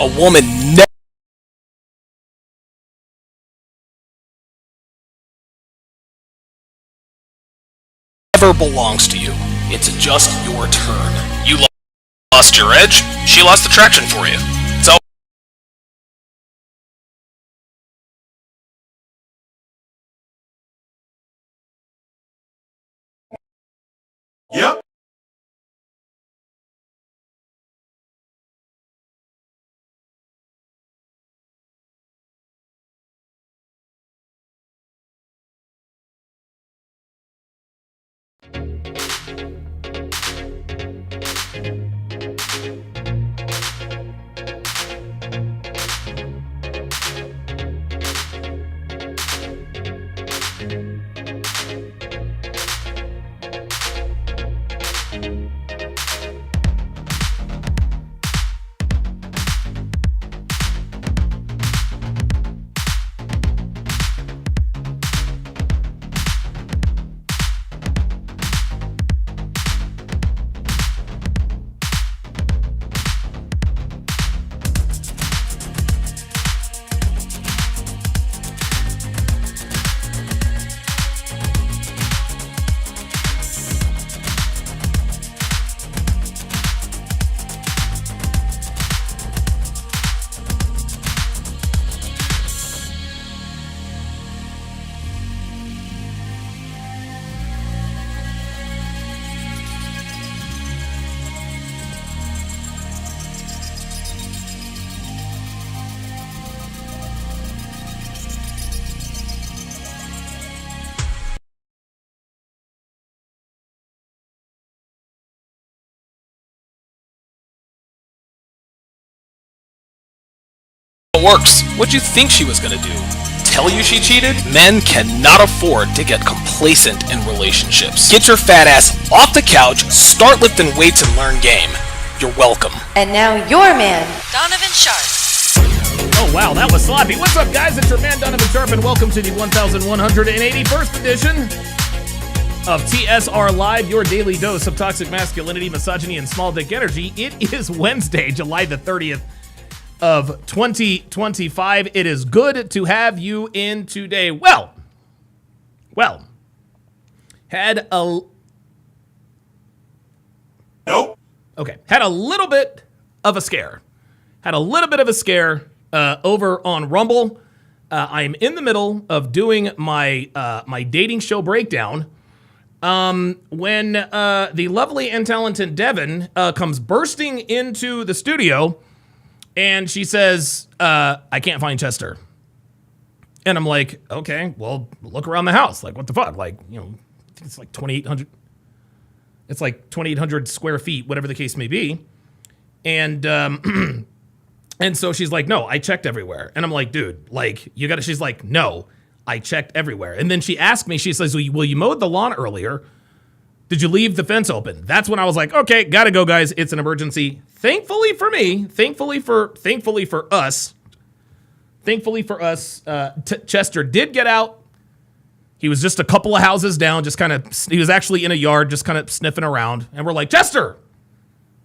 A woman never belongs to you. It's just your turn. You lost your edge, she lost attraction for you. So Yep. it works. What'd you think she was gonna do? Tell you she cheated? Men cannot afford to get complacent in relationships. Get your fat ass off the couch, start lifting weights, and learn game. You're welcome. And now your man, Donovan Sharp. Oh, wow, that was sloppy. What's up, guys? It's your man, Donovan Sharp, and welcome to the 1181st edition of TSR Live, your daily dose of toxic masculinity, misogyny, and small dick energy. It is Wednesday, July the 30th of 2025. It is good to have you in today. Well, had a... Nope. Okay, had a little bit of a scare. Over on Rumble. I am in the middle of doing my my dating show breakdown when the lovely and talented Devin comes bursting into the studio, and she says, I can't find Chester. And I'm like, okay, well, look around the house. Like, what the fuck? Like, you know, I think it's like 2,800. It's like 2,800 square feet, whatever the case may be. And and so she's like, no, I checked everywhere. And I'm like, dude, like, you gotta, she's like, no, I checked everywhere. And then she asked me, she says, well, you mowed the lawn earlier. Did you leave the fence open? That's when I was like, okay, gotta go, guys. It's an emergency. Thankfully for me, thankfully for us, Chester did get out. He was just a couple of houses down, just kind of, he was actually in a yard, just kind of sniffing around. And we're like, Chester,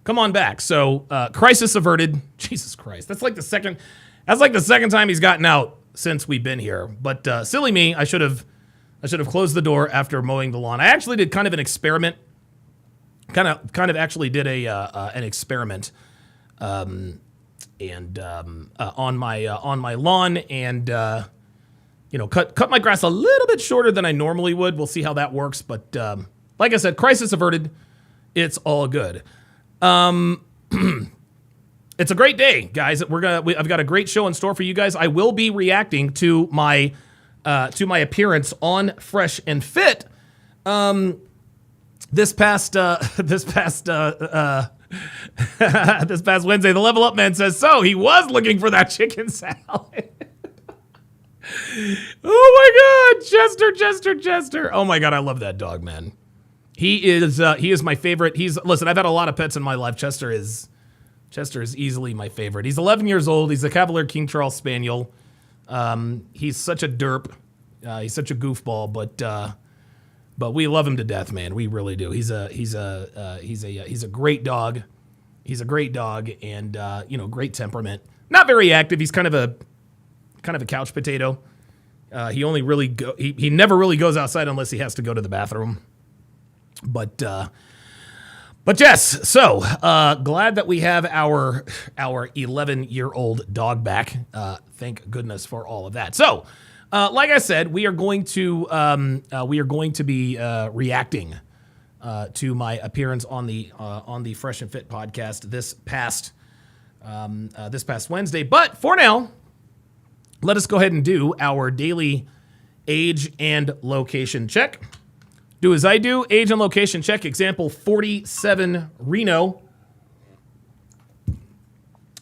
come on back. So crisis averted. Jesus Christ. That's like the second time he's gotten out since we've been here. But silly me, I should have closed the door after mowing the lawn. I actually did kind of an experiment. Kind of actually did an experiment on my lawn, and cut my grass a little bit shorter than I normally would. We'll see how that works. But like I said, crisis averted. It's all good. It's a great day, guys. I've got a great show in store for you guys. I will be reacting to my appearance on Fresh and Fit this past Wednesday. The Level Up Man says, so he was looking for that chicken salad. Oh my God, Chester. Oh my God, I love that dog, man. He is my favorite. Listen, I've had a lot of pets in my life. Chester is easily my favorite. He's 11 years old. He's a Cavalier King Charles Spaniel. He's such a derp. He's such a goofball, but we love him to death, man. We really do. He's a great dog. He's a great dog, and great temperament. Not very active. He's kind of a couch potato. He only really he never really goes outside unless he has to go to the bathroom. But yes, so glad that we have our 11-year-old dog back. Thank goodness for all of that. So, like I said, we are going to be reacting to my appearance on the Fresh and Fit podcast this past Wednesday. But for now, let us go ahead and do our daily age and location check. Do as I do, age and location check. Example 47 Reno.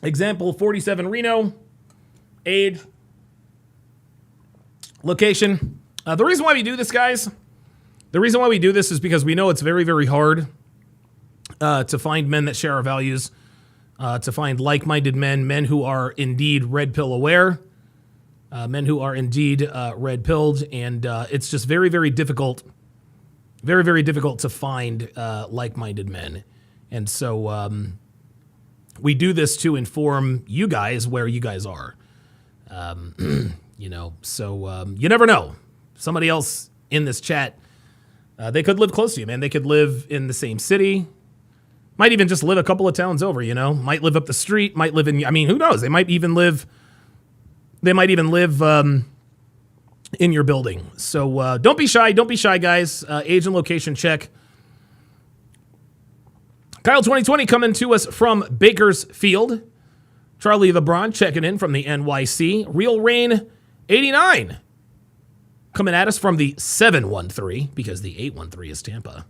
Example 47 Reno. Age. Location. The reason why we do this, guys, is because we know it's very, very hard to find men that share our values, to find like-minded men who are indeed red pill aware, men who are indeed red-pilled, and it's just very, very difficult. Very, very difficult to find like-minded men. And so we do this to inform you guys where you guys are. You never know. Somebody else in this chat, they could live close to you, man. They could live in the same city. Might even just live a couple of towns over, Might live up the street, might live in, who knows? They might even live in your building. So don't be shy, guys. Age and location check. Kyle 2020 coming to us from Bakersfield. Charlie LeBron checking in from the NYC. Real Rain 89 coming at us from the 713 because the 813 is Tampa.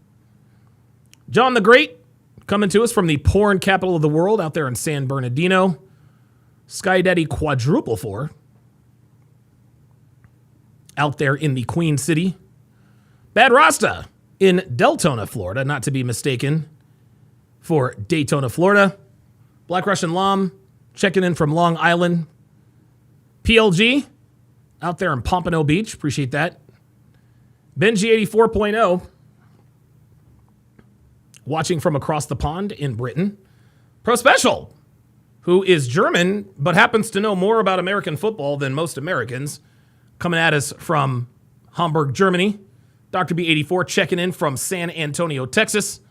John the Great coming to us from the porn capital of the world out there in San Bernardino. Sky Daddy quadruple 4 out there in the Queen City. Bad Rasta in Deltona, Florida, not to be mistaken for Daytona, Florida. Black Russian Lam checking in from Long Island. PLG out there in Pompano Beach. Appreciate that. Benji 84.0 watching from across the pond in Britain. Pro Special, who is German but happens to know more about American football than most Americans, coming at us from Hamburg, Germany. Dr. B84 checking in from San Antonio, Texas.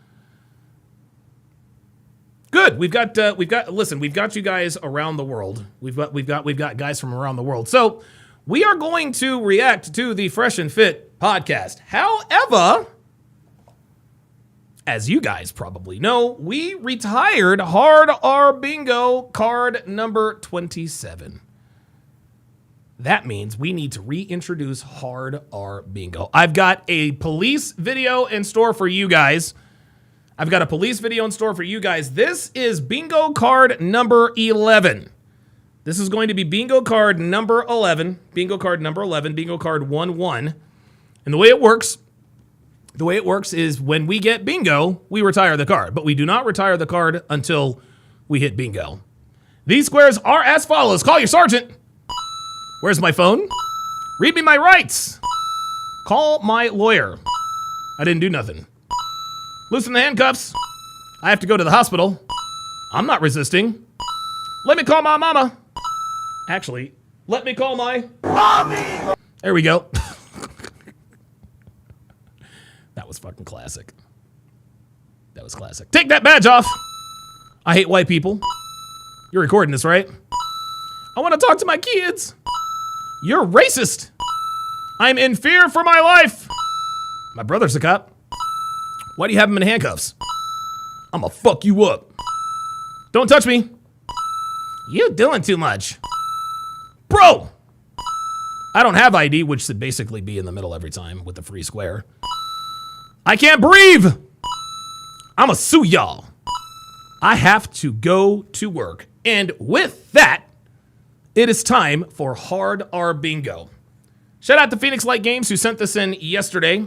Good. We've got you guys around the world. We've got guys from around the world. So we are going to react to the Fresh and Fit podcast. However, as you guys probably know, we retired Hard R Bingo card number 27. That means we need to reintroduce Hard R Bingo. I've got a police video in store for you guys. This is bingo card number 11. This is going to be bingo card number 11. Bingo card 1-1. And the way it works is when we get bingo, we retire the card. But we do not retire the card until we hit bingo. These squares are as follows. Call your sergeant. Where's my phone? Read me my rights. Call my lawyer. I didn't do nothing. Loosen the handcuffs. I have to go to the hospital. I'm not resisting. Let me call my mama. Actually, let me call my mommy. There we go. That was fucking classic. Take that badge off. I hate white people. You're recording this, right? I want to talk to my kids. You're racist. I'm in fear for my life. My brother's a cop. Why do you have him in handcuffs? I'm gonna fuck you up. Don't touch me. You doing too much. Bro! I don't have ID, which should basically be in the middle every time with the free square. I can't breathe. I'ma sue y'all. I have to go to work. And with that, it is time for Hard R Bingo. Shout out to Phoenix Light Games who sent this in yesterday.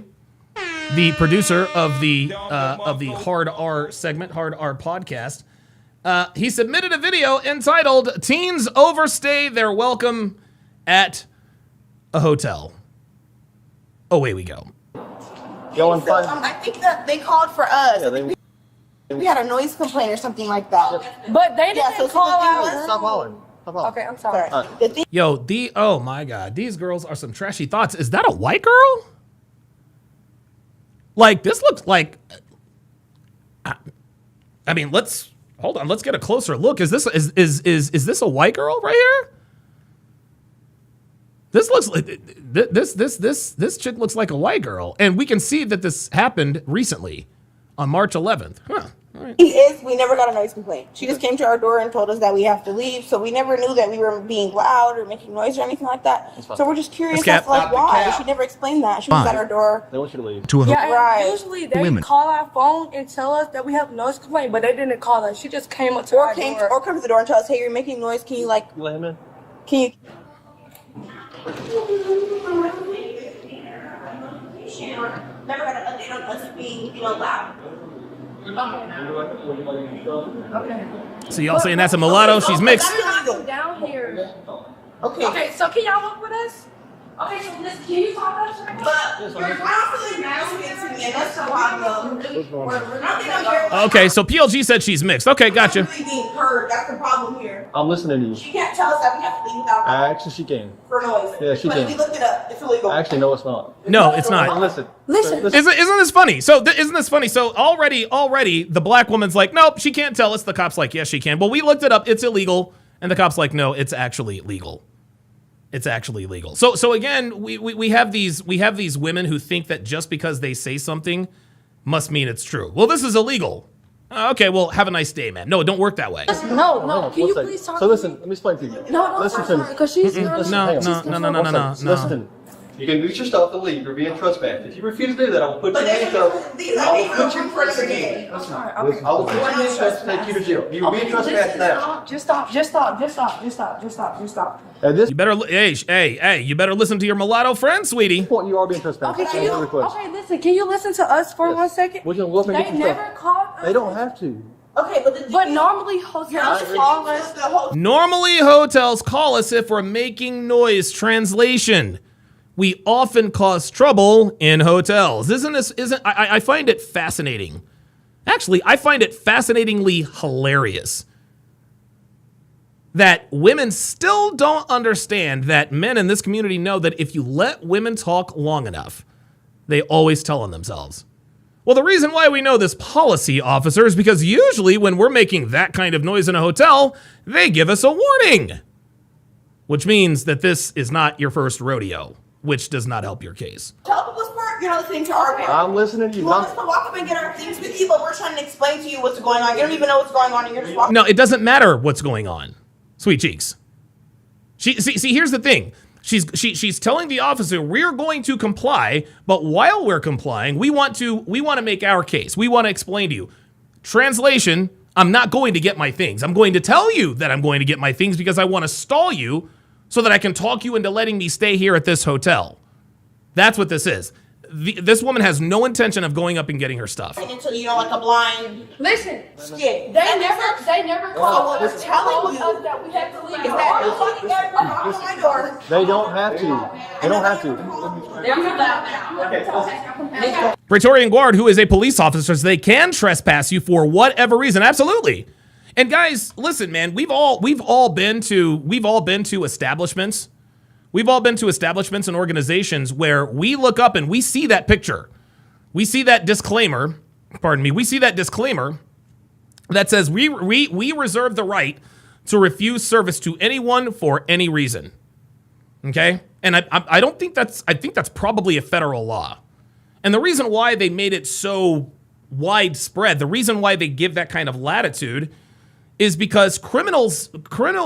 The producer of the Hard R segment, Hard R podcast. He submitted a video entitled "Teens Overstay Their Welcome at a Hotel." Away we go. Going fun. I think that they called for us. Yeah, we had a noise complaint or something like that. But they didn't call so us. Stop calling. Okay, I'm sorry. The thing Yo, oh my God, these girls are some trashy thoughts. Is that a white girl? Like, this looks like, I mean, hold on, let's get a closer look. Is this a white girl right here? This looks like, this chick looks like a white girl. And we can see that this happened recently on March 11th. Huh. All right. we never got a noise complaint. She just came to our door and told us that we have to leave, so we never knew that we were being loud or making noise or anything like that. So we're just curious as to like why. She never explained that. She was at our door. They want you to leave. Yeah, and usually they call our phone and tell us that we have noise complaint, but they didn't call us. She just came up to our door. Or come to the door and tell us, hey, you're making noise. Can you like? You let him in? Can you? Never got an update on us being, loud. So y'all saying that's a mulatto? She's mixed. Down here. Okay. Okay, so can y'all walk with us? Okay, so listen, can you talk to us? But you're constantly masking to me, and that's the problem. Okay, so PLG said she's mixed. Okay, gotcha. Really being heard. That's the problem here. I'm listening to you. She can't tell us that we have to leave without Actually, she can. for noise. Yeah, she but can. we looked it up. It's illegal. Actually, no, it's not. No, it's not. Listen. Isn't this funny? So isn't this funny? So already the black woman's like, nope, she can't tell us. The cop's like, yes, she can. Well, we looked it up. It's illegal. And the cop's like, no, it's actually legal. It's actually legal. So again, we have these women who think that just because they say something must mean it's true. Well, this is illegal. Okay, well, have a nice day, man. No, it don't work that way. No. Can you please talk? So listen, let me explain to you. No, listen to me. because she's No. Listen. You can mute your stuff and leave. You're being trespassed. If you refuse to do that, I will put you in handcuffs. These I are will being put you in for the handcuffs. game. Listen. I will put you in handcuffs and take you to jail. You're being trespassed now. Just stop. At this You better, hey, you better listen to your mulatto friend, sweetie. point, you are being trespassed. Okay, listen, can you listen to us for 1 second? We're going to They never called us. They don't have to. Okay, But normally hotels call us. Normally, hotels call us if we're making noise. Translation: we often cause trouble in hotels. I find it fascinating. Actually, I find it fascinatingly hilarious that women still don't understand that men in this community know that if you let women talk long enough, they always tell on themselves. Well, the reason why we know this policy, officer, is because usually when we're making that kind of noise in a hotel, they give us a warning. Which means that this is not your first rodeo, which does not help your case. tell the part you're not listening to our part. I'm listening to you. You want us to walk up and get our things with you, but we're trying to explain to you what's going on. You don't even know what's going on, and you're just walking. No, it doesn't matter what's going on, sweet cheeks. See, here's the thing. She's telling the officer we're going to comply, but while we're complying, we want to make our case. We want to explain to you. Translation: I'm not going to get my things. I'm going to tell you that I'm going to get my things because I want to stall you so that I can talk you into letting me stay here at this hotel. That's what this is. This woman has no intention of going up and getting her stuff. Until like a blind. Listen, skit. they never called us. Telling you us that we had to leave. is that my door. They don't have to. They don't have to. Praetorian Guard, who is a police officer, says they can trespass you for whatever reason. Absolutely. And guys, listen, man, we've all been to establishments. We've all been to establishments and organizations where we look up and we see that picture. We see that disclaimer. Pardon me. We see that disclaimer that says we reserve the right to refuse service to anyone for any reason. Okay? And I don't think I think that's probably a federal law. And the reason why they made it so widespread, the reason why they give that kind of latitude is because criminals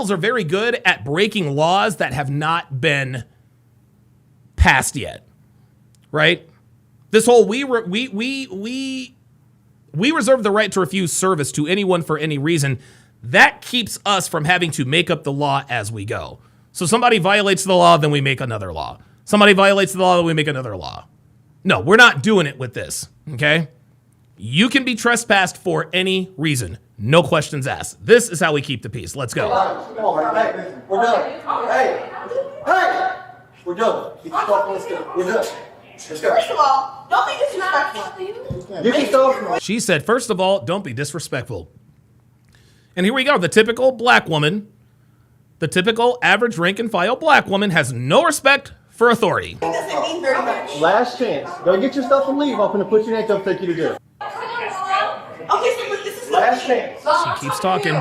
are very good at breaking laws that have not been passed yet. Right? This whole we reserve the right to refuse service to anyone for any reason. That keeps us from having to make up the law as we go. So somebody violates the law, then we make another law. Somebody violates the law, then we make another law. No, we're not doing it with this, okay? You can be trespassed for any reason. No questions asked. This is how we keep the peace. Let's go. Come on, hey, we're done. Hey, we're done. We're done. Let's go. First of all, don't be disrespectful. You can go. She said, first of all, don't be disrespectful. And here we go. The typical black woman The typical average rank and file black woman has no respect for authority. It doesn't mean very much. Last chance. Go get your stuff and leave. I'm gonna put your name up, take you to jail. Okay, so this is Last chance. She keeps talking.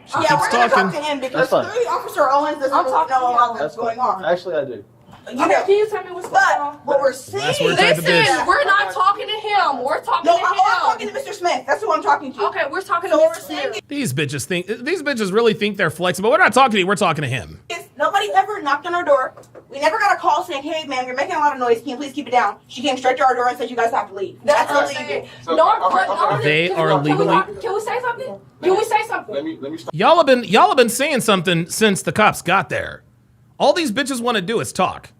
She yeah, keeps we're gonna talking. talk to him because That's fine. clearly Officer Owens doesn't know all that's going on. Actually, I do. You know, Can you tell me what's going on? but what we're saying. Last word type of Listen, bitch. we're not talking to him. We're talking No, to I'm him. talking to Mr. Smith. That's who I'm talking to. Okay, we're talking So to what we're Mr. saying Smith. These bitches really think they're flexible. We're not talking to you, we're talking to him. is nobody ever knocked on our door. We never got a call saying, "Hey, ma'am, you're making a lot of noise. Can you please keep it down?" She came straight to our door and said, "You guys have to leave." That's what I'm illegal. saying. No, They can are we- legally- Can we say something? Can we say something? Let me stop. Y'all have been saying something since the cops got there. All these bitches want to do is talk.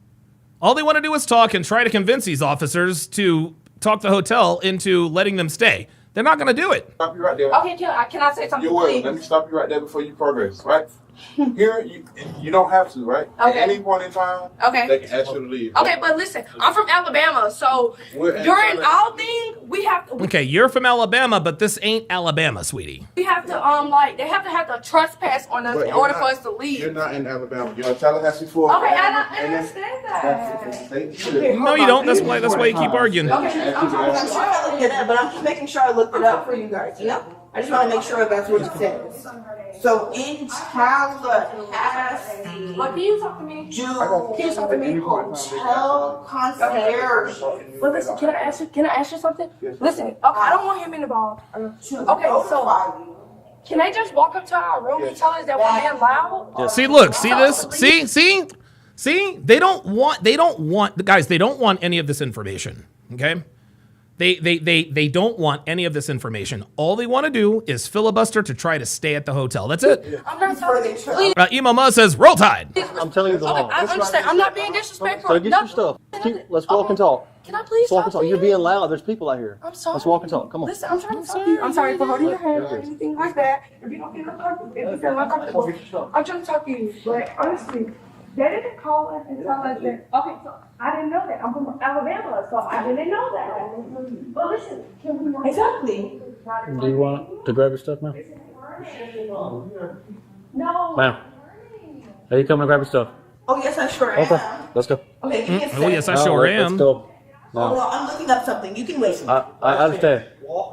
All they want to do is talk and try to convince these officers to talk the hotel into letting them stay. They're not going to do it. Stop you right there. Okay, can I say something, You will. please? Let me stop you right there before you progress, right? Here, you don't have to, right? Okay. At any point in time, Okay. they can ask you to leave. Okay, but listen, I'm from Alabama, so We're in during Alabama. our thing, we have to Okay, you're from Alabama, but this ain't Alabama, sweetie. they have to have to trespass on us But in you're order not- for us to leave. You're not in Alabama. You're in Tallahassee, Florida. Okay, I And it's- understand that's that. the state. No, you don't. That's why you keep arguing. I'm sure I looked it up, but I'm just making sure I looked it up for you guys. You know, I just want to make sure that's what it says. So in Tallahassee, But can you talk to me? do Can you talk to me? hotel concierge. But listen, can I ask you something? Listen, okay, I don't want him involved. Okay, so can I just walk up to our room and tell us that we're being loud? See, look, see this? See? They don't want guys, they don't want any of this information. Okay? They don't want any of this information. All they want to do is filibuster to try to stay at the hotel. That's it. I'm not talking. Please. Emo Ma says, roll tide. I'm telling you the Okay, law. I understand. I'm not being disrespectful. So get your stuff. Let's walk and talk. Can I please Let's walk talk and to talk. you? You're being loud. There's people out here. I'm sorry. Let's walk and talk. Come on. Listen, I'm trying to talk to you. I'm sorry for holding your hand or anything like that. If you don't feel uncomfortable, if you feel uncomfortable, I'm trying to talk to you. But honestly, they didn't call us and tell us that. Okay, so I didn't know that. I'm from Alabama, so I didn't know that. But listen, can we? Exactly. Do you want to grab your stuff, ma'am? No. Ma'am. Are you coming to grab your stuff? Oh yes, I sure am. Okay. Let's go. Okay, give me a second. Oh, yes, I sure Let's am. go. Oh, well, I'm looking up something. You can wait. I understand. Oh,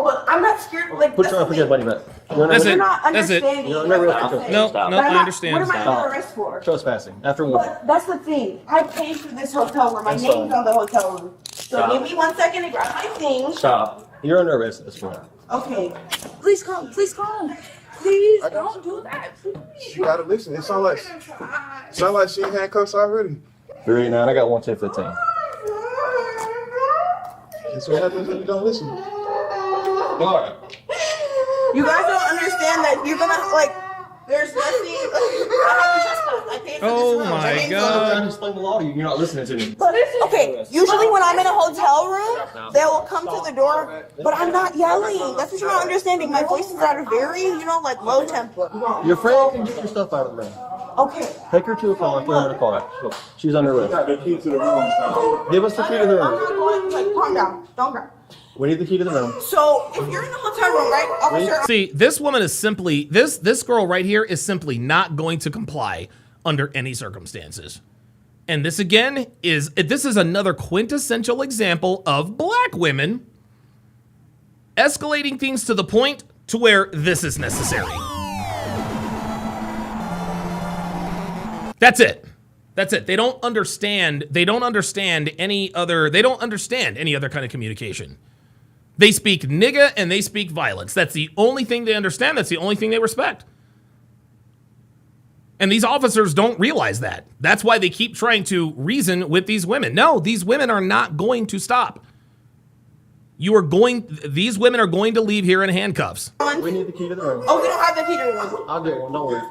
but I'm not scared. Like, Put that's your the arm against thing. buddy back. You're That's You're it. not That's it. understanding. You're never what I'm allowed to- saying. No, Stop. no, But I'm I not- understand. What am I Stop. under arrest for? Trespassing. After one. But that's the thing. I paid for this hotel room. My I'm name's sorry. on the hotel room. So Stop. give me 1 second to grab my things. Stop. You're under arrest at this point. Okay. Please come. Please come. Please don't do that. Please. You gotta listen. It sound like she in handcuffs already. 389. I got 1 10 15. That's what happens when you don't listen. You guys don't understand that you're gonna like. There's nothing. I paid for Oh this room. my name's God. on I'm trying to explain the law to you. You're not listening to me. But okay, usually when I'm in a hotel room, they will come to the door, but I'm not yelling. That's what you're not understanding. My voice is at a very, like low tempo. Your friend can get your stuff out of the room. Okay. Take her to a car and put her in a car. Look, she's under arrest. Got the key to the room. So. Give us the key to the I'm room. not going. Like, calm down. Don't cry. We need the key to the room. So if you're in a hotel room, right, officer? See, this woman is simply this girl right here is simply not going to comply under any circumstances. And this again is another quintessential example of black women escalating things to the point to where this is necessary. That's it. That's it. They don't understand any other kind of communication. They speak nigga and they speak violence. That's the only thing they understand. That's the only thing they respect. And these officers don't realize that. That's why they keep trying to reason with these women. No, these women are not going to stop. These women are going to leave here in handcuffs. We need the key to the room. Oh, we don't have the key to the room. I'll get one. Don't worry.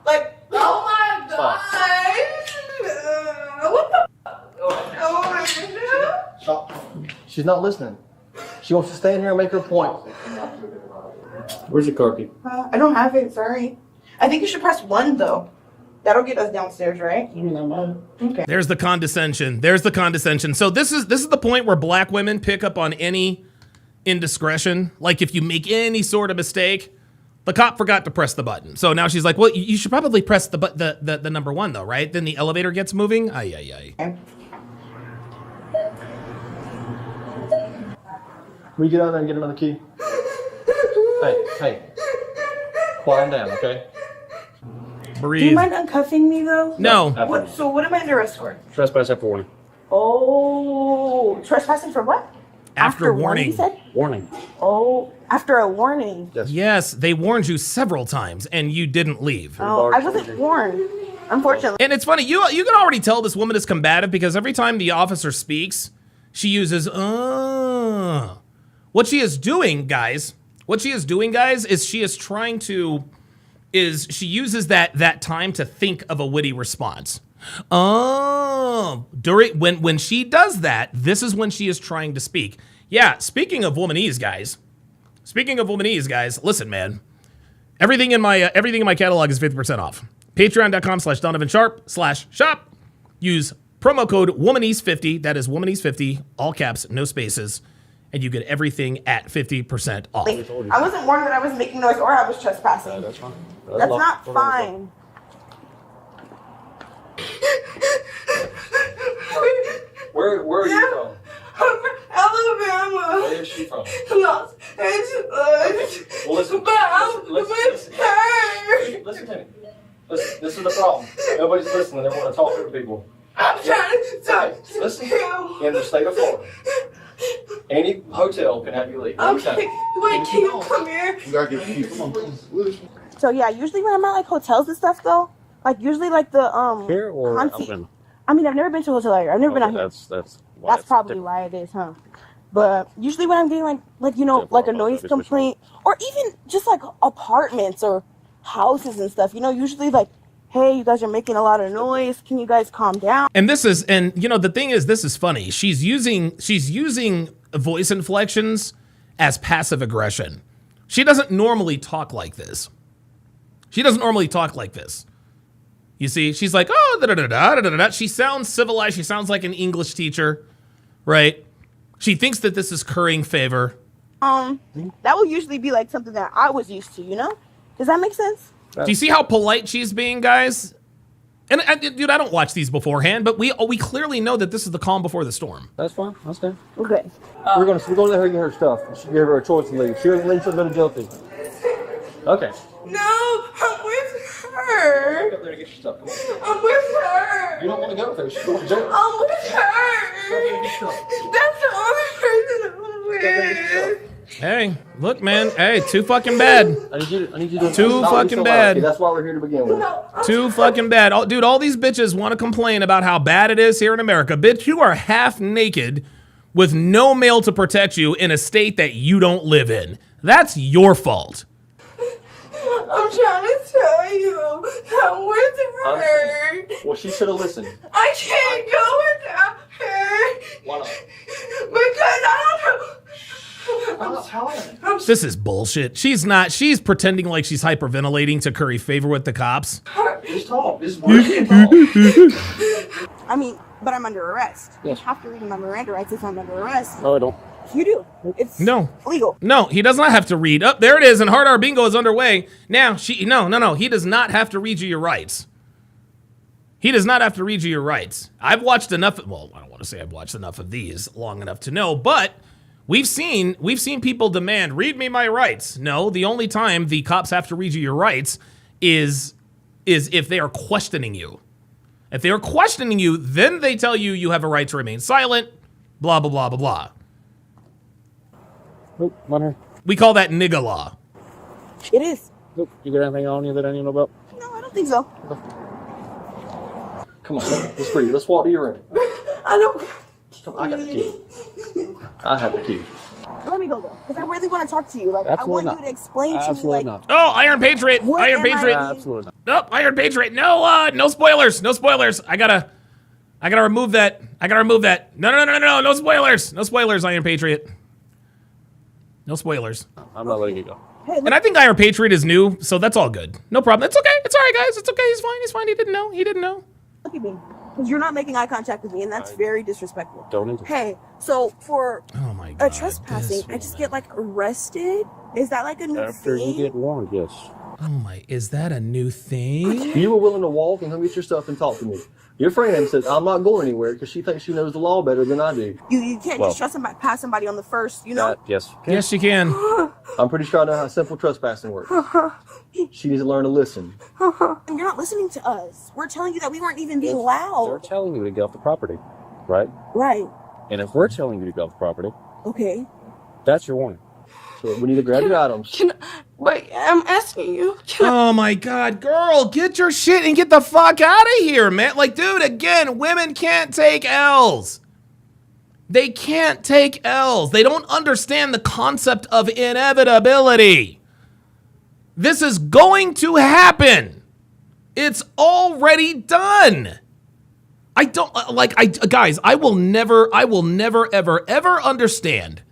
Like, Oh my God. What the? Stop. She's not listening. She wants to stand here and make her point. Where's your car key? I don't have it. Sorry. I think you should press 1 though. That'll get us downstairs, right? Okay. There's the condescension. So this is the point where black women pick up on any indiscretion. Like if you make any sort of mistake, the cop forgot to press the button. So now she's like, well, you should probably press the number 1 though, right? Then the elevator gets moving. Ay, ay, ay. Can we get out there and get another key? Hey. Quiet down, okay? Breathe. Do you mind uncuffing me though? No. So what am I under arrest for? Trespass after warning. Oh, trespassing for what? After warning. You said? Warning. Oh, after a warning. Yes, they warned you several times and you didn't leave. Oh, I wasn't warned, unfortunately. And it's funny, you can already tell this woman is combative because every time the officer speaks, she uses, What she is doing, guys, is she is trying to, she uses that time to think of a witty response. When she does that, this is when she is trying to speak. Yeah, speaking of womanese, guys, listen, man, everything in my catalog is 50% off. Patreon.com/DonovanSharp/shop. Use promo code womanese50. That is womanese50, all caps, no spaces. And you get everything at 50% off. I wasn't warned that I was making noise or I was trespassing. That's fine. That's not fine. Where are you from? Alabama. Where is she from? Los Angeles. Well, listen. But I'm with her. Listen to me. Listen, this is the problem. Nobody's listening. They want to talk to people. I'm trying to talk to Listen. him. In the state of Florida, any hotel can have you leave. Okay, wait, can you come here? You gotta get the key. Come on, please. So yeah, usually when I'm at like hotels and stuff though, like usually like the Here or concierge- Alabama? I mean, I've never been to a hotel area. I've never been out here. That's why That's it's probably different. why it is, huh? But usually when I'm getting like you know, Except like for a noise office, which one? complaint or even just like apartments or houses and stuff, you know, usually like, hey, you guys are making a lot of noise. Can you guys calm down? And the thing is, this is funny. She's using voice inflections as passive aggression. She doesn't normally talk like this. You see, she's like, oh, da-da-da-da-da-da-da. She sounds civilized. She sounds like an English teacher, right? She thinks that this is currying favor. That will usually be like something that I was used to, you know? Does that make sense? Do you see how polite she's being, guys? And dude, I don't watch these beforehand, but we clearly know that this is the calm before the storm. That's fine. That's good. Okay. We're gonna let her get her stuff. She gave her a choice to leave. She doesn't leave, she'll go to jail too. Okay. No, I'm with her. Go up there and get your stuff. Come on. I'm with her. You don't want to go with her. She's going to jail. I'm with her. That's the only person I'm with. Hey, look, man. Hey, too fucking bad. I need you to Too not be fucking so bad. loud. That's why we're here to begin with. Too fucking bad. Dude, all these bitches want to complain about how bad it is here in America. Bitch, you are half naked with no male to protect you in a state that you don't live in. That's your fault. I'm trying to tell you, I'm with her. Well, she should have listened. I can't go without her. Why not? Because I don't know. I'm tired. This is bullshit. She's not. She's pretending like she's hyperventilating to curry favor with the cops. Just talk. This is where you talk. I mean, but I'm under arrest. Yes. You have to read my Miranda rights if I'm under arrest. No, I don't. You do. It's No. legal. No, he does not have to read. Up there it is, and Hard R Bingo is underway. Now, no. He does not have to read you your rights. He does not have to read you your rights. I've watched enough. Well, I don't want to say I've watched enough of these long enough to know, but we've seen people demand, read me my rights. No, the only time the cops have to read you your rights is if they are questioning you. If they are questioning you, then they tell you you have a right to remain silent, blah, blah, blah, blah, blah. Nope, not here. We call that nigga law. It is. Nope. You got anything on you that I need to know about? No, I don't think so. Come on. Let's read. Let's walk to your room. I don't. Come, I got the key. I have the key. Let me go though, because I really want to talk to you. Like, Absolutely I want you to explain to me, Absolutely like, not. Oh, Iron Patriot. What Iron am I Patriot. doing? Absolutely not. Nope, Iron Patriot. No spoilers. No spoilers. I gotta remove that. No spoilers. No spoilers, Iron Patriot. No spoilers. I'm not letting you go. hey, And look, I think Iron Patriot is new, so that's all good. No problem. It's okay. It's all right, guys. It's okay. He's fine. He didn't know. look at me. Because you're not making eye contact with me, and that's very disrespectful. Don't interrupt. Hey, so for Oh my God. trespassing, this I just woman. get like arrested? Is that like a new After you thing? get warned, yes. Oh my, is that a new thing? You were willing to walk and come get your stuff and talk to me. Your friend says, I'm not going anywhere because she thinks she knows the law better than I do. You can't just trust somebody, pass somebody on the first, you know? Yes. Yes, you can. I'm pretty sure I know how simple trespassing works. She needs to learn to listen. And you're not listening to us. We're telling you that we weren't even being They're loud. telling you to get off the property, right? Right. And if we're telling you to get off the property, Okay. that's your warning. So we need to grab your items. Wait, I'm asking you. Oh my God, girl, get your shit and get the fuck out of here, man. Like, dude, again, women can't take L's. They can't take L's. They don't understand the concept of inevitability. This is going to happen. It's already done. I don't, guys, I will never, ever understand.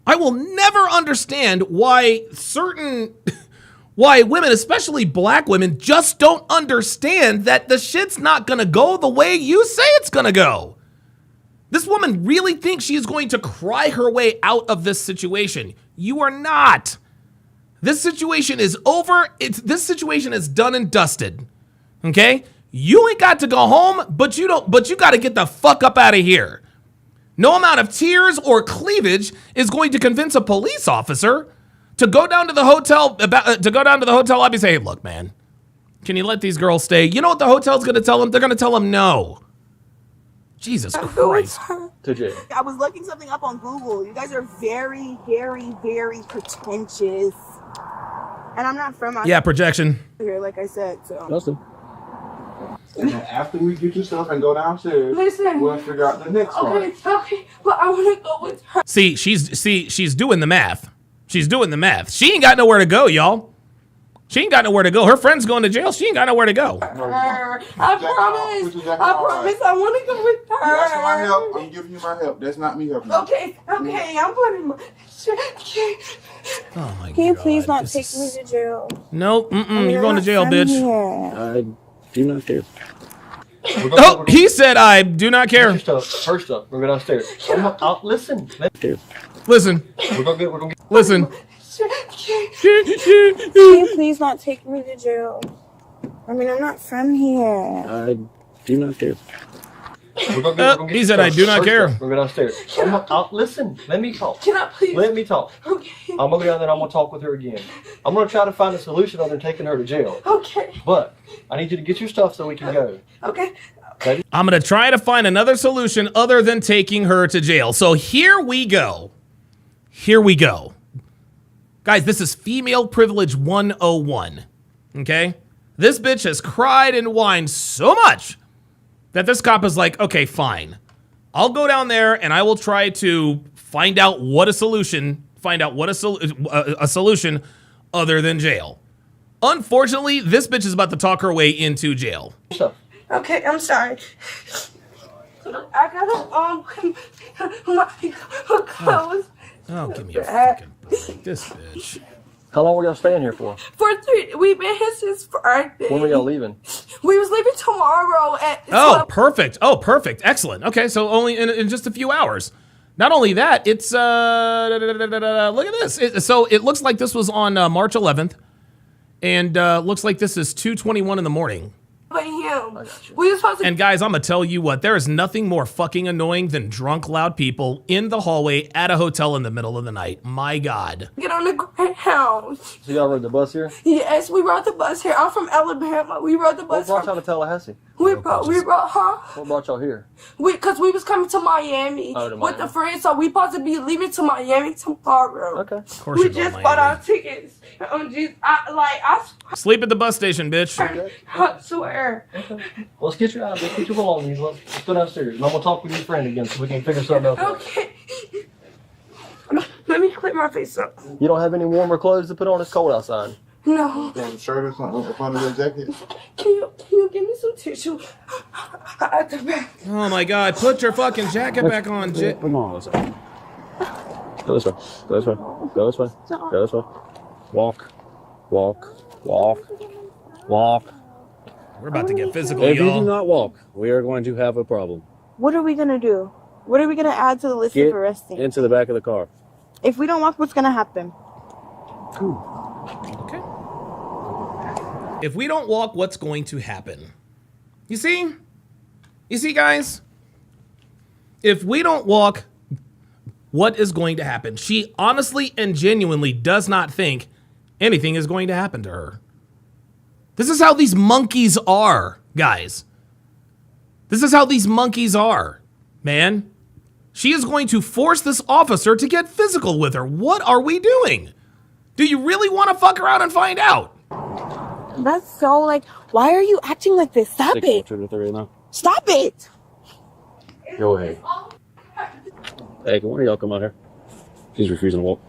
I will never understand why why women, especially black women, just don't understand that the shit's not gonna go the way you say it's gonna go. This woman really thinks she's going to cry her way out of this situation. You are not. This situation is over. This situation is done and dusted. Okay? You ain't got to go home, but you got to get the fuck up out of here. No amount of tears or cleavage is going to convince a police officer to go down to the hotel lobby and say, "Hey, look, man, can you let these girls stay?" You know what the hotel's going to tell them? They're going to tell them no. Jesus Christ. To jail. I was looking something up on Google. You guys are very, very, very pretentious. And I'm not from out Yeah, projection. here, like I said, so. Listen. And then after we get your stuff and go downstairs, Listen. we'll figure out the next part. Okay, but I want to go with her. See, she's doing the math. She's doing the math. She ain't got nowhere to go, y'all. She ain't got nowhere to go. Her friend's going to jail. She ain't got nowhere to go. I promise. I want to go with her. You ask for my help, I'm giving you my help. That's not me helping you. Okay, I'm putting my. Okay. Oh my God. Can you please not this take is- me to jail? Nope. You're going to jail, bitch. I do not care. Oh, he said I do not care. Her stuff. We're going downstairs. Listen. Listen. We're gonna get. Listen. Can you please not take me to jail? I mean, I'm not from here. I do not care. We're gonna get He said I do not care. We're going downstairs. Listen. Let me talk. Can I please? Let me talk. Okay. I'm gonna go down there and I'm gonna talk with her again. I'm gonna try to find a solution other than taking her to jail. Okay. But I need you to get your stuff so we can go. Okay. I'm going to try to find another solution other than taking her to jail. So here we go. Here we go. Guys, this is female privilege 101. Okay? This bitch has cried and whined so much that this cop is like, okay, fine. I'll go down there and I will try to find out what a solution, a solution other than jail. Unfortunately, this bitch is about to talk her way into jail. Stuff. Okay, I'm sorry. I gotta my clothes. Oh, give me a fucking break. This bitch. How long are we gonna stay in here for? We've been here since Friday. When are y'all leaving? We was leaving tomorrow at Oh, 12. perfect. Oh, perfect. Excellent. Okay, so only in just a few hours. Not only that, it's look at this. So it looks like this was on March 11th, and looks like this is 2:21 in the morning. But him. We were supposed to And guys, I'm gonna tell you what, there is nothing more fucking annoying than drunk, loud people in the hallway at a hotel in the middle of the night. My God. get on the Greyhound. So y'all rode the bus here? Yes, we rode the bus here. I'm from Alabama. We rode the What bus brought y'all from, to Tallahassee? we brought her. What brought y'all here? Because we was coming to Miami Oh, to with Miami. the friends, so we supposed to be leaving to Miami tomorrow. Okay. Of course We you're going just bought Miami. our tickets. I Sleep at the bus station, bitch. swear. Let's get your items. Let's get your belongings. Let's go downstairs. And I'm gonna talk with your friend again so we can figure something else out. Okay. Let me clean my face up. You don't have any warmer clothes to put on? It's cold outside. No. You want a shirt or something up under your jacket? Can you give me some tissue at the back? Oh my God, put your fucking jacket back on, Come on, listen. Go this way. Go this way. Go this way. Go this way. Walk. Walk. Walk. Walk. We're about to get physical, If you do y'all. not walk, we are going to have a problem. What are we gonna do? What are we gonna add to the list Get of arresting? into the back of the car. If we don't walk, what's gonna happen? Okay. If we don't walk, what's going to happen? You see? You see, guys? If we don't walk, what is going to happen? She honestly and genuinely does not think anything is going to happen to her. This is how these monkeys are, guys. This is how these monkeys are, man. She is going to force this officer to get physical with her. What are we doing? Do you really want to fuck around and find out? That's so like, why are you acting like this? Stop it. Stop it. Go ahead. Hey, can one of y'all come out here? She's refusing to walk.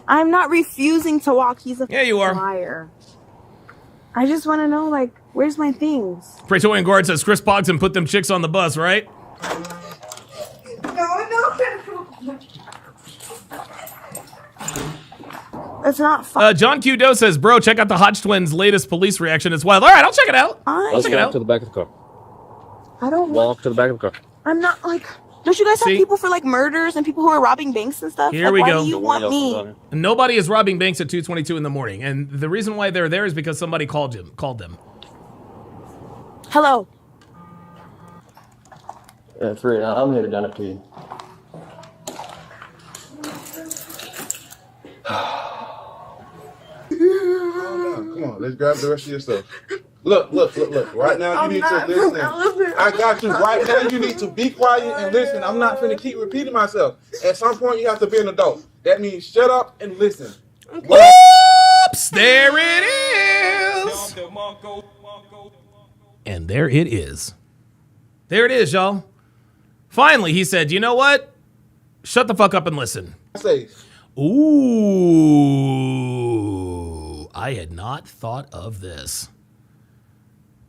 I'm not refusing to walk. He's a Yeah, you are. liar. I just want to know, like, where's my things? Praetorian Guard says Chris Pogson put them chicks on the bus, right? No. That's not fun. John Q. Doe says, bro, check out the Hodge twins' latest police reaction. It's wild. All right, I'll check it out. Let's check it walk out. to the back of the car. I don't Walk to the back of the car. I'm not like. Don't you guys have See? people for like murders and people who are robbing banks and stuff? Here like, we why go. do you want me? Nobody is robbing banks at 2:22 in the morning, and the reason why they're there is because somebody called them. Hello. Yeah, free. I'm here to done it to you. Come on, let's grab the rest of your stuff. Look. Right now, you need to listen. I got you. Right now, you need to be quiet and listen. I'm not finna keep repeating myself. At some point, you have to be an adult. That means shut up and listen. Whoops! There it is. And there it is. There it is, y'all. Finally, he said, you know what? Shut the fuck up and listen. Say, Ooh. I had not thought of this.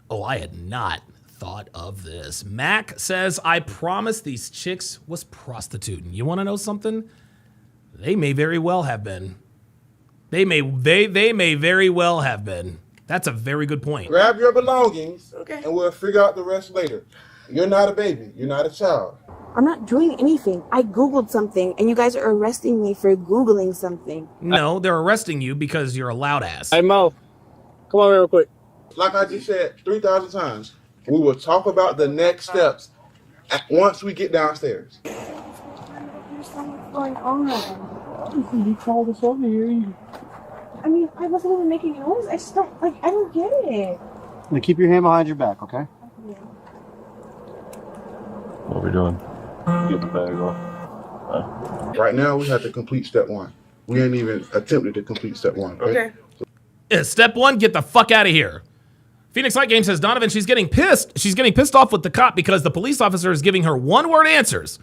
Oh, I had not thought of this. Mac says, I promise these chicks was prostituting. You want to know something? They may very well have been. They may very well have been. That's a very good point. grab your belongings, and we'll figure out the rest later. You're not a baby. You're not a child. I'm not doing anything. I Googled something and you guys are arresting me for Googling something. No, they're arresting you because you're a loud ass. Hey, Mo. Come on real quick. Like I just said 3,000 times, we will talk about the next steps once we get downstairs. What's going on? You called us over here. I mean, I wasn't even making noise. I just don't, like, I don't get it. Now keep your hand behind your back, okay? What are we doing? Get the bag off. Right now, we have to complete step one. We ain't even attempted to complete step one. Okay. Step one, get the fuck out of here. Phoenix Light Game says, Donovan, she's getting pissed. She's getting pissed off with the cop because the police officer is giving her one-word answers.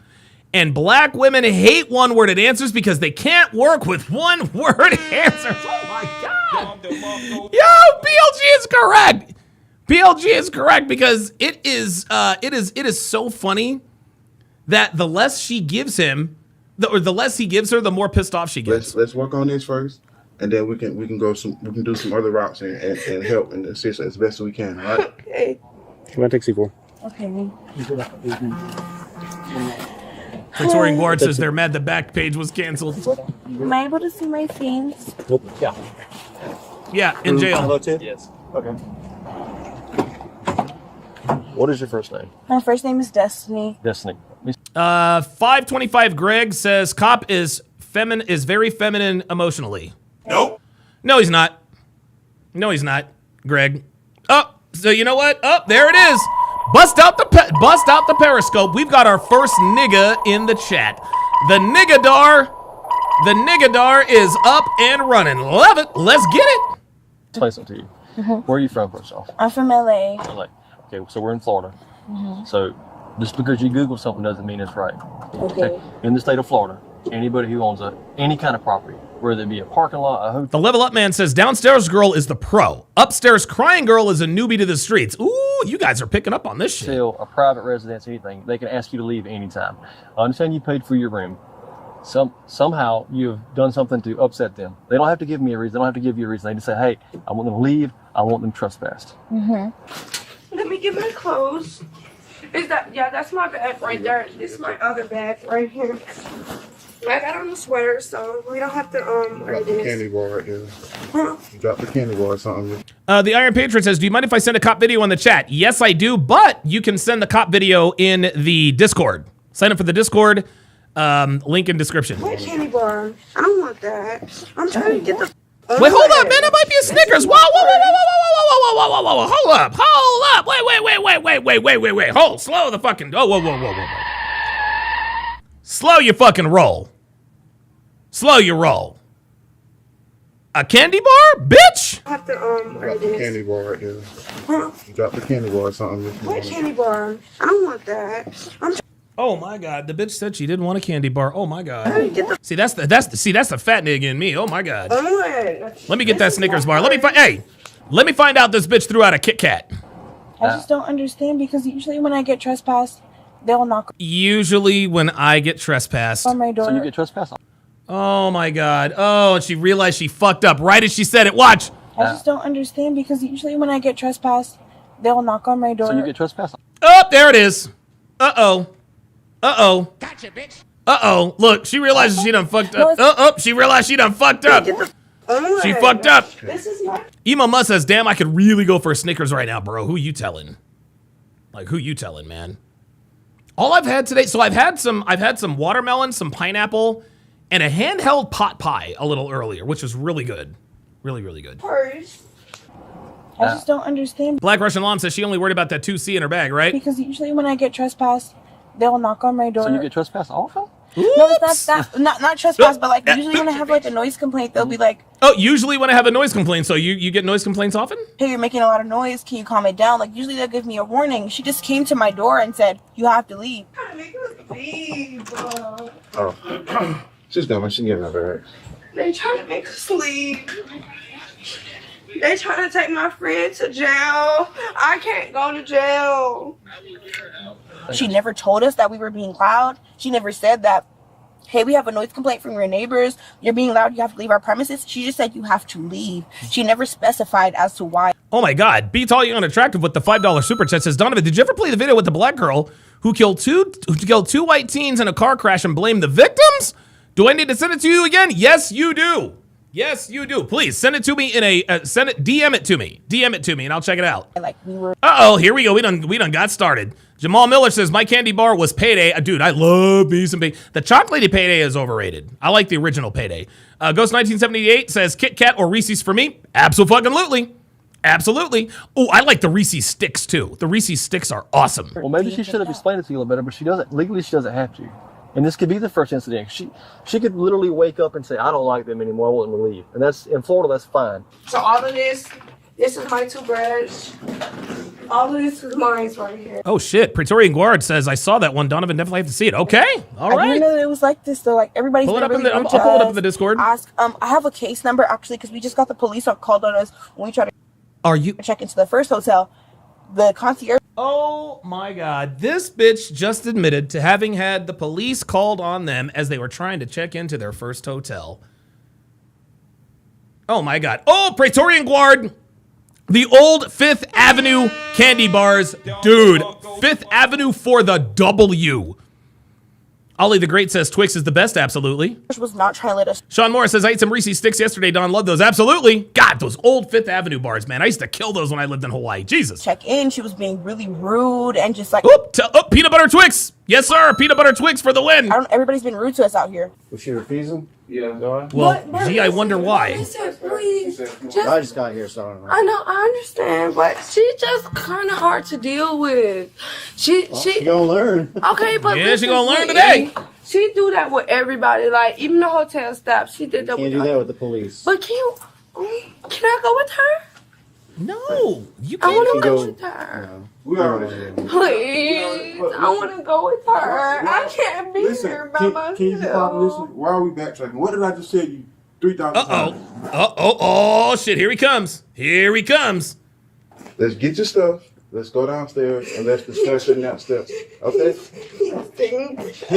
And black women hate one-worded answers because they can't work with one-word answers. Oh my God. Yo, BLG is correct. BLG is correct because it is so funny that the less she gives him, the less he gives her, the more pissed off she gets. Let's work on this first, and then we can do some other routes and help and assist as best as we can. All right. Okay. Come on, take C4. Okay. Praetorian Guard says they're mad the back page was canceled. Am I able to see my things? Yeah. Yeah, in jail. Hello, too? Yes. Okay. What is your first name? My first name is Destiny. Destiny. 525 Greg says cop is very feminine emotionally. Nope. No, he's not. No, he's not, Greg. Oh, so you know what? Oh, there it is. Bust out the periscope. We've got our first nigga in the chat. The niggadar is up and running. Love it. Let's get it. Explain something to you. Where are you from, first off? I'm from LA. LA. Okay, so we're in Florida. So just because you Google something doesn't mean it's right. Okay. In the state of Florida, anybody who owns any kind of property, whether it be a parking lot, a hotel. The Level Up Man says downstairs girl is the pro. Upstairs crying girl is a newbie to the streets. Ooh, you guys are picking up on this shit. A private residence, anything, they can ask you to leave anytime. I understand you paid for your room. Somehow you've done something to upset them. They don't have to give me a reason. They don't have to give you a reason. They just say, hey, I want them to leave. I want them trespassed. get my clothes. Is that, yeah, that's my bag right there. This is my other bag right here. I got on the sweater, so we don't have to, wear this. Candy bar right there. Huh? Drop the candy bar or something. The Iron Patron says, do you mind if I send a cop video in the chat? Yes, I do, but you can send the cop video in the Discord. Sign up for the Discord, link in description. What candy bar? I don't want that. I'm trying to get the... Wait, hold up, man, that might be a Snickers. Whoa, whoa, whoa, whoa, whoa, whoa, whoa, whoa, whoa, whoa, hold up. Wait. Hold, slow the fucking, whoa. Slow your fucking roll. Slow your roll. A candy bar? Bitch! I have to, wear Drop the this. candy bar right there. Huh? Drop the candy bar or something. What candy bar? I don't want that. I'm Oh my God, the bitch said she didn't want a candy bar. Oh my God. trying to get the... See, that's the fat nigga in me. Oh my God. Let Let me get that Snickers bar. Let me find out this bitch threw out a Kit Kat. I just don't understand because usually when I get trespassed, they'll knock Usually when I get trespassed. on my door. So you get trespassed. Oh my God. Oh, and she realized she fucked up right as she said it. Watch. I just don't understand because usually when I get trespassed, they'll knock on my door. So you get trespassed. Oh, there it is. Uh-oh. Gotcha, bitch. Uh-oh. Look, she realizes she done fucked up. She realized she done fucked up. She fucked up. This is my... Emo Must says, damn, I could really go for a Snickers right now, bro. Who you telling? Like, who you telling, man? All I've had today, so I've had some watermelon, some pineapple, and a handheld pot pie a little earlier, which was really good. Really, really good. purse. I just don't understand Black Russian Lom says she only worried about that 2C in her bag, right? because usually when I get trespassed, they'll knock on my door. So you get trespassed often? No, it's not trespass, but like usually when I have like a noise complaint, they'll be like, Oh, usually when I have a noise complaint, so you get noise complaints often? hey, you're making a lot of noise. Can you calm it down? Like usually they'll give me a warning. She just came to my door and said, you have to leave. Trying to make us leave, bro. Oh. She's done. She getting her bag. They trying to make us leave. They trying to take my friend to jail. I can't go to jail. She never told us that we were being loud. She never said that, hey, we have a noise complaint from your neighbors. You're being loud. You have to leave our premises. She just said you have to leave. She never specified as to why. Oh my God, beats all you unattractive with the $5 super chat says, Donovan, did you ever play the video with the black girl who killed two white teens in a car crash and blamed the victims? Do I need to send it to you again? Yes, you do. Yes, you do. Please send it to me in a DM it to me. DM it to me and I'll check it out. Like we were. Uh-oh, here we go. We done got started. Jamal Miller says, my candy bar was Payday. Dude, I love me some Payday. The chocolatey Payday is overrated. I like the original Payday. Ghost 1978 says, Kit Kat or Reese's for me? Absolutely. Absolutely. Oh, I like the Reese's sticks too. The Reese's sticks are awesome. Well, maybe she should have explained it to you a little better, but she doesn't. Legally, she doesn't have to. And this could be the first incident. She could literally wake up and say, I don't like them anymore. I want them to leave. And that's in Florida. That's fine. So all of this is my toothbrush. All of this is mine right here. Oh shit, Praetorian Guard says, I saw that one. Donovan, definitely have to see it. Okay, all I right. didn't know that it was like this though. Like everybody's Pull it been up in really the, rude I'll to pull it up in us. the Discord. I have a case number actually because we just got the police called on us when we tried Are you? to check into the first hotel. The concierge Oh my God, this bitch just admitted to having had the police called on them as they were trying to check into their first hotel. Oh my God. Oh, Praetorian Guard. The old Fifth Avenue candy bars. Dude, Fifth Avenue for the W. Ollie the Great says Twix is the best, absolutely. was not trying to let us Sean Morris says, I ate some Reese's sticks yesterday, Don. Love those. Absolutely. God, those old Fifth Avenue bars, man. I used to kill those when I lived in Hawaii. Jesus. check in. She was being really rude and just like, Peanut butter Twix. Yes, sir. Peanut butter Twix for the win. everybody's been rude to us out here. Was she refusing? Yeah. Well, But gee, I wonder why. Listen, please. I just got here, so I don't know. I know, I understand, but she just kind of hard to deal with. She gonna learn. okay, but Yeah, she listen, gonna learn please. today. She do that with everybody, like even the hotel staff. She did that Can't with. do that with the police. But can I go with her? No, you I want can't. to go go- with her. We already. Please, I want to go with her. I can't be here by myself. Can you pop listen? Why are we backtracking? What did I just say to you 3,000 times? Oh, shit, here he comes. Here he comes. Let's get your stuff. Let's go downstairs and let's discuss it next steps. Okay?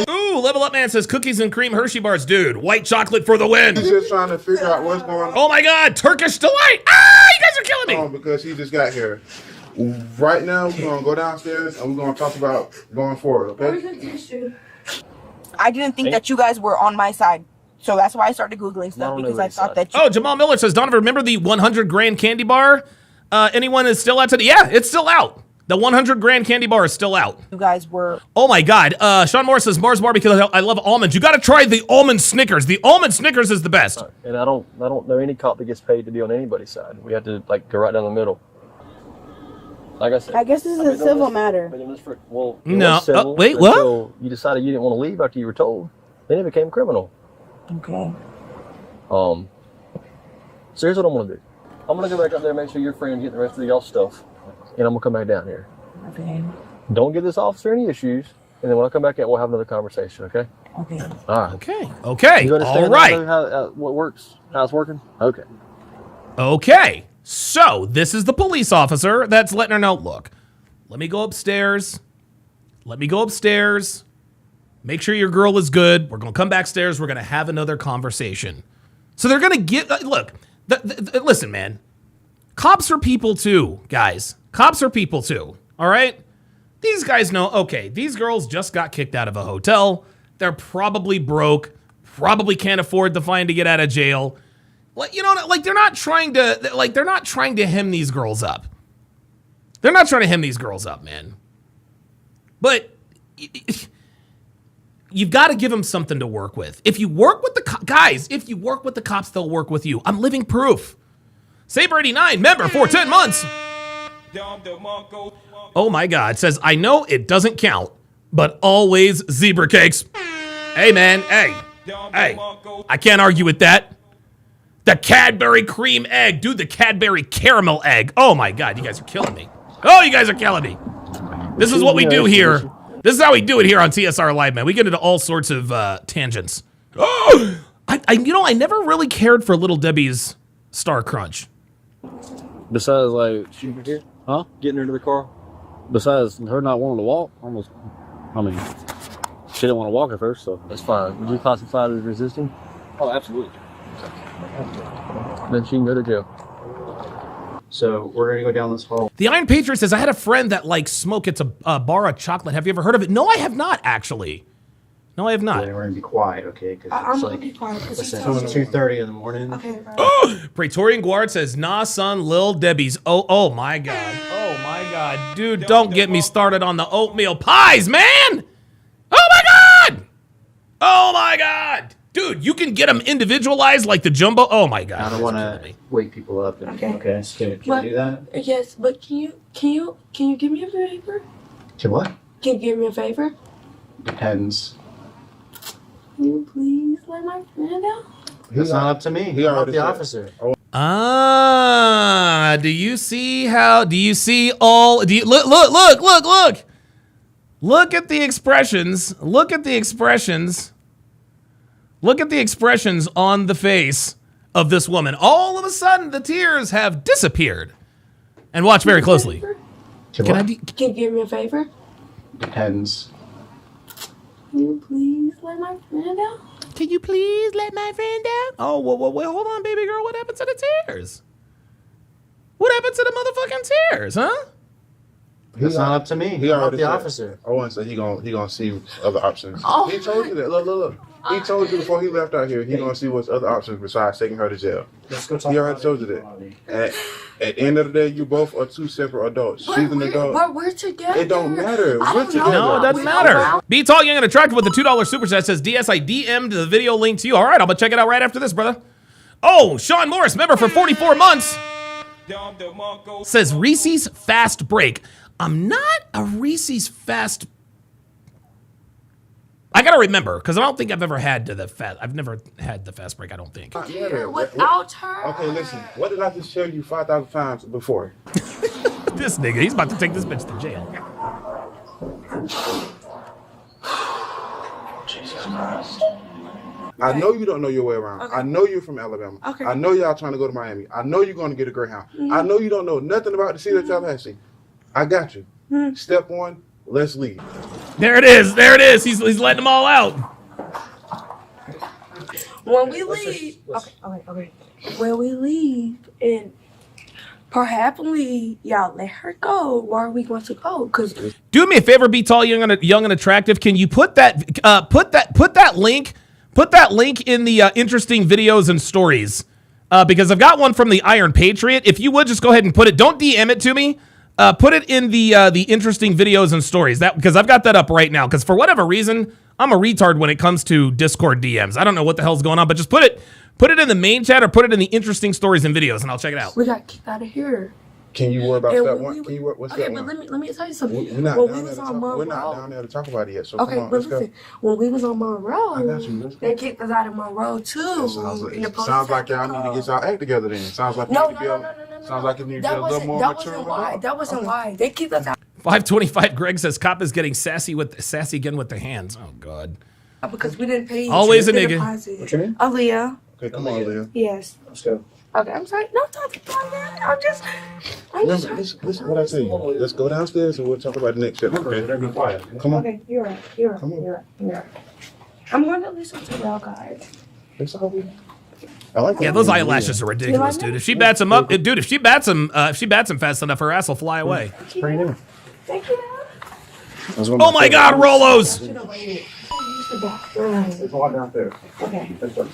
Ooh, Level Up Man says cookies and cream Hershey bars. Dude, white chocolate for the win. He's just trying to figure out what's going on. Oh my God, Turkish Delight. Ah, you guys are killing me. Because he just got here. Right now, we're gonna go downstairs and we're gonna talk about going forward. Okay? Where's the tissue? I didn't think that you guys were on my side. So that's why I started Googling stuff, because I thought that you... Oh, Jamal Miller says, Donovan, remember the 100 grand candy bar? Anyone is still out today? Yeah, it's still out. The 100 grand candy bar is still out. You guys were... Oh my God. Sean Moore says, Mars Barbecue, I love almonds. You got to try the almond Snickers. The almond Snickers is the best. And I don't know any cop that gets paid to be on anybody's side. We have to like go right down the middle. Like I said, I guess this is a civil matter. Well, no. Civil wait, what? You decided you didn't want to leave after you were told. Then it became criminal. Okay. So here's what I'm gonna do. I'm gonna go back up there, make sure your friend get the rest of y'all stuff, and I'm gonna come back down here. Okay. Don't give this officer any issues, and then when I come back in, we'll have another conversation. Okay? Okay. All right. Okay. Okay. You understand All right. what works? How it's working? Okay. Okay. So this is the police officer that's letting her know, look, let me go upstairs. Let me go upstairs. Make sure your girl is good. We're going to come backstairs. We're going to have another conversation. So they're going to get, look, listen, man. Cops are people too, guys. Cops are people too, all right? These guys know, okay, these girls just got kicked out of a hotel. They're probably broke, probably can't afford the fine to get out of jail. Like, you know, like they're not trying to hem these girls up. They're not trying to hem these girls up, man. But you've got to give them something to work with. If you work with the guys, if you work with the cops, they'll work with you. I'm living proof. Saber89, member for 10 months. Oh my God, says, I know it doesn't count, but always zebra cakes. Hey man, hey, I can't argue with that. The Cadbury cream egg, dude, the Cadbury caramel egg. Oh my God, you guys are killing me. Oh, you guys are killing me. This is what we do here. This is how we do it here on TSR Live, man. We get into all sorts of tangents. Oh, I never really cared for Little Debbie's Star Crunch. Besides, like, Huh? Getting her to the car? besides her not wanting to walk, she didn't want to walk at first, so. That's fine. Would you classify it as resisting? Oh, absolutely. Then she can go to jail. So we're going to go down this hall. The Iron Patriot says, I had a friend that likes smoke. It's a bar of chocolate. Have you ever heard of it? No, I have not, actually. No, I have not. We're going to be quiet, okay? Because I'm it's going like to be quiet because it's he's telling me. 2:30 in the morning. Okay, right. Praetorian Guard says, nah, son, Lil Debbie's. Oh my God. Oh my God. Dude, don't get me started on the oatmeal pies, man. Oh my God. Oh my God. Dude, you can get them individualized like the jumbo. Oh my God. I don't want to wake people up. Okay, so can I do that? Yes, but can you give me a favor? To what? Can you give me a favor? Depends. Can you please let my friend out? It's not up to me. He I'm not already the said- officer. Do you see all, look. Look at the expressions. Look at the expressions on the face of this woman. All of a sudden, the tears have disappeared. And watch very closely. To Can what? Can you give me a favor? Depends. Can you please let my friend out? Can you please let my friend out? Oh, wait, hold on, baby girl. What happened to the tears? What happened to the motherfucking tears, huh? It's not up to me. He I'm not already the said- officer. Owen said he gonna see other options. Oh. He told you that. Look. He told you before he left out here. He gonna see what's other options besides taking her to jail. Let's go talk He already about told it. you that. At the end of the day, you both are two separate adults. She's an adult. But we're together. It don't matter. I We're don't know. together. No, it doesn't matter. Be Tall, Young, and Attractive with the $2 super chat says, DS, I DM'd the video link to you. All right, I'm going to check it out right after this, brother. Oh, Sean Morris, member for 44 months. Says, Reese's Fast Break. I'm not a Reese's Fast... I got to remember, because I don't think I've never had I've never had the Fast Break, I don't think. Not matter. Without her. Okay, listen. What did I just tell you 5,000 times before? This nigga, he's about to take this bitch to jail. Jesus Christ. I know you don't know your way around. Okay. I know you're from Alabama. Okay. I know y'all trying to go to Miami. I know you're going to get a Greyhound. I know you don't know nothing about the city of Tallahassee. I got you. Step one, let's leave. There it is. He's letting them all out. When we leave, okay. When we leave, and perhaps y'all let her go while we want to go. Cause Do me a favor, be tall, young and attractive. Can you put that link in the interesting videos and stories? Because I've got one from the Iron Patriot. If you would just go ahead and put it, don't DM it to me. Put it in the interesting videos and stories. That because I've got that up right now. Because for whatever reason, I'm a retard when it comes to Discord DMs. I don't know what the hell's going on, but just put it in the main chat or put it in the interesting stories and videos, and I'll check it out. we got kicked out of here. Can you worry about And that when one? we- Can you worry? What's Okay, that but one? let me tell you something. We're not When down we there was to on talk. We're not Monroe. down there to talk about it yet. So Okay, come on, but let's go. listen, when we was on Monroe, I got you. Let's go. they kicked us out of Monroe too. And the police Sounds like had y'all to need to call. get y'all act together then. Sounds like you No, need to be a, sounds like you need to be That a little more that mature. wasn't why. That wasn't why. They kicked us out 525 Greg says cop is getting sassy again with the hands. Oh God. because we didn't pay. Always a the nigga. deposit. What's your name? Aaliyah. Okay, come on, Leah. Yes. Let's go. Okay, I'm sorry. No, talking about that. I'm just Remember, listen what I say. Let's go downstairs and we'll talk about the next step. Okay, be quiet. Come on. Okay, you're right. You're right. Come on. You're right. You're right. I'm going to listen to y'all guys. It's all good. I like that. Yeah, those eyelashes are ridiculous, dude. If she bats him up, dude, if she bats him fast enough, her ass will fly away. Pretty new. Thank you. Oh my God, Rolos! Should have waited. Use the bathroom. Let's walk downstairs. Okay. Let's go.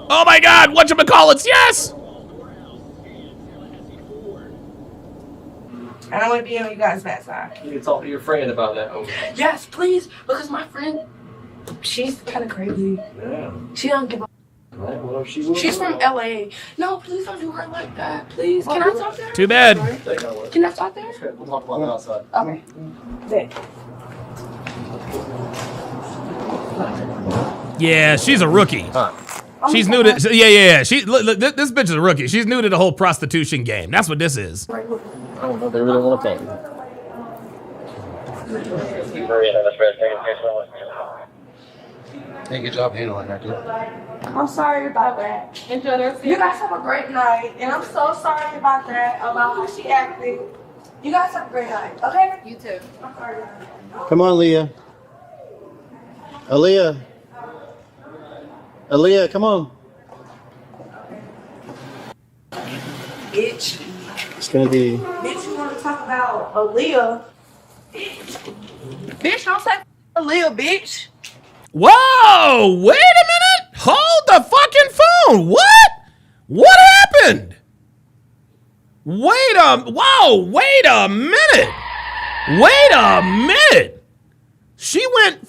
Oh my God, whatchamacallits, yes! I don't want to be on you guys' bad side. You can talk to your friend about that. Oh, Yes, please, because my friend, she's kind of crazy. yeah. She don't give a. Right, well, she will. She's from LA. No, please don't do her like that. Please. Can I talk to her? Too bad. Can I talk to her? Okay, we'll talk about it outside. Okay. Good. Yeah, she's a rookie. Oh She's new to, yeah. Look, this bitch is a rookie. She's new to the whole prostitution game. That's what this is. I don't know if they really want to talk. Hey, good job handling that, dude. I'm sorry about that. You guys have a great night, and I'm so sorry about that, about how she acted. You guys have a great night, okay? You too. I'm sorry. Come on, Leah. Aaliyah. Aaliyah, come on. Bitch. It's gonna be. Bitch, you want to talk about Aaliyah? Bitch, don't say Aaliyah, bitch. Whoa, wait a minute. Hold the fucking phone. What? What happened? Wait a minute. Wait a minute. She went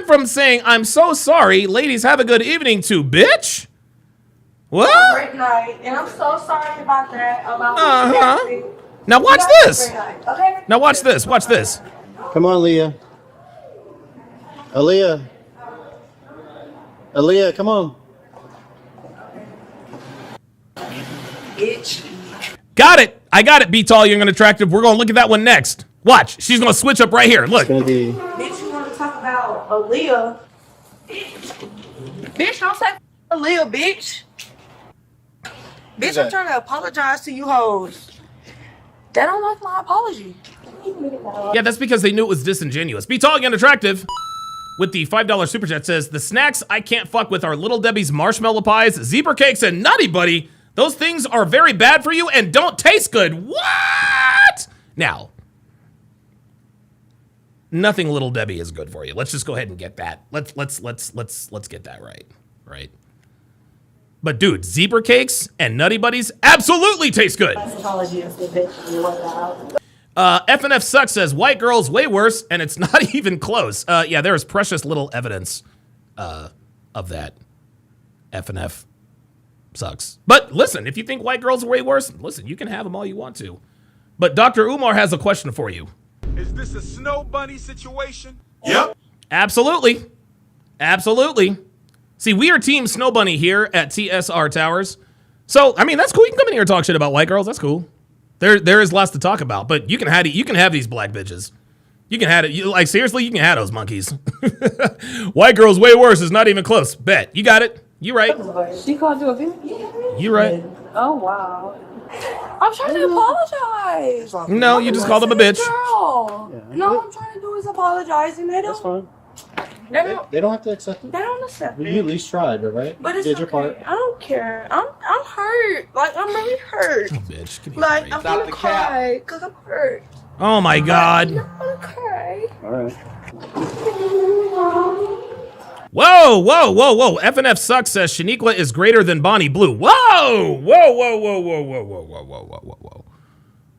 from saying, I'm so sorry, ladies, have a good evening, to bitch? What? Great night, and I'm so sorry about that, about how she acted. Now watch You guys have a this. great night, okay? Now watch this. Watch this. Come on, Leah. Aaliyah. Aaliyah, come on. Bitch. Got it. I got it, Be Tall, Young and Attractive. We're going to look at that one next. Watch. She's going to switch up right here. Look. It's gonna be. Bitch, you want to talk about Aaliyah? Bitch, don't say Aaliyah, bitch. Bitch, I'm trying to apologize to you hoes. They don't like my apology. Yeah, that's because they knew it was disingenuous. Be Tall, Young and Attractive with the $5 super chat says, the snacks I can't fuck with are Little Debbie's marshmallow pies, zebra cakes, and Nutty Buddy. Those things are very bad for you and don't taste good. What? Now, nothing Little Debbie is good for you. Let's just go ahead and get that. Let's get that right? But dude, zebra cakes and Nutty Buddies absolutely taste good. FNF Sucks says, white girls way worse, and it's not even close. Yeah, there is precious little evidence of that. FNF Sucks. But listen, if you think white girls are way worse, listen, you can have them all you want to. But Dr. Umar has a question for you. Is this a snow bunny situation? Yep. Absolutely. See, we are Team Snow Bunny here at TSR Towers. So, I mean, that's cool. You can come in here and talk shit about white girls. That's cool. There is lots to talk about, but you can have these black bitches. You can have it. Like, seriously, you can have those monkeys. White girls way worse is not even close. Bet. You got it. You right. She called you a bitch? You right. Oh, wow. I'm trying to apologize. No, you just called them a bitch. Girl. No, I'm trying to do is apologize, and they don't. That's fine. They don't have to accept it. They don't accept You it. at least tried, right? But it's Did your okay. part. I don't care. I'm hurt. Like, I'm really hurt. Bitch, give me a Like, break. I'm gonna cry because I'm hurt. Oh my God. I'm gonna cry. All right. Whoa, whoa, whoa, whoa. FNF Sucks says Shaniqua is greater than Bonnie Blue. Whoa, whoa, whoa, whoa, whoa, whoa, whoa, whoa, whoa, whoa, whoa, whoa.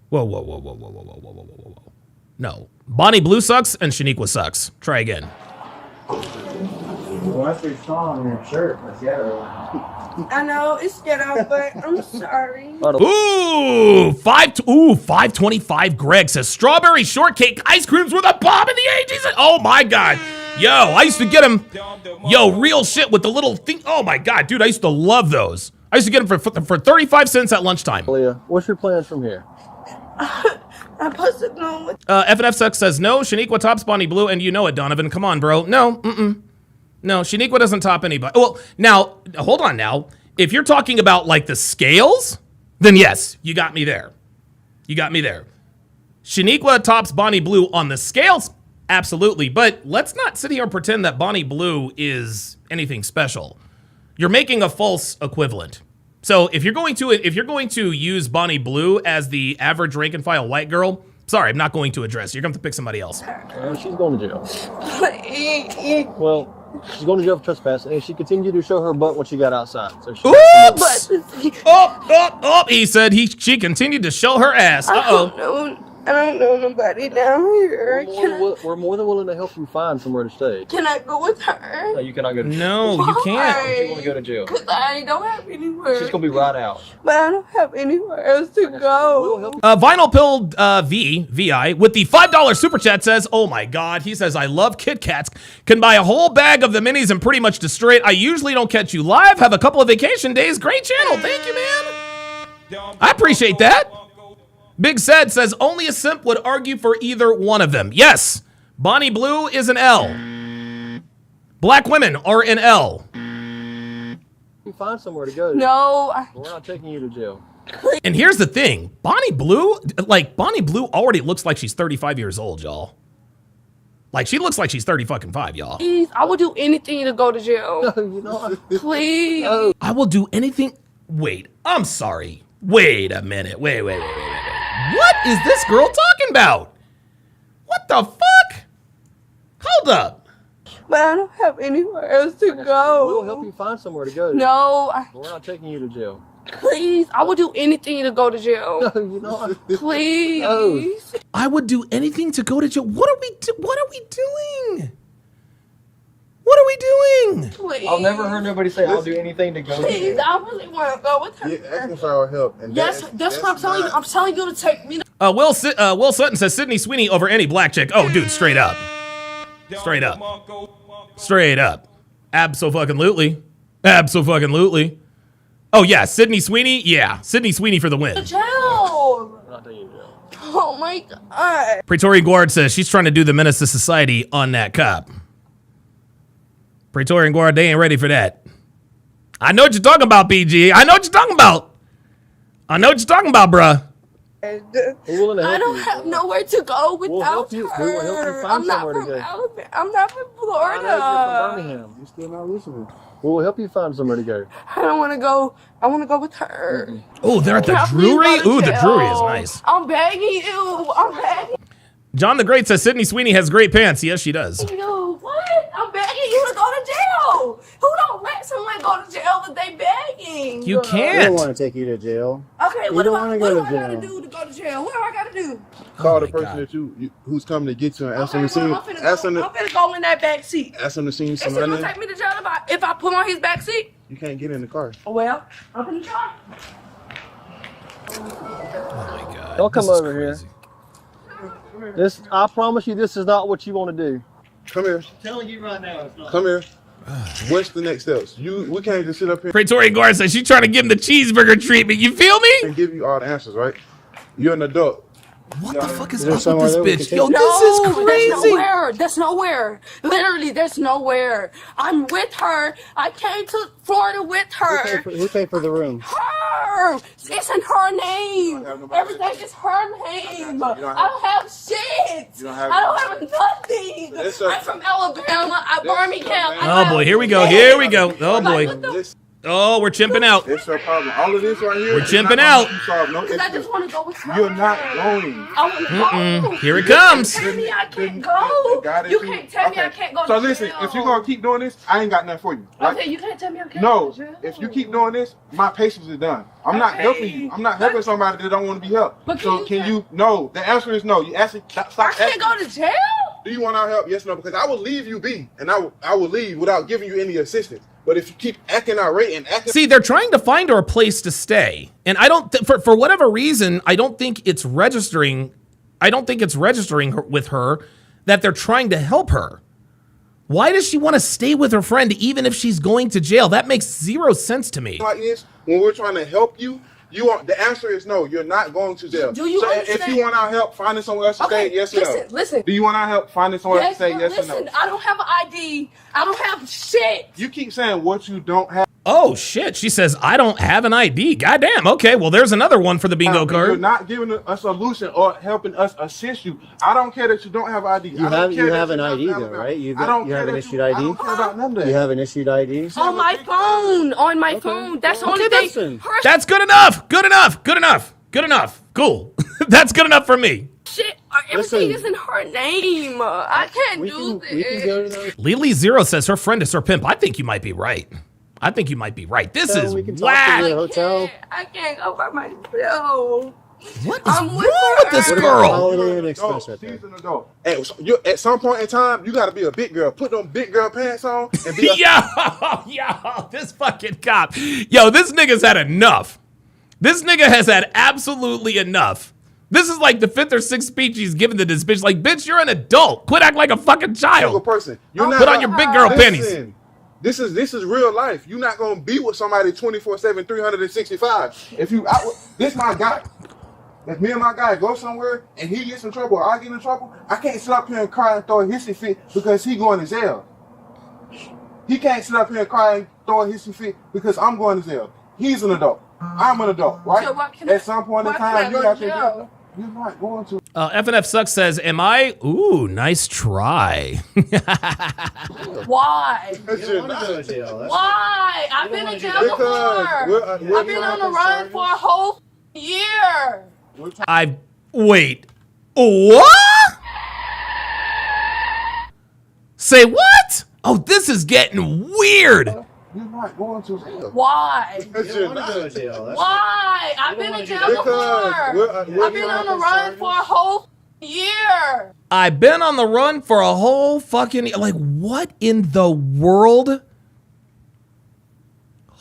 Whoa, whoa, whoa, whoa, whoa, whoa, whoa, whoa, whoa, whoa, whoa. No. Bonnie Blue sucks and Shaniqua sucks. Try again. Well, that's your song on your shirt. That's ghetto. I know it's ghetto, but I'm sorry. Ooh, 525 Greg says strawberry shortcake ice creams with a bomb in the ages. Oh my God. Yo, I used to get them. Yo, real shit with the little thing. Oh my God, dude, I used to love those. I used to get them for 35 cents at lunchtime. Leah, what's your plans from here? I'm supposed to go with. FNF Sucks says no. Shaniqua tops Bonnie Blue, and you know it, Donovan. Come on, bro. No, no. Shaniqua doesn't top anybody. Well, now hold on. Now, if you're talking about like the scales, then yes, you got me there. You got me there. Shaniqua tops Bonnie Blue on the scales, absolutely. But let's not sit here and pretend that Bonnie Blue is anything special. You're making a false equivalent. So if you're going to use Bonnie Blue as the average rank and file white girl, sorry, I'm not going to address. You're going to have to pick somebody else. She's going to jail. Well, she's going to jail for trespassing, and she continued to show her butt when she got outside. So she Oops! Oh! He said she continued to show her ass. Uh-oh. I don't know nobody down here. We're more than willing to help you find somewhere to stay. Can I go with her? No, you cannot go to jail. No, you can't. You want to go to jail. Because I don't have anywhere. She's going to be right out. But I don't have anywhere else to go. Vinyl Pilled VI with the $5 super chat says, oh my God, he says, I love Kit Kats. Can buy a whole bag of the minis and pretty much destroy it. I usually don't catch you live. Have a couple of vacation days. Great channel. Thank you, man. I appreciate that. Big Said says, only a simp would argue for either one of them. Yes, Bonnie Blue is an L. Black women are an L. You find somewhere to go. No. We're not taking you to jail. And here's the thing. Bonnie Blue already looks like she's 35 years old, y'all. Like, she looks like she's 35, y'all. Please, I would do anything to go to jail. No, you know. Please. No. I will do anything. Wait, I'm sorry. Wait a minute. Wait. What is this girl talking about? What the fuck? Hold up. But I don't have anywhere else to go. We'll help you find somewhere to go. No. We're not taking you to jail. Please, I would do anything to go to jail. No, you know. Please. No. I would do anything to go to jail. What are we doing? What are we doing? Please. I've never heard nobody say I'll do anything to go to Please, jail. I really want to go with her. Yeah, asking for our help. And Yes, that's what I'm telling you. I'm telling you to take me to. Will Sutton says Sydney Sweeney over any black chick. Oh, dude, straight up. Abso-fucking-lutely. Oh, yeah, Sydney Sweeney. Yeah, Sydney Sweeney for the win. Jail. We're not taking you to jail. Oh my God. Praetorian Guard says she's trying to do the menace to society on that cop. Praetorian Guard, they ain't ready for that. I know what you're talking about, PG. I know what you're talking about, bruh. We're willing to help I don't you. have nowhere to go without help you. her. We will help you find I'm not somewhere to from go. Alabama. I'm not from Florida. I know you're from Birmingham. You still not listening. We'll help you find somewhere to go. I don't want to go. I want to go with her. Oh, they're at the Now, please Drury? go to Ooh, the jail. Drury is nice. I'm begging you. I'm begging John the Great says Sydney Sweeney has great pants. Yes, she does. you. What? I'm begging you to go to jail. Who don't let someone go to jail but they begging? You I don't can't. want to take you to jail. Okay, what don't do I wanna go to gotta jail. do to go to jail? What do I gotta do? Call the my person God. that you who's coming to get you and ask Okay, them to see. well, I'm finna go in that back seat. Ask them to see Is he some gonna money. take me to jail if I put on his back seat? You can't get in the car. Well, I'm gonna try. Oh my God. Don't come this is over here. crazy. I promise you, this is not what you want to do. Come here. I'm telling you right now, it's not. Come here. What's the next steps? We can't just sit up here Praetorian Guard says she's trying to give him the cheeseburger treatment. You feel me? and give you all the answers, right? You're an adult. What the fuck is there up with somewhere this that we bitch? can Yo, take- this is There's crazy. nowhere. There's nowhere. Literally, there's nowhere. I'm with her. I came to Florida with her. Who paid for the room? Her. her. It's in her name. Everything is her name. I don't have shit. I don't have nothing. I'm from Alabama. Birmingham. Oh boy, here we go. Here we go. Oh boy. Oh, we're chimping out. It's your problem. All of this right here. We're chimping out. Because I just want to go with her. You're not going. I want to go. Here it comes. Tell me I can't go. You can't tell me I can't go. So listen, if you're gonna keep doing this, I ain't got nothing for you. Okay, you can't tell me I can't No, go to jail. if you keep doing this, my patience is done. I'm not helping you. I'm not helping somebody that don't want to be helped. But So can you? No. The answer is no. You actually stop I can't asking. go to jail. Do you want our help? Yes or no? Because I will leave you be, and I will leave without giving you any assistance. But if you keep acting irate and acting, See, they're trying to find her a place to stay, and I don't. For whatever reason, I don't think it's registering. I don't think it's registering with her that they're trying to help her. Why does she want to stay with her friend even if she's going to jail? That makes zero sense to me. like this, when we're trying to help you, the answer is no. You're not going to jail. Do you so understand? if you want our help finding somewhere else to stay, yes or no? Listen. Do you want our help finding somewhere else to stay? Yes or listen. no? I don't have an ID. I don't have shit. You keep saying what you don't have. Oh shit! She says I don't have an ID. Goddamn. Okay, well there's another one for the bingo You're card. not giving a solution or helping us assist you. I don't care that you don't have ID. You have an ID though, right? You have an issued ID. I don't care about none of that. You have an issued ID. On my phone. On my phone. That's the only thing. listen. Her That's good enough. Good enough. Good enough. Good enough. Cool. That's good enough for me. shit. Everything is in her name. I can't do this. We can go to those. Lily Zero says her friend is her pimp. I think you might be right. I think you might be right. This So is we can talk to whack. the hotel. I can't go by myself. What is I'm wrong with with this her. girl? Holiday Inn Express right there. She's an adult. At some point in time, you got to be a big girl. Put them big girl pants on and be a Yo, this fucking cop. Yo, this nigga's had enough. This nigga has had absolutely enough. This is like the fifth or sixth speech he's given to this bitch. Like, bitch, you're an adult. Quit acting like a fucking single child. person. You're not Put on your big girl panties. Listen, this is real life. You're not gonna be with somebody 24/7, 365. If you, this my guy. If me and my guy go somewhere and he gets in trouble or I get in trouble, I can't sit up here and cry and throw a hissy fit because he going to jail. He can't sit up here and cry and throw a hissy fit because I'm going to jail. He's an adult. I'm an adult, right? So why can At some point in time, you have to. jail? You're not going to. FNF Sucks says, am I? Ooh, nice try. Why? You're not. Why? I've been in jail before. Because I've been on the run for a whole year. Wait. What? Say what? Oh, this is getting weird. You're not going to jail. Why? You're not. Why? I've been in jail before. I've been on the run for a whole year. I've been on the run for a whole fucking, like, what in the world?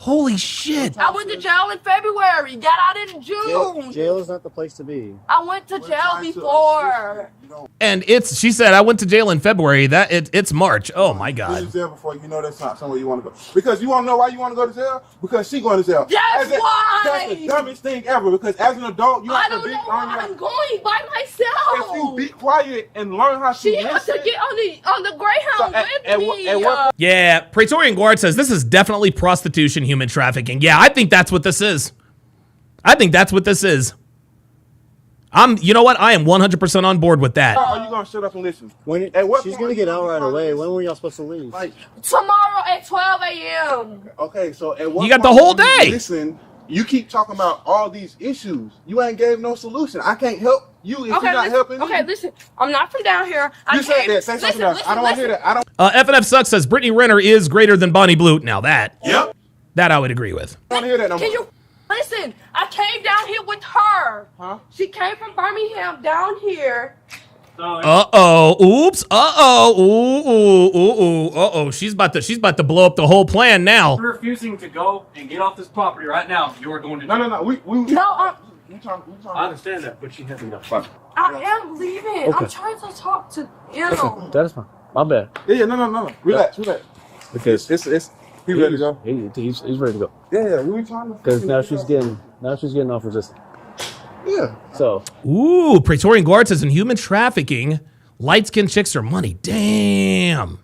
Holy shit. I went to jail in February. Got out in June. Jail is not the place to be. I went to jail before. And she said, I went to jail in February. It's March. Oh my Been to God. jail before, you know that's not somewhere you want to go. Because you want to know why you want to go to jail? Because she going to jail. That's why. That's the dumbest thing ever. Because as an adult, you I have to don't be know why on I'm your. going by If you myself. be quiet and learn how to She has to listen. get on the Greyhound with me. at what Yeah, Praetorian Guard says this is definitely prostitution, human trafficking. Yeah, I think that's what this is. I think that's what this is. You know what? I am 100% on board with that. are you gonna shut up and listen? At what she's point gonna you get gonna out be right trying to away. listen? When were y'all supposed to leave? Like, Tomorrow at 12 a.m. okay, so at what You got the point whole when you day. Listen, you keep talking about all these issues. You ain't gave no solution. I can't help you if you're not helping me. Listen. I'm not from down here. You said that. Say something else. I don't want to hear that. I don't FNF Sucks says Brittany Renner is greater than Bonnie Blute. Now that I would agree with. want to hear that no Can more. you listen? I came down here with her. Huh? She came from Birmingham down here. Oops. Ooh. She's about to blow up the whole plan now. You're refusing to go and get off this property right now. You are going to. No. We I understand that, but she has enough. I am leaving. I'm trying to talk to him. That is fine. My bad. Yeah, no. Relax. Because It's he ready to go. He's ready to go. Yeah, we trying to. Because now she's getting off resistance. Yeah. So Ooh, Praetorian Guard says in human trafficking, light-skinned chicks are money. Damn.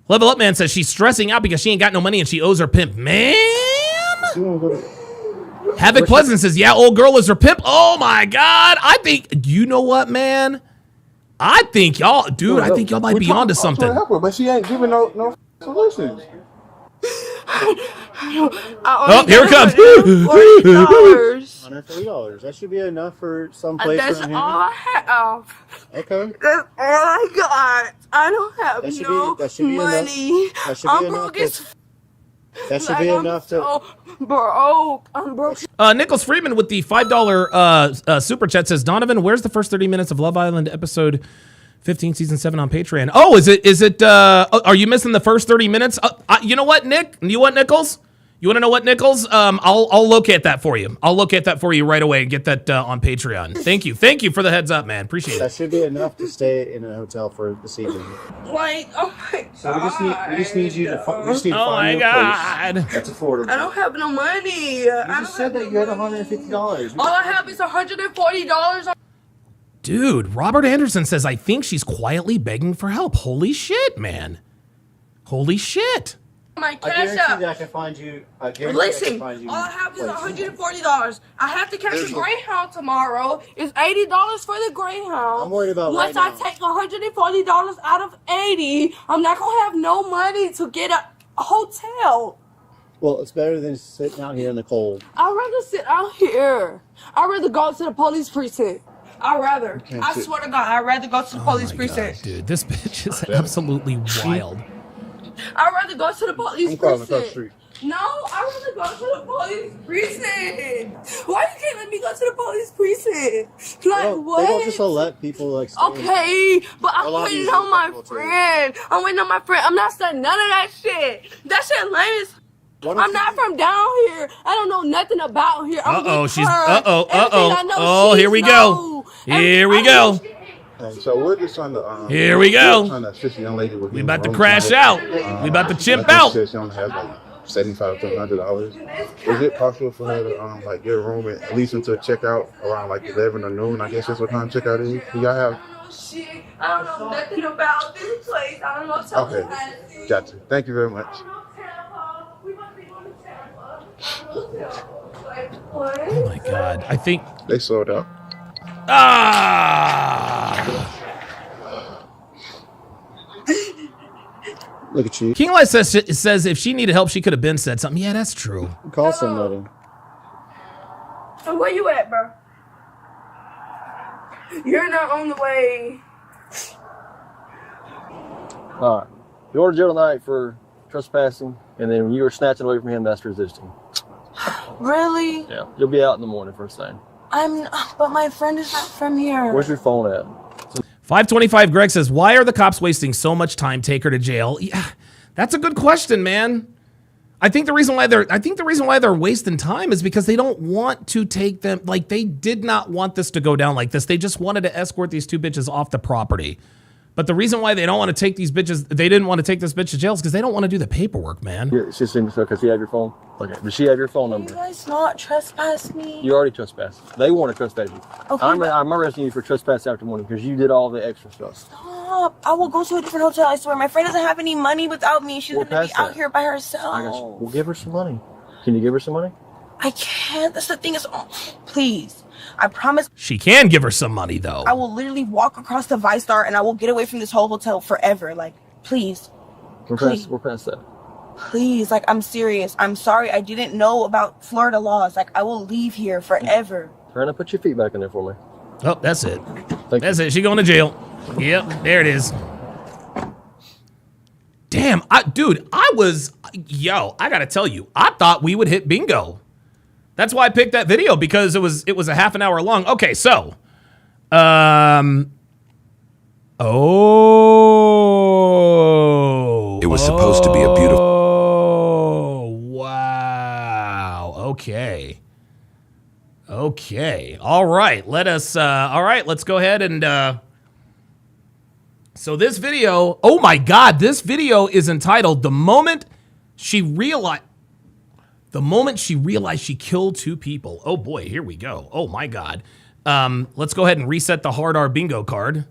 Level Up Man says she's stressing out because she ain't got no money and she owes her pimp. Man? She wanna go to. Havoc Pleasant says, yeah, old girl is her pimp. Oh my God. I think, you know what, man? I think y'all, dude, I think y'all might be onto something. Help her, but she ain't giving no solutions. Oh, here it comes. $130. That should be enough for some place That's around all I have. here. Okay. That's all I got. I don't have That should no be money. That should I'm be broke enough. as That should be enough to. so broke. I'm broke. Nicholas Freeman with the $5 super chat says, Donovan, where's the first 30 minutes of Love Island episode 15 season 7 on Patreon? Oh, is it are you missing the first 30 minutes? You know what, Nick? You want Nichols? You want to know what, Nichols? I'll locate that for you. I'll locate that for you right away and get that on Patreon. Thank you for the heads up, man. Appreciate it. That should be enough to stay in a hotel for this evening. Like, oh my god. So we just need you to find a place that's affordable. I don't have no money. You just said that you had $150. All I have is $140. Dude, Robert Anderson says, I think she's quietly begging for help. Holy shit, man. Holy shit. My I cash guarantee up. that I can find you. Listen, all I have is $140. I have to catch a Greyhound tomorrow. It's $80 for the Greyhound. I'm worried about Once right I now. take $140 out of 80, I'm not gonna have no money to get a hotel. Well, it's better than sitting out here in the cold. I'd rather sit out here. I'd rather go to the police precinct. I'd rather. I swear to God, I'd rather go to the police precinct. Dude, this bitch is absolutely wild. I'd rather go to the police I'm calling across the precinct. street. No, I'd rather go to the police precinct. Why you can't let me go to the police precinct? Like, Well, what? They don't just let people like. Stay Okay, but A I'm lot of waiting these on my people too. friend. I'm waiting on my friend. I'm not saying none of that shit. That shit lame as. I'm not from down here. I don't know nothing about here. She's here we go. Here we go. So we're just trying to. Here we go. We're trying to assist the young lady with. We about to crash out. We about to chimp out. She only has like $75 to $100. Is it possible for her to like get a room at least until checkout around like 11 or noon? I guess that's what time checkout is. Do y'all have? Shit, I don't know nothing about this place. I don't know. Okay, gotcha. Thank you very much. Oh my God. I think they sold out. Look at you. King Light says if she needed help, she could have been said something. Yeah, that's true. Call somebody. So where you at, bro? You're not on the way. All right. You ordered jail tonight for trespassing, and then when you were snatching away from him, that's resisting. Really? Yeah. You'll be out in the morning first thing. But my friend is not from here. Where's your phone at? 525 Greg says, why are the cops wasting so much time? Take her to jail. Yeah, that's a good question, man. I think the reason why they're wasting time is because they don't want to take them. Like, they did not want this to go down like this. They just wanted to escort these two bitches off the property. But the reason why they don't want to take these bitches, they didn't want to take this bitch to jail is because they don't want to do the paperwork, man. Yeah, she seems so because she have your phone. Okay. Does she have your phone number? You guys not trespass me. You already trespassed. They want to trespass you. Okay, I'm arresting you for trespass after morning because you did all the extra stuff. Stop. I will go to a different hotel, I swear. My friend doesn't have any money without me. She's going to be out here by herself. I got you. We'll give her some money. Can you give her some money? I can't. That's the thing is, please. I promise. She can give her some money, though. I will literally walk across the Vice-Star and I will get away from this whole hotel forever. Like, please. We're past that. Please, like, I'm serious. I'm sorry. I didn't know about Florida laws. Like, I will leave here forever. Trying to put your feet back in there for me. Oh, that's it. That's it. She going to jail. Yep, there it is. Damn, dude, I gotta tell you, I thought we would hit bingo. That's why I picked that video, because it was a half an hour long. Okay, so, It was supposed to be a beautiful. Oh, wow. Okay. All right. Let's go ahead and, so this video, oh my God, this video is entitled The Moment She Realized She Killed Two People. Oh boy, here we go. Oh my God. Let's go ahead and reset the Hard R bingo card.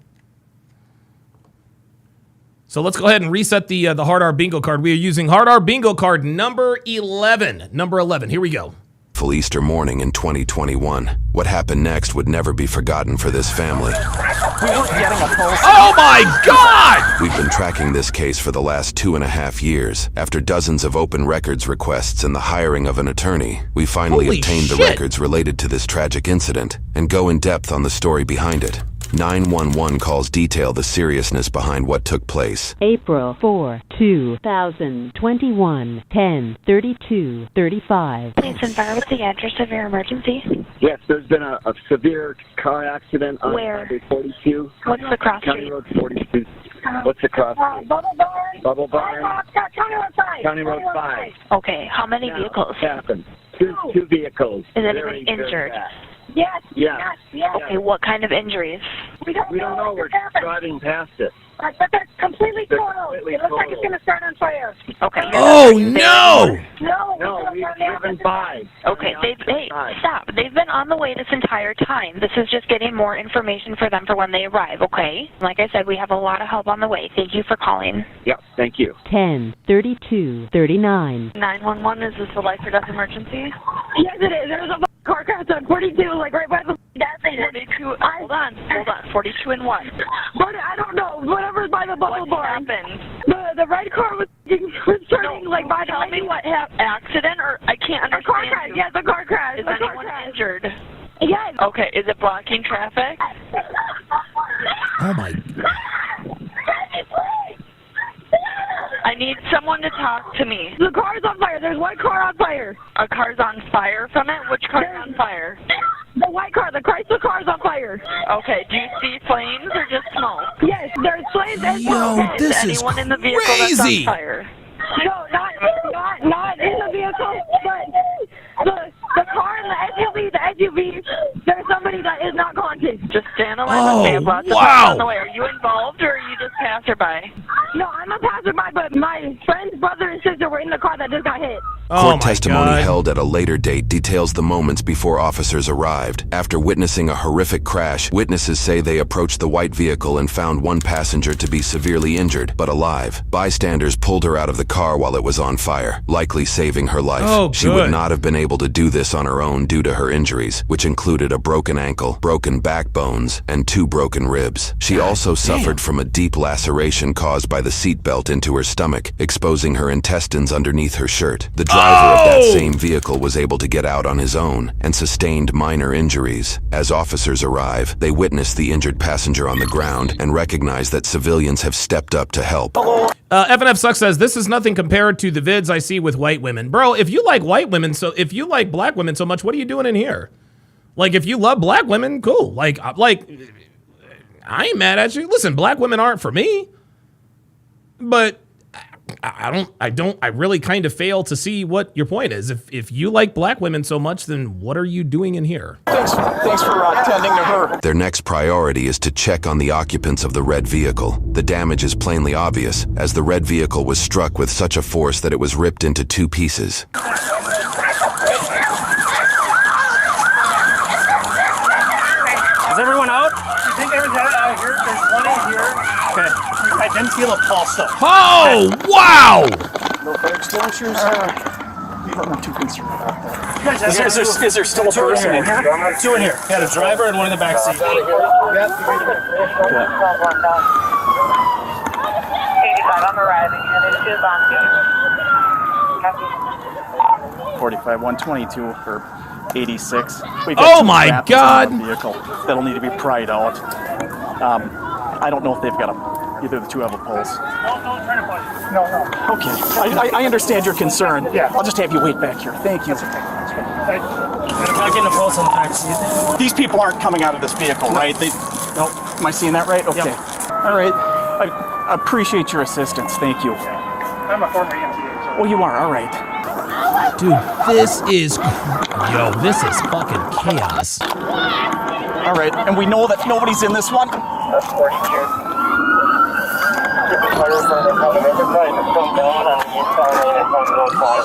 So let's go ahead and reset the Hard R bingo card. We are using Hard R bingo card number 11. Number 11, here we go. full Easter morning in 2021. What happened next would never be forgotten for this family. We weren't getting a pulse. Oh my God! We've been tracking this case for the last 2.5 years. After dozens of open records requests and the hiring of an attorney, we finally Holy obtained the shit. records related to this tragic incident and go in depth on the story behind it. 911 calls detail the seriousness behind what took place. April 4, 2021, 10:32:35. Please confirm what's the address of your emergency? Yes, there's been a severe car accident on Where? Highway 42. What's the cross County street? Road 42. What's the cross street? Bubble Barn. Bubble Barn. County Road 5. County Road 5. Okay, how many vehicles? Happened. Two vehicles. Is Very, anyone very injured? bad. Yes. Yes. Okay, what kind of injuries? We don't know. We're driving past it. But that's completely total. It looks like it's going to start on fire. Okay. Oh no! No, we've driven by. Okay, stop. They've been on the way this entire time. This is just getting more information for them for when they arrive, okay? Like I said, we have a lot of help on the way. Thank you for calling. Yep, thank you. 10:32:39. 911, is this a life or death emergency? Yes, it is. There's a car crash on 42, like right by the gas station. 42, hold on. 42 and what? But I don't know. Whatever's by the bubble What barn. happened? The red car was turning like by the Tell me what happened. Accident or I can't A car understand crash. you. Yes, a car crash. Is A car anyone crash. injured? Yes. Okay, is it blocking traffic? Oh my! I need someone to talk to me. The car's on fire. There's one car on fire. A car's on fire from it? Which car's on fire? The white car, the Chrysler car's on fire. Okay, do you see flames or just smoke? Yes, there's flames and Yo, smoke. this is anyone in the vehicle that's crazy. on fire? No, not in the vehicle, but the car and the SUV, there's somebody that is not conscious. Just stand alive. Oh, Okay, lots of wow. cars on the way. Are you involved or are you just passerby? No, I'm a passerby, but my friend's brother and sister were in the car that just got hit. Oh Court my testimony God. held at a later date details the moments before officers arrived. After witnessing a horrific crash, witnesses say they approached the white vehicle and found one passenger to be severely injured, but alive. Bystanders pulled her out of the car while it was on fire, likely saving her life. Oh, she would good. not have been able to do this on her own due to her injuries, which included a broken ankle, broken backbones, and 2 broken ribs. She also suffered from a deep laceration caused by the seatbelt into her stomach, exposing her intestines underneath her shirt. The driver of that same vehicle was able to get out on his own and sustained minor injuries. As officers arrive, they witness the injured passenger on the ground and recognize that civilians have stepped up to help. FNF Sucks says, this is nothing compared to the vids I see with white women. Bro, if you like white women, if you like black women so much, what are you doing in here? Like, if you love black women, cool. Like, I ain't mad at you. Listen, black women aren't for me. But I really kind of fail to see what your point is. If you like black women so much, then what are you doing in here? Thanks for attending to her. Their next priority is to check on the occupants of the red vehicle. The damage is plainly obvious, as the red vehicle was struck with such a force that it was ripped into 2 pieces. Is everyone out? You think everyone's out here? There's one in here. Okay. I didn't feel a pulse though. Oh, wow! No fire extinguishers? I'm not too concerned about that. Is there still a person in here? 2 in here. Yeah, the driver and one in the back seat. 85 I'm arriving and it is on me. 45, 122, or 86. We've Oh 2 my wrappers God. on the vehicle that'll need to be pried out. I don't know if they've got either the 2 have a pulse. No. Okay, I understand your concern. Yeah. I'll just have you wait back here. Thank you. I'm not getting a pulse on the back seat. These people aren't coming out of this vehicle, right? No. Am I seeing that right? Okay. Yep. All right. I appreciate your assistance. Thank you. I'm a former EMT. Oh, you are? All right. Dude, this is fucking chaos. All right. And we know that nobody's in this one? That's 42.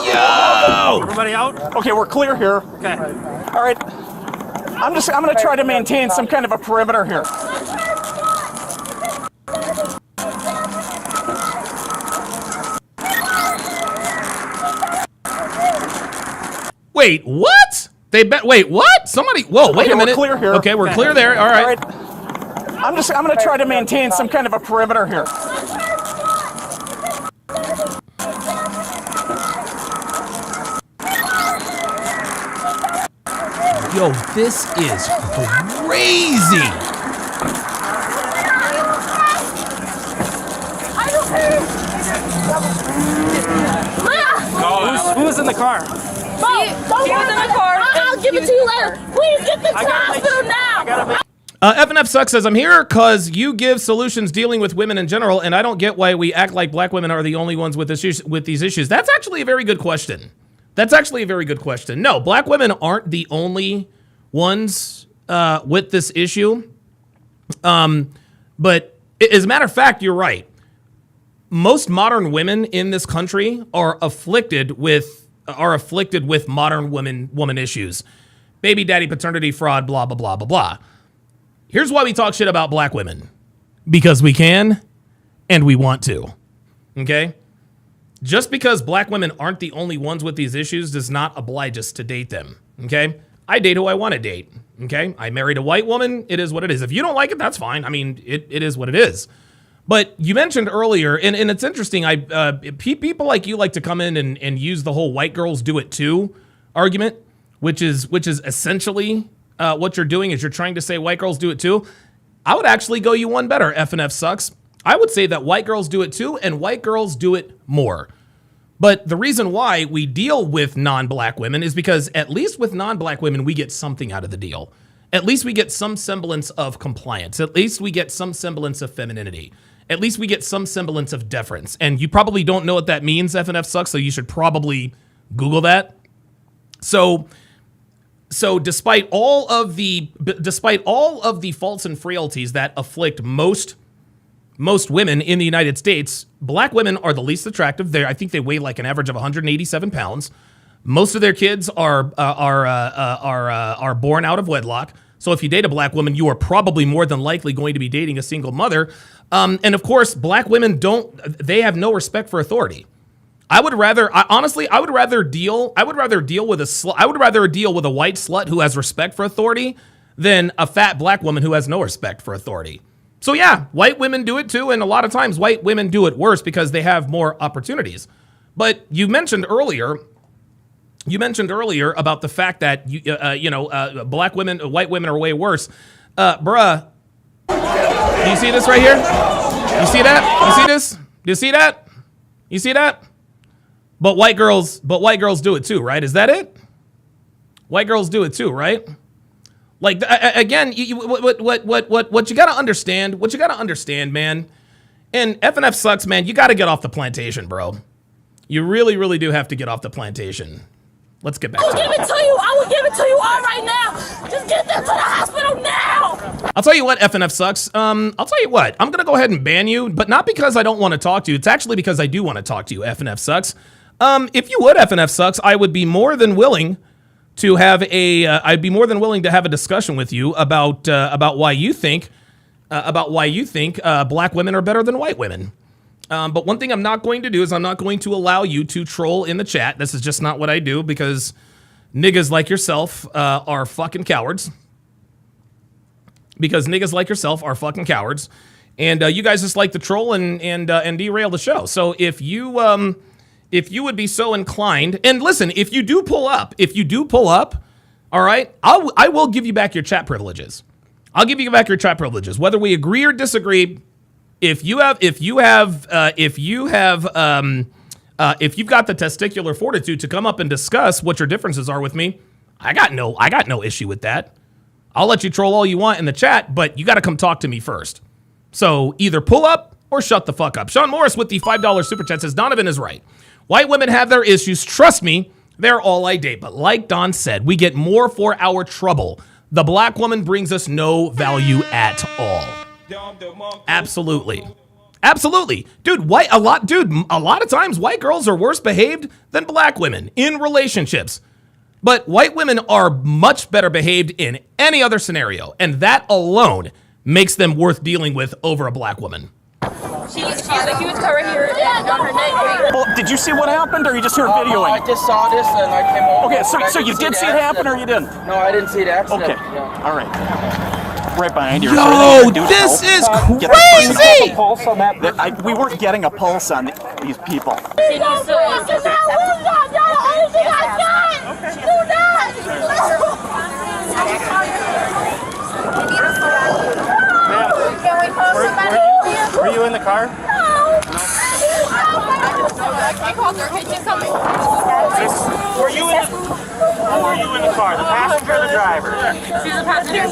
Yo! Everybody out? Okay, we're clear here. Okay. All right. I'm going to try to maintain some kind of a perimeter here. Wait, what? Wait, what? Somebody, whoa, wait a minute. We're clear here. Okay, we're clear there. All right. I'm going to try to maintain some kind of a perimeter here. Yo, this is crazy. Who's in the car? He was in the car. I'll give it to you later. Please get the hospital now. FNF Sucks says, I'm here because you give solutions dealing with women in general, and I don't get why we act like black women are the only ones with these issues. That's actually a very good question. No, black women aren't the only ones with this issue. But as a matter of fact, you're right. Most modern women in this country are afflicted with modern woman issues. Baby daddy, paternity, fraud, blah, blah, blah, blah, blah. Here's why we talk shit about black women. Because we can and we want to. Okay? Just because black women aren't the only ones with these issues does not oblige us to date them. Okay? I date who I want to date. Okay? I married a white woman. It is what it is. If you don't like it, that's fine. I mean, it is what it is. But you mentioned earlier, and it's interesting, people like you like to come in and use the whole white girls do it too argument, which is essentially what you're doing is you're trying to say white girls do it too. I would actually go you one better, FNF Sucks. I would say that white girls do it too, and white girls do it more. But the reason why we deal with non-black women is because at least with non-black women, we get something out of the deal. At least we get some semblance of compliance. At least we get some semblance of femininity. At least we get some semblance of deference. And you probably don't know what that means, FNF Sucks, so you should probably Google that. So despite all of the faults and frailties that afflict most women in the United States, black women are the least attractive. I think they weigh like an average of 187 pounds. Most of their kids are born out of wedlock. So if you date a black woman, you are probably more than likely going to be dating a single mother. And of course, black women they have no respect for authority. I would rather deal with a white slut who has respect for authority than a fat black woman who has no respect for authority. So yeah, white women do it too, and a lot of times white women do it worse because they have more opportunities. But you mentioned earlier about the fact that white women are way worse. Bruh, do you see this right here? You see that? You see this? Do you see that? You see that? But white girls do it too, right? Is that it? White girls do it too, right? Like again, what you gotta understand, man. And FNF Sucks, man. You gotta get off the plantation, bro. You really, really do have to get off the plantation. Let's get back to it. I will give it to you all right now. Just get them to the hospital now. I'll tell you what, FNF Sucks. I'll tell you what. I'm gonna go ahead and ban you, but not because I don't want to talk to you. It's actually because I do want to talk to you, FNF Sucks. If you would, FNF Sucks, I would be more than willing to have a discussion with you about why you think black women are better than white women. But one thing I'm not going to do is I'm not going to allow you to troll in the chat. This is just not what I do because niggas like yourself are fucking cowards. And you guys just like to troll and derail the show. So if you would be so inclined, and listen, if you do pull up, all right, I will give you back your chat privileges. I'll give you back your chat privileges, whether we agree or disagree. If you've got the testicular fortitude to come up and discuss what your differences are with me, I got no issue with that. I'll let you troll all you want in the chat, but you got to come talk to me first. So either pull up or shut the fuck up. Sean Morris with the $5 super chat says Donovan is right. White women have their issues. Trust me, they're all I date. But like Don said, we get more for our trouble. The black woman brings us no value at all. Absolutely. Dude, a lot of times white girls are worse behaved than black women in relationships. But white women are much better behaved in any other scenario, and that alone makes them worth dealing with over a black woman. She has a huge cut right here and on her neck. Well, Did you see what happened, or you just heard videoing? I just saw this and I came over. Okay, so you did see it happen, or you didn't? No, I didn't see the accident. Okay, Yeah. all right. Right behind you. Yo, this is crazy! We weren't getting a pulse on these people. Were you in the car? Were you in the car? The passenger or the driver? She's a passenger.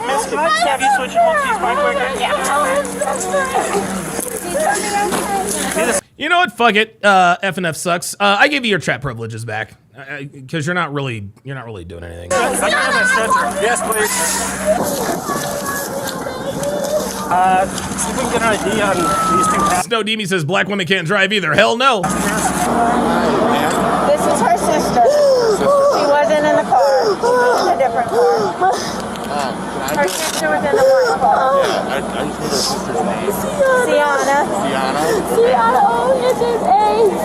Miss, can I just have you switch your keys right quick? You know what? Fuck it. F&F sucks. I give you your chat privileges back because you're not really doing anything. Yes, please. See if we can get an ID on these two passengers. Snow Demi says black women can't drive either. Hell no. This is her sister. She wasn't in the car. She was in a different car. Her sister was in the white car. I just need her sister's name. Sienna.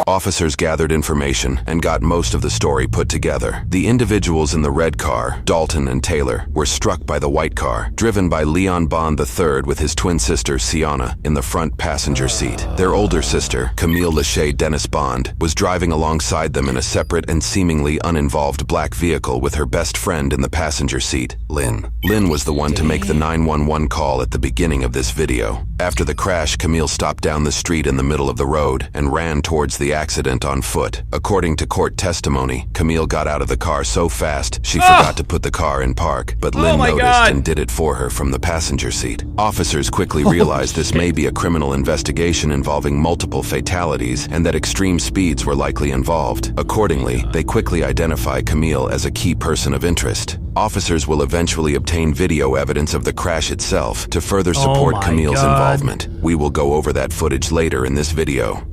Officers gathered information and got most of the story put together. The individuals in the red car, Dalton and Taylor, were struck by the white car, driven by Leon Bond III with his twin sister, Sienna, in the front passenger seat. Their older sister, Camille Lachey Dennis Bond, was driving alongside them in a separate and seemingly uninvolved black vehicle with her best friend in the passenger seat, Lynn. Lynn was the one to make the 911 call at the beginning of this video. After the crash, Camille stopped down the street in the middle of the road and ran towards the accident on foot. According to court testimony, Camille got out of the car so fast she forgot to put the car in park, but Lynn noticed and did it for her from the passenger seat. Officers quickly realized this may be a criminal investigation involving multiple fatalities and that extreme speeds were likely involved. Accordingly, they quickly identify Camille as a key person of interest. Officers will eventually obtain video evidence of the crash itself to further support Camille's involvement. We will go over that footage later in this video.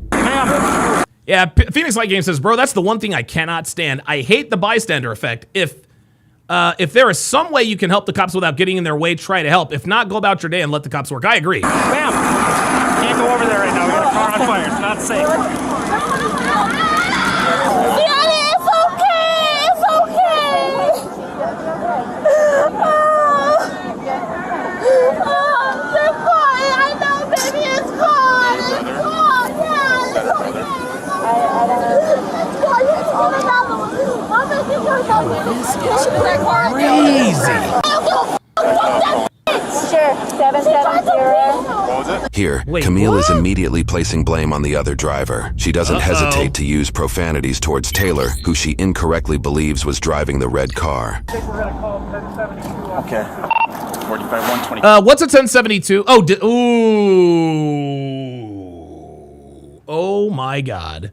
Yeah, Phoenix Light Game says, bro, that's the one thing I cannot stand. I hate the bystander effect. If there is some way you can help the cops without getting in their way, try to help. If not, go about your day and let the cops work. I agree. Ma'am, can't go over there right now. We got a car on fire. It's not safe. Here, Camille is immediately placing blame on the other driver. She doesn't hesitate to use profanities towards Taylor, who she incorrectly believes was driving the red car. Okay. 45, 120. What's a 1072? Oh, ooh. Oh my God.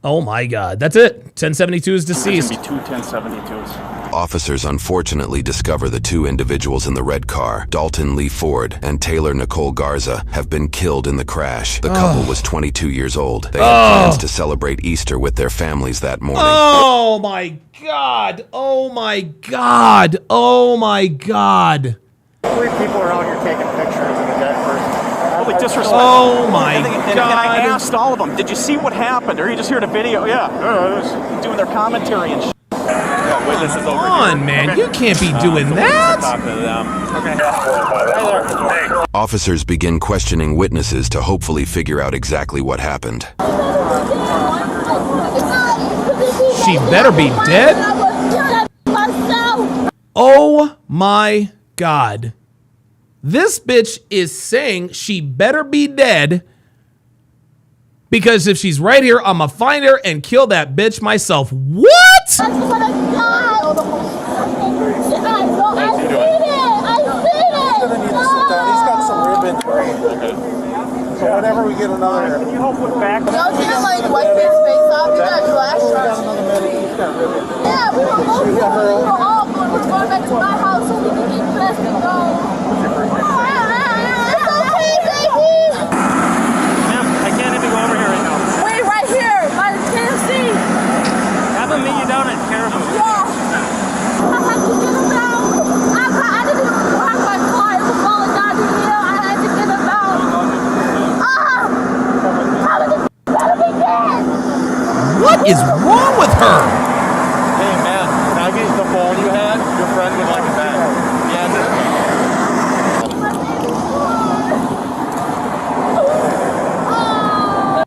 Oh my God. That's it. 1072 is deceased. There's gonna be two 1072s. Officers unfortunately discover the two individuals in the red car, Dalton Lee Ford and Taylor Nicole Garza, have been killed in the crash. The couple was 22 years old. They had plans to celebrate Easter with their families that morning. Oh my God. Oh my God. Oh my God. 3 people are out here taking pictures of the dead person. Really disrespectful. Oh my God. And I asked all of them, did you see what happened? Or are you just here to video? Yeah. Doing their commentary and shit. Witnesses over Come on, man. You can't be doing that. Officers begin questioning witnesses to hopefully figure out exactly what happened. She better be dead. Oh my God. This bitch is saying she better be dead because if she's right here, I'ma find her and kill that bitch myself. What? So whenever we get another... Can you help with back? Y'all can't like wipe his face off. You got flash drive. Yeah, we were all going. We're going back to my house so we can get dressed and go. It's okay, baby. Ma'am, I can't even go over here right now. Wait, right here by the KFC. Have them meet you down at Caribou. Yeah. I had to get him down. I didn't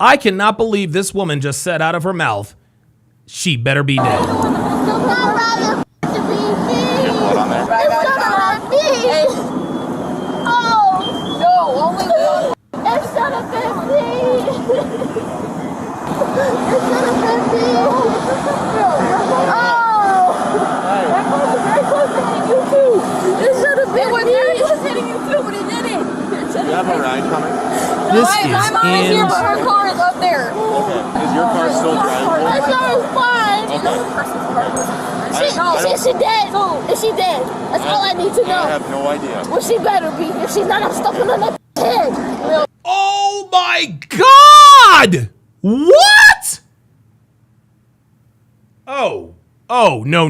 I cannot believe this woman just said out of her mouth, she better be dead. It's Oh, no, only one. It should have been me. It should have been me. Oh. That was very close to hitting you too. It should have been me. It was very close to hitting you too, but it didn't. You have a ride coming? This is I'm out here, but her car is up there. Okay. Is your car still drivable? That car is fine. She dead. Is she dead? That's all I need to know. I have no idea. Well, she better be. If she's not, I'm stuffing on that head. Oh my God! What? Oh, no.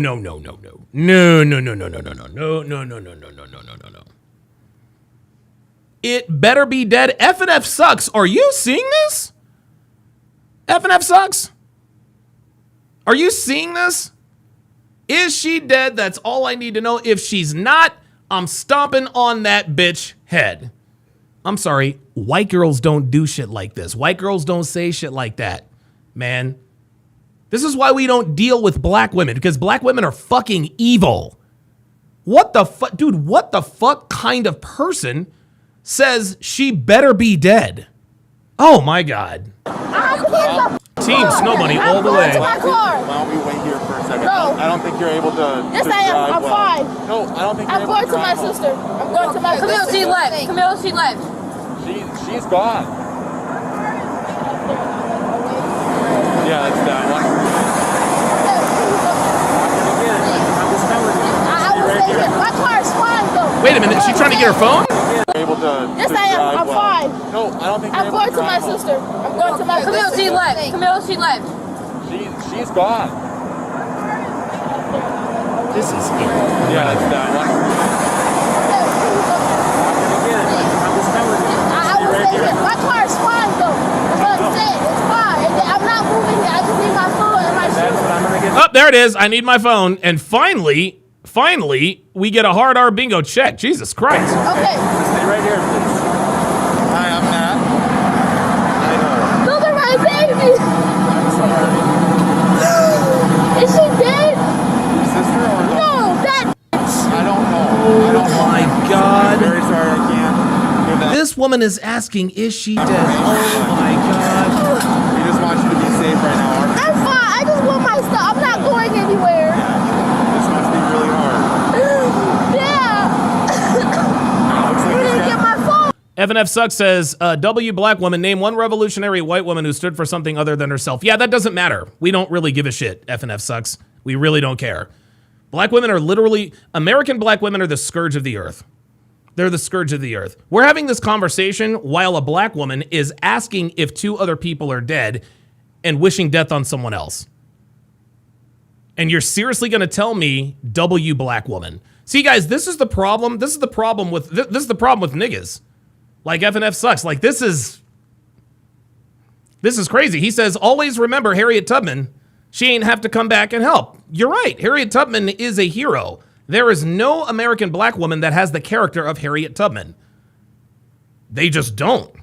It better be dead. FNF sucks. Are you seeing this? FNF sucks. Are you seeing this? Is she dead? That's all I need to know. If she's not, I'm stomping on that bitch head. I'm sorry. White girls don't do shit like this. White girls don't say shit like that, man. This is why we don't deal with black women, because black women are fucking evil. What the fuck? Dude, what the fuck kind of person says she better be dead? Oh my God. Team Snow Bunny all the way. Why don't we wait here for a second? No. I don't think you're able to. Yes, I am. I'm fine. No, I don't think you're I'm able going to my drive home. sister. I'm going to my sister. Camille, she left. Camille, she left. She's gone. Yeah, it's that one. I was thinking, my car is fine though. Wait a minute, is she trying to get her phone? Able to. Yes, I am. I'm fine. No, I don't think you're I'm able going to my drive home. sister. I'm going to my sister. Camille, she left. Camille, she left. She's gone. This is it. Yeah, it's that one. I was thinking, my car is fine though. That's what I'm saying. It's fine. I'm not moving it. I just need my phone and my shoes. Oh, there it is. I need my phone. And finally, we get a hard R bingo check. Jesus Christ. Okay. Stay right here, please. Hi, I'm Matt. I know. Look at my baby. I'm sorry. Is she dead? Your sister or no? No, that. I don't know. Oh my God. I'm very sorry, I can't do that. This woman is asking, is she dead? Oh my God. We just want you to be safe right now, aren't we? I'm fine. I just want my stuff. I'm not going anywhere. This must be really hard. Yeah. Looks like You this didn't guy- get my phone. FNF Sucks says, W black woman, name one revolutionary white woman who stood for something other than herself. Yeah, that doesn't matter. We don't really give a shit, FNF Sucks. We really don't care. Black women are literally, American black women are the scourge of the earth. They're the scourge of the earth. We're having this conversation while a black woman is asking if two other people are dead and wishing death on someone else. And you're seriously going to tell me W black woman? See, guys, this is the problem. This is the problem with niggas. Like FNF Sucks. Like this is crazy. He says, always remember Harriet Tubman. She ain't have to come back and help. You're right. Harriet Tubman is a hero. There is no American black woman that has the character of Harriet Tubman. They just don't.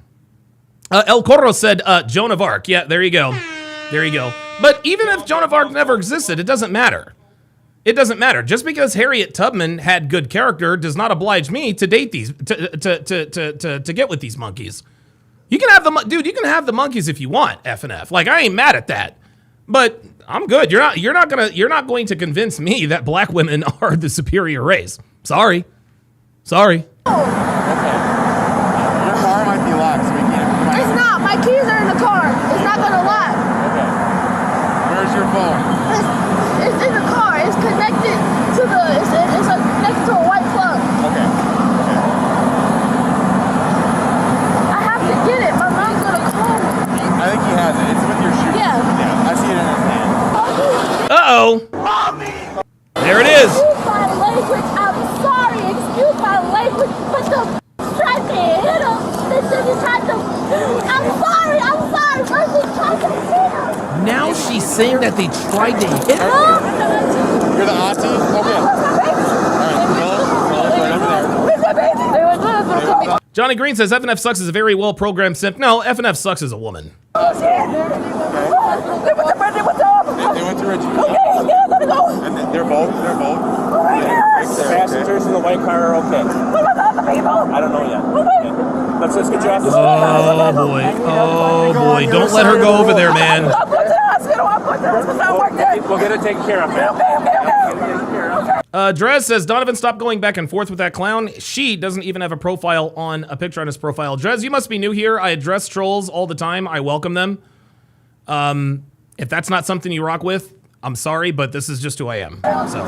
El Corro said, Joan of Arc. Yeah, there you go. There you go. But even if Joan of Arc never existed, it doesn't matter. It doesn't matter. Just because Harriet Tubman had good character does not oblige me to date these, to get with these monkeys. You can have you can have the monkeys if you want, FNF. Like, I ain't mad at that. But I'm good. You're not going to convince me that black women are the superior race. Sorry. Okay. Your car might be locked, so we can't. It's not. My keys are in the car. It's not gonna lock. Okay. Where's your phone? It's in the car. It's connected to the. It's connected to a white plug. Okay. I have to get it. My mom's gonna call me. I think he has it. It's with your shoes. Yeah. Yeah, I see it in his hand. Uh-oh. There it is. Excuse my language. I'm sorry. Excuse my language. But the tried to hit him. They tried to. I'm sorry. But they tried to hit him. Now she's saying that they tried to hit her? You're the auntie? Okay. All right, Camilla, right over there. Where's my baby? Johnny Green says FNF Sucks is a very well-programmed simp. No, FNF Sucks is a woman. They went to Richie. And they're both. The passengers in the white car are okay. I don't know yet. Okay. Let's just get you off the Oh boy. Don't let her go over there, man. We'll get it taken care of, man. Drez says, Donovan, stop going back and forth with that clown. She doesn't even have a profile on a picture on his profile. Drez, you must be new here. I address trolls all the time. I welcome them. If that's not something you rock with, I'm sorry, but this is just who I am. So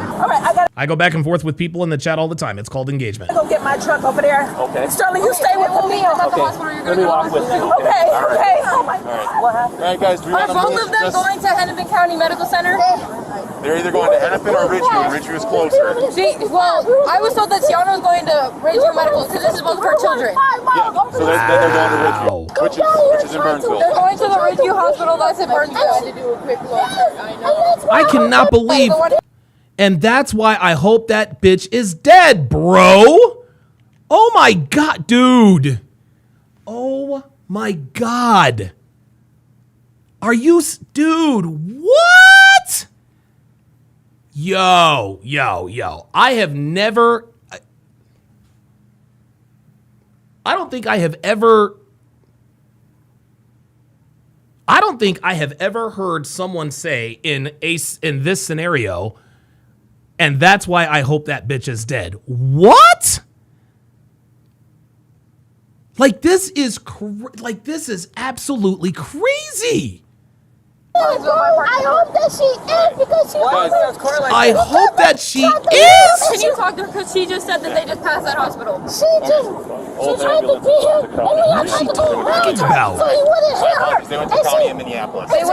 I go back and forth with people in the chat all the time. It's called engagement. Go get my truck over there. Okay. Sterling, you stay with me. Okay. Let me walk with you. Okay. Oh my God. What happened? All right, guys. Do we Are both of them going to Hennepin County Medical Center? They're either going to Hennepin or Ridgeview. Ridgeview is closer. Well, I was told that Tiana was going to Ridgeview Medical because this is both for children. Yeah. So they're going to Ridgeview, which is in Burnsville. They're going to the Ridgeview Hospital that's in Burnsville. I cannot believe. And that's why I hope that bitch is dead, bro. Oh my God, dude. Oh my God. Are you, dude, what? Yo. I have never, I don't think I have ever heard someone say in this scenario, and that's why I hope that bitch is dead. What? Like this is absolutely crazy. I hope that she is because she I hope that she is. Can you talk to her? Because she just said that they just passed that hospital. She tried to beat him, and we had to go around her, so he wouldn't hit her. They went to county in Minneapolis. They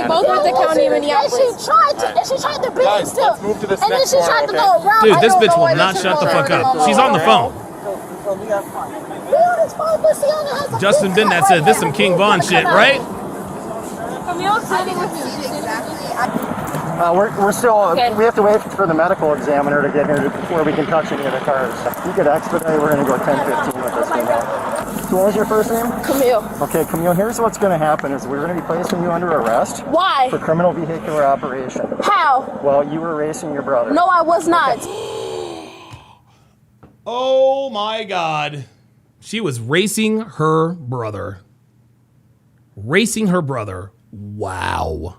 both went to county in Minneapolis. And she tried to beat him still. Move to this And then next she one, tried to okay? go around. Dude, this bitch will not shut the fuck up. She's on the phone. Justin Bindat said, this some King Von shit, right? We're still, we have to wait for the medical examiner to get here before we can touch any of the cars. You could expedite, we're going to go 10-15 with this thing. So what was your first name? Camille. Okay, Camille, here's what's going to happen is we're going to be placing you under arrest. Why? For criminal vehicular operation. How? Well, you were racing your brother. No, I was not. Oh my God. She was racing her brother. Wow.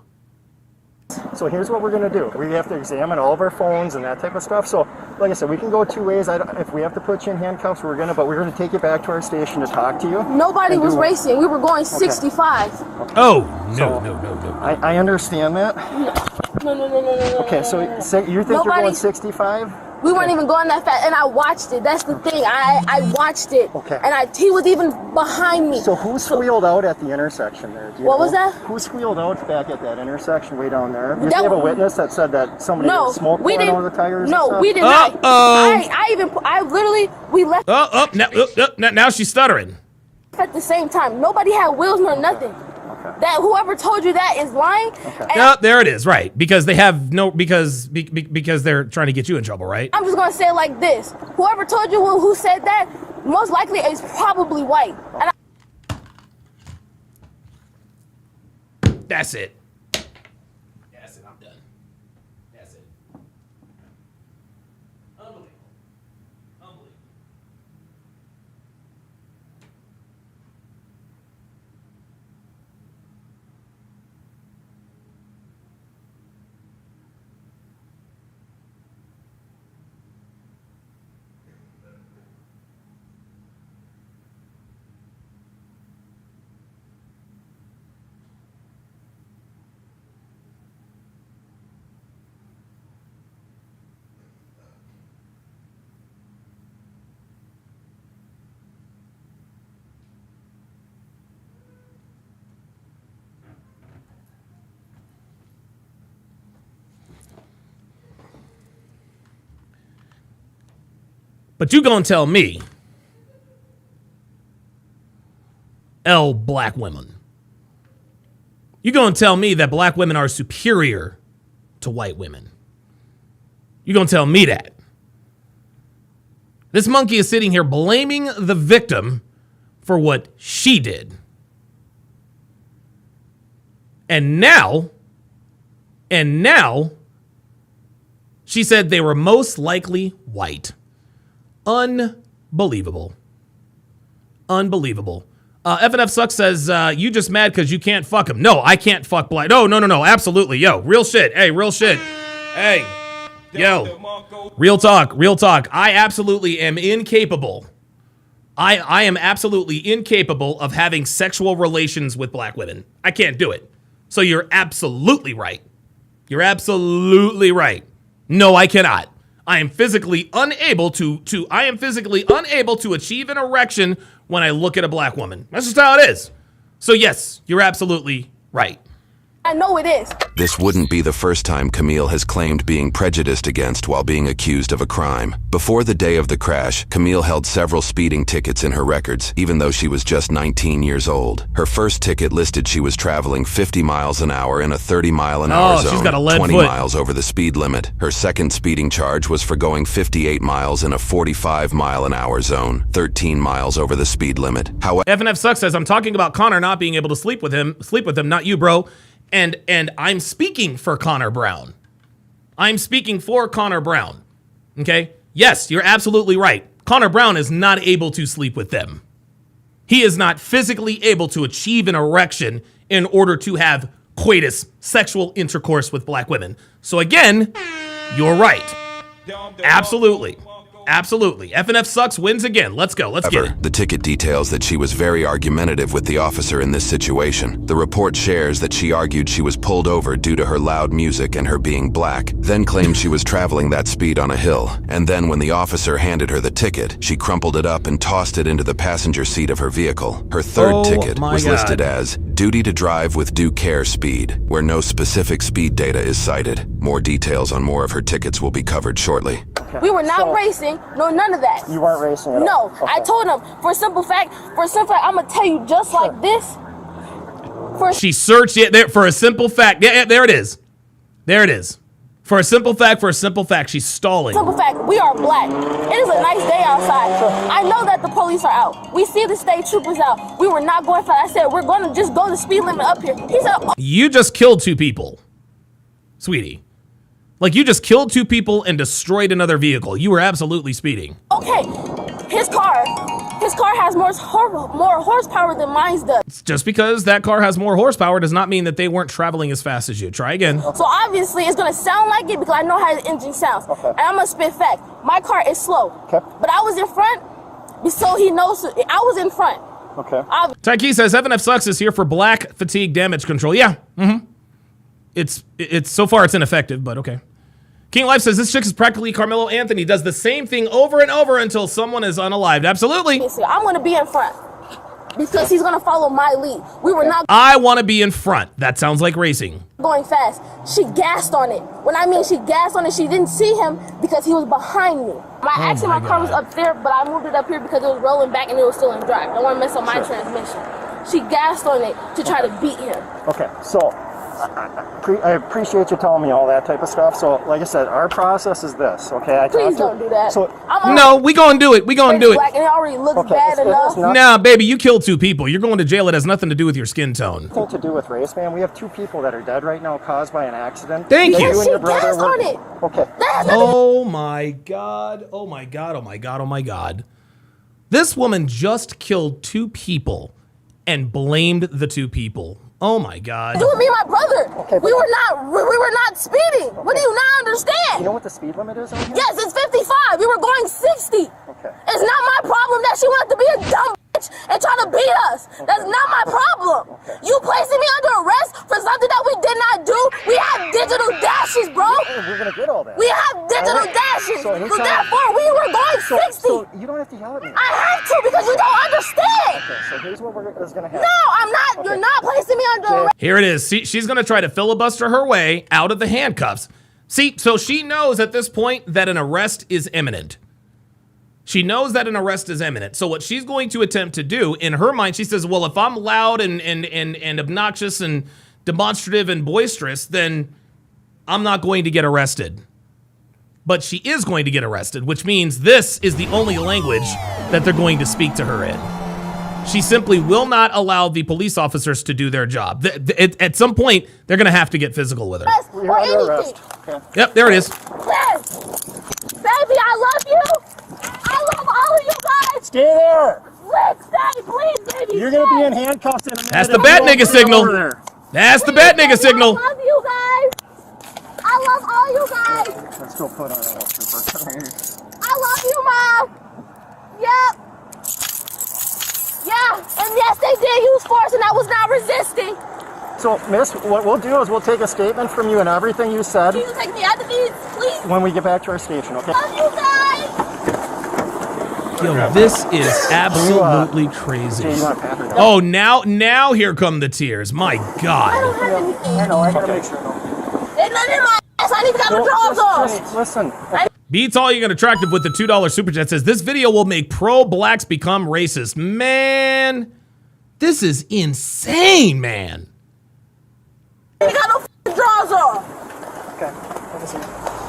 So here's what we're going to do. We have to examine all of our phones and that type of stuff. So, like I said, we can go two ways. If we have to put you in handcuffs, but we're going to take you back to our station to talk to you. Nobody was racing. We were going 65. Oh, no. I understand that. No. Okay, so you think you're going 65? We weren't even going that fast, and I watched it. That's the thing. I watched it. Okay. And he was even behind me. So who squealed out at the intersection there? What was that? Who squealed out back at that intersection way down there? Did you have a witness that said that somebody had smoke pouring over the tires? No, we did not. We left Now she's stuttering. at the same time. Nobody had wheels nor nothing. That whoever told you that is lying. Yep, there it is, right. Because they have because they're trying to get you in trouble, right? I'm just going to say it like this. Whoever told you who said that, most likely is probably white. And That's it. I'm done. That's it. Unbelievable. But you gonna tell me, black women, you gonna tell me that black women are superior to white women? You gonna tell me that? This monkey is sitting here blaming the victim for what she did. And now, she said they were most likely white. Unbelievable. Unbelievable. FNF Sucks says, you just mad because you can't fuck him. No, I can't fuck black. No, absolutely. Yo, real shit. Hey, real shit. Hey, yo, real talk. I absolutely am incapable. I am absolutely incapable of having sexual relations with black women. I can't do it. So you're absolutely right. You're absolutely right. No, I cannot. I am physically unable to achieve an erection when I look at a black woman. That's just how it is. So yes, you're absolutely right. I know it is. This wouldn't be the first time Camille has claimed being prejudiced against while being accused of a crime. Before the day of the crash, Camille held several speeding tickets in her records, even though she was just 19 years old. Her first ticket listed she was traveling 50 miles an hour in a 30-mile-an-hour zone, she's got a lead 20 foot. miles over the speed limit. Her second speeding charge was for going 58 miles in a 45-mile-an-hour zone, 13 miles over the speed limit. However, FNF Sucks says, I'm talking about Connor not being able to sleep with him, not you, bro. And I'm speaking for Connor Brown. I'm speaking for Connor Brown. Okay? Yes, you're absolutely right. Connor Brown is not able to sleep with them. He is not physically able to achieve an erection in order to have coitus, sexual intercourse with black women. So again, you're right. Absolutely. Absolutely. FNF Sucks wins again. Let's go. Let's get it. the ticket details that she was very argumentative with the officer in this situation. The report shares that she argued she was pulled over due to her loud music and her being black, then claimed she was traveling that speed on a hill. And then when the officer handed her the ticket, she crumpled it up and tossed it into the passenger seat of her vehicle. Her third ticket was listed as duty to drive with due care speed, where no specific speed data is cited. More details on more of her tickets will be covered shortly. We were not racing, no, none of that. You weren't racing at all? No, okay. I told him, for a simple fact, I'm gonna tell you just like this. She searched it there for a simple fact. Yeah, there it is. There it is. For a simple fact, she's stalling. Simple fact, we are black. It is a nice day outside. I know that the police are out. We see the state troopers out. We were not going for that. I said, we're gonna just go the speed limit up here. He said, oh. You just killed 2 people, sweetie. Like, you just killed 2 people and destroyed another vehicle. You were absolutely speeding. Okay, his car has more horsepower than mine does. Just because that car has more horsepower does not mean that they weren't traveling as fast as you. Try again. So obviously it's gonna sound like it because I know how the engine sounds. Okay. And I'm gonna spit fact. My car is slow. Okay. But I was in front, so he knows I was in front. Okay. Taiki says FNF Sucks is here for black fatigue damage control. Yeah. Mm-hmm. It's so far it's ineffective, but okay. King Life says this chick is practically Carmelo Anthony, does the same thing over and over until someone is unalived. Absolutely. I'm gonna be in front because he's gonna follow my lead. We were not. I want to be in front. That sounds like racing. Going fast. She gassed on it. When I mean she gassed on it, she didn't see him because he was behind me. My car was up there, but I moved it up here because it was rolling back and it was still in drive. I don't want to mess up my transmission. She gassed on it to try to beat him. Okay, so I appreciate you telling me all that type of stuff. So, like I said, our process is this, okay? Please don't do that. So, no, we gonna do it. We gonna do it. Black and it already looks bad enough. Nah, baby, you killed 2 people. You're going to jail. It has nothing to do with your skin tone. Nothing to do with race, man. We have 2 people that are dead right now caused by an accident. Thank you. You and your brother were on it. Okay. Oh my God. Oh my God. Oh my God. Oh my God. This woman just killed 2 people and blamed the 2 people. Oh my God. You and me and my brother. Okay, we were not speeding. What do you not understand? You know what the speed limit is on here? Yes, it's 55. We were going 60. Okay. It's not my problem that she wanted to be a dumb bitch and try to beat us. Okay. That's not my problem. Okay. You placing me under arrest for something that we did not do. We have digital dashes, bro. We're gonna get all that. We have digital dashes. So therefore, we were going 60. So you don't have to yell at me. I have to because you don't understand. Okay, so here's what is gonna happen. No, I'm not. Okay. You're not placing me under arrest. Here it is. See, she's going to try to filibuster her way out of the handcuffs. See, so she knows at this point that an arrest is imminent. She knows that an arrest is imminent. So what she's going to attempt to do, in her mind, she says, well, if I'm loud and obnoxious and demonstrative and boisterous, then I'm not going to get arrested. but she is going to get arrested, which means this is the only language that they're going to speak to her in. She simply will not allow the police officers to do their job. At some point, they're going to have to get physical with her. Or anything. Okay. Yep, there it is. Yes. Baby, I love you. I love all of you guys. Stay there. Let's stay, please, baby. You're going to be in handcuffs in a minute. That's the bat nigga signal. That's the bat nigga signal. I love you guys. I love all you guys. Let's go put on a trooper. I love you, Mom. Yep. Yeah, and yes, they did use force, and I was not resisting. So, miss, what we'll do is we'll take a statement from you and everything you said. Can you take me out of these, please? When we get back to our station, okay? Love you guys. Yo, this is absolutely crazy. Jay, you want to pat her down? Oh, now here come the tears. My I God. don't have anything. I know, I gotta make sure. There's nothing in my ass. I need to have the drawers off. Listen. Beats All You Got Attractive with the $2 super chat says, this video will make pro-blacks become racist. Man, this is insane, man. You got no f***ing drawers off. Okay.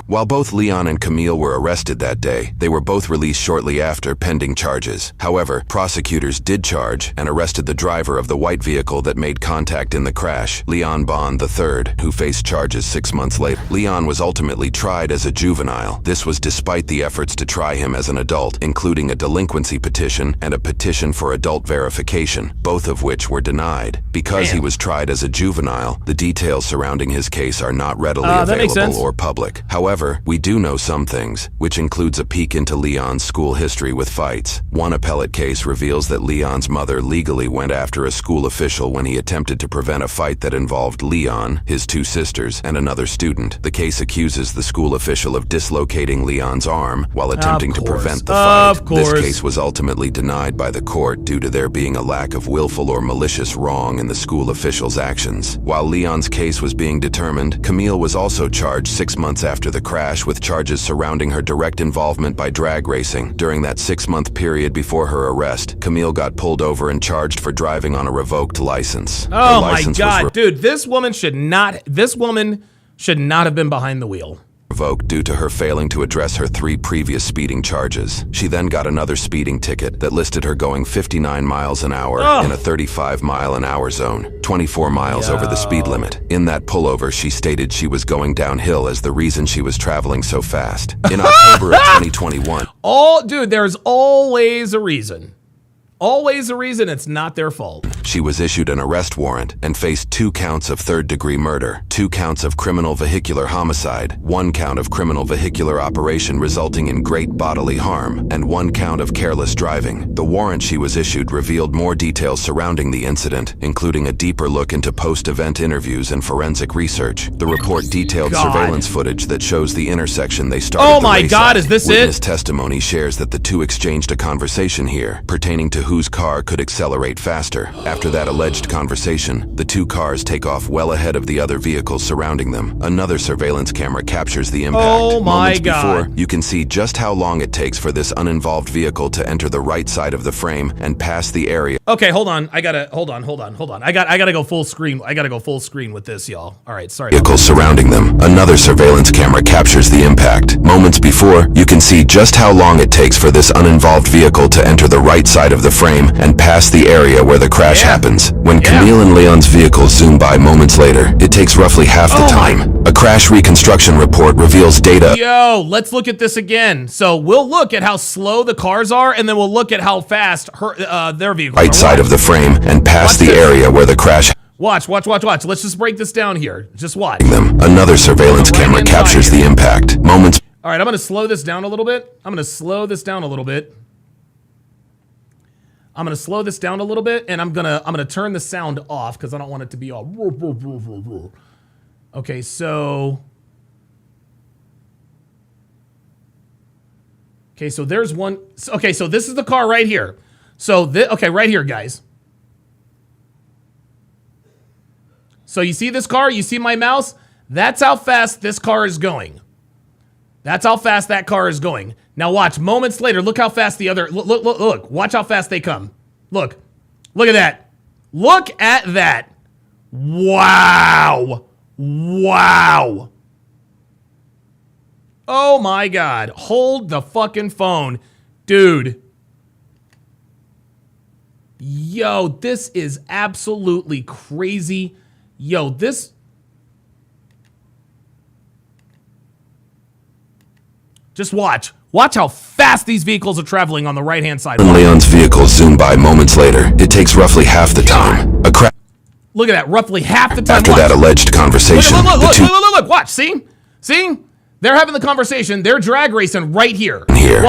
While both Leon and Camille were arrested that day, they were both released shortly after, pending charges. However, prosecutors did charge and arrested the driver of the white vehicle that made contact in the crash, Leon Bond III, who faced charges 6 months later. Leon was ultimately tried as a juvenile. This was despite the efforts to try him as an adult, including a delinquency petition and a petition for adult verification, both of which were denied. Because he was tried as a juvenile, the details surrounding his case are not readily available or public. However, we do know some things, which includes a peek into Leon's school history with fights. One appellate case reveals that Leon's mother legally went after a school official when he attempted to prevent a fight that involved Leon, his 2 sisters, and another student. The case accuses the school official of dislocating Leon's arm while attempting to prevent the fight. This case was ultimately denied by the court due to there being a lack of willful or malicious wrong in the school official's actions. While Leon's case was being determined, Camille was also charged 6 months after the crash with charges surrounding her direct involvement by drag racing. During that 6-month period before her arrest, Camille got pulled over and charged for driving on a revoked license. Oh my God, dude, this woman should not have been behind the wheel. Revoked due to her failing to address her 3 previous speeding charges. She then got another speeding ticket that listed her going 59 miles an hour in a 35-mile-an-hour zone, 24 miles over the speed limit. In that pullover, she stated she was going downhill as the reason she was traveling so fast. In October of 2021. Dude, there's always a reason. Always a reason it's not their fault. She was issued an arrest warrant and faced 2 counts of third-degree murder, 2 counts of criminal vehicular homicide, 1 count of criminal vehicular operation resulting in great bodily harm, and 1 count of careless driving. The warrant she was issued revealed more details surrounding the incident, including a deeper look into post-event interviews and forensic research. The report detailed surveillance footage that shows the intersection they started Oh the my race God, at. is this Witness it? testimony shares that the 2 exchanged a conversation here, pertaining to whose car could accelerate faster. After that alleged conversation, the 2 cars take off well ahead of the other vehicles surrounding them. Another surveillance camera captures the impact. Oh my Moments God. before, you can see just how long it takes for this uninvolved vehicle to enter the right side of the frame and pass the area. Okay, hold on. I gotta I gotta go full screen. I gotta go full screen with this, y'all. All right, sorry. Vehicles surrounding them. Another surveillance camera captures the impact. Moments before, you can see just how long it takes for this uninvolved vehicle to enter the right side of the frame and pass the area where the crash happens. When Camille and Leon's vehicles zoom by moments later, it takes roughly half the time. A crash reconstruction report reveals data. Yo, let's look at this again. So we'll look at how slow the cars are, and then we'll look at how fast their vehicles are. Right side of the frame and pass the area where the crash. Watch. Let's just break this down here. Just watch. Another surveillance camera captures the impact. Moments. All right, I'm gonna slow this down a little bit. I'm gonna slow this down a little bit, and I'm gonna turn the sound off because I don't want it to be all. Okay, so. Okay, so there's one. Okay, so this is the car right here. So right here, guys. So you see this car? You see my mouse? That's how fast this car is going. That's how fast that car is going. Now watch, moments later, look how fast the other, look, watch how fast they come. Look at that. Look at that. Wow. Oh my God. Hold the fucking phone. Dude. Yo, this is absolutely crazy. Yo, this... Just watch. Watch how fast these vehicles are traveling on the right-hand side. When Leon's vehicle zoomed by moments later, it takes roughly half the time. Look at that, roughly half the time. After that alleged conversation, Look, watch, see? They're having the conversation. They're drag racing right here.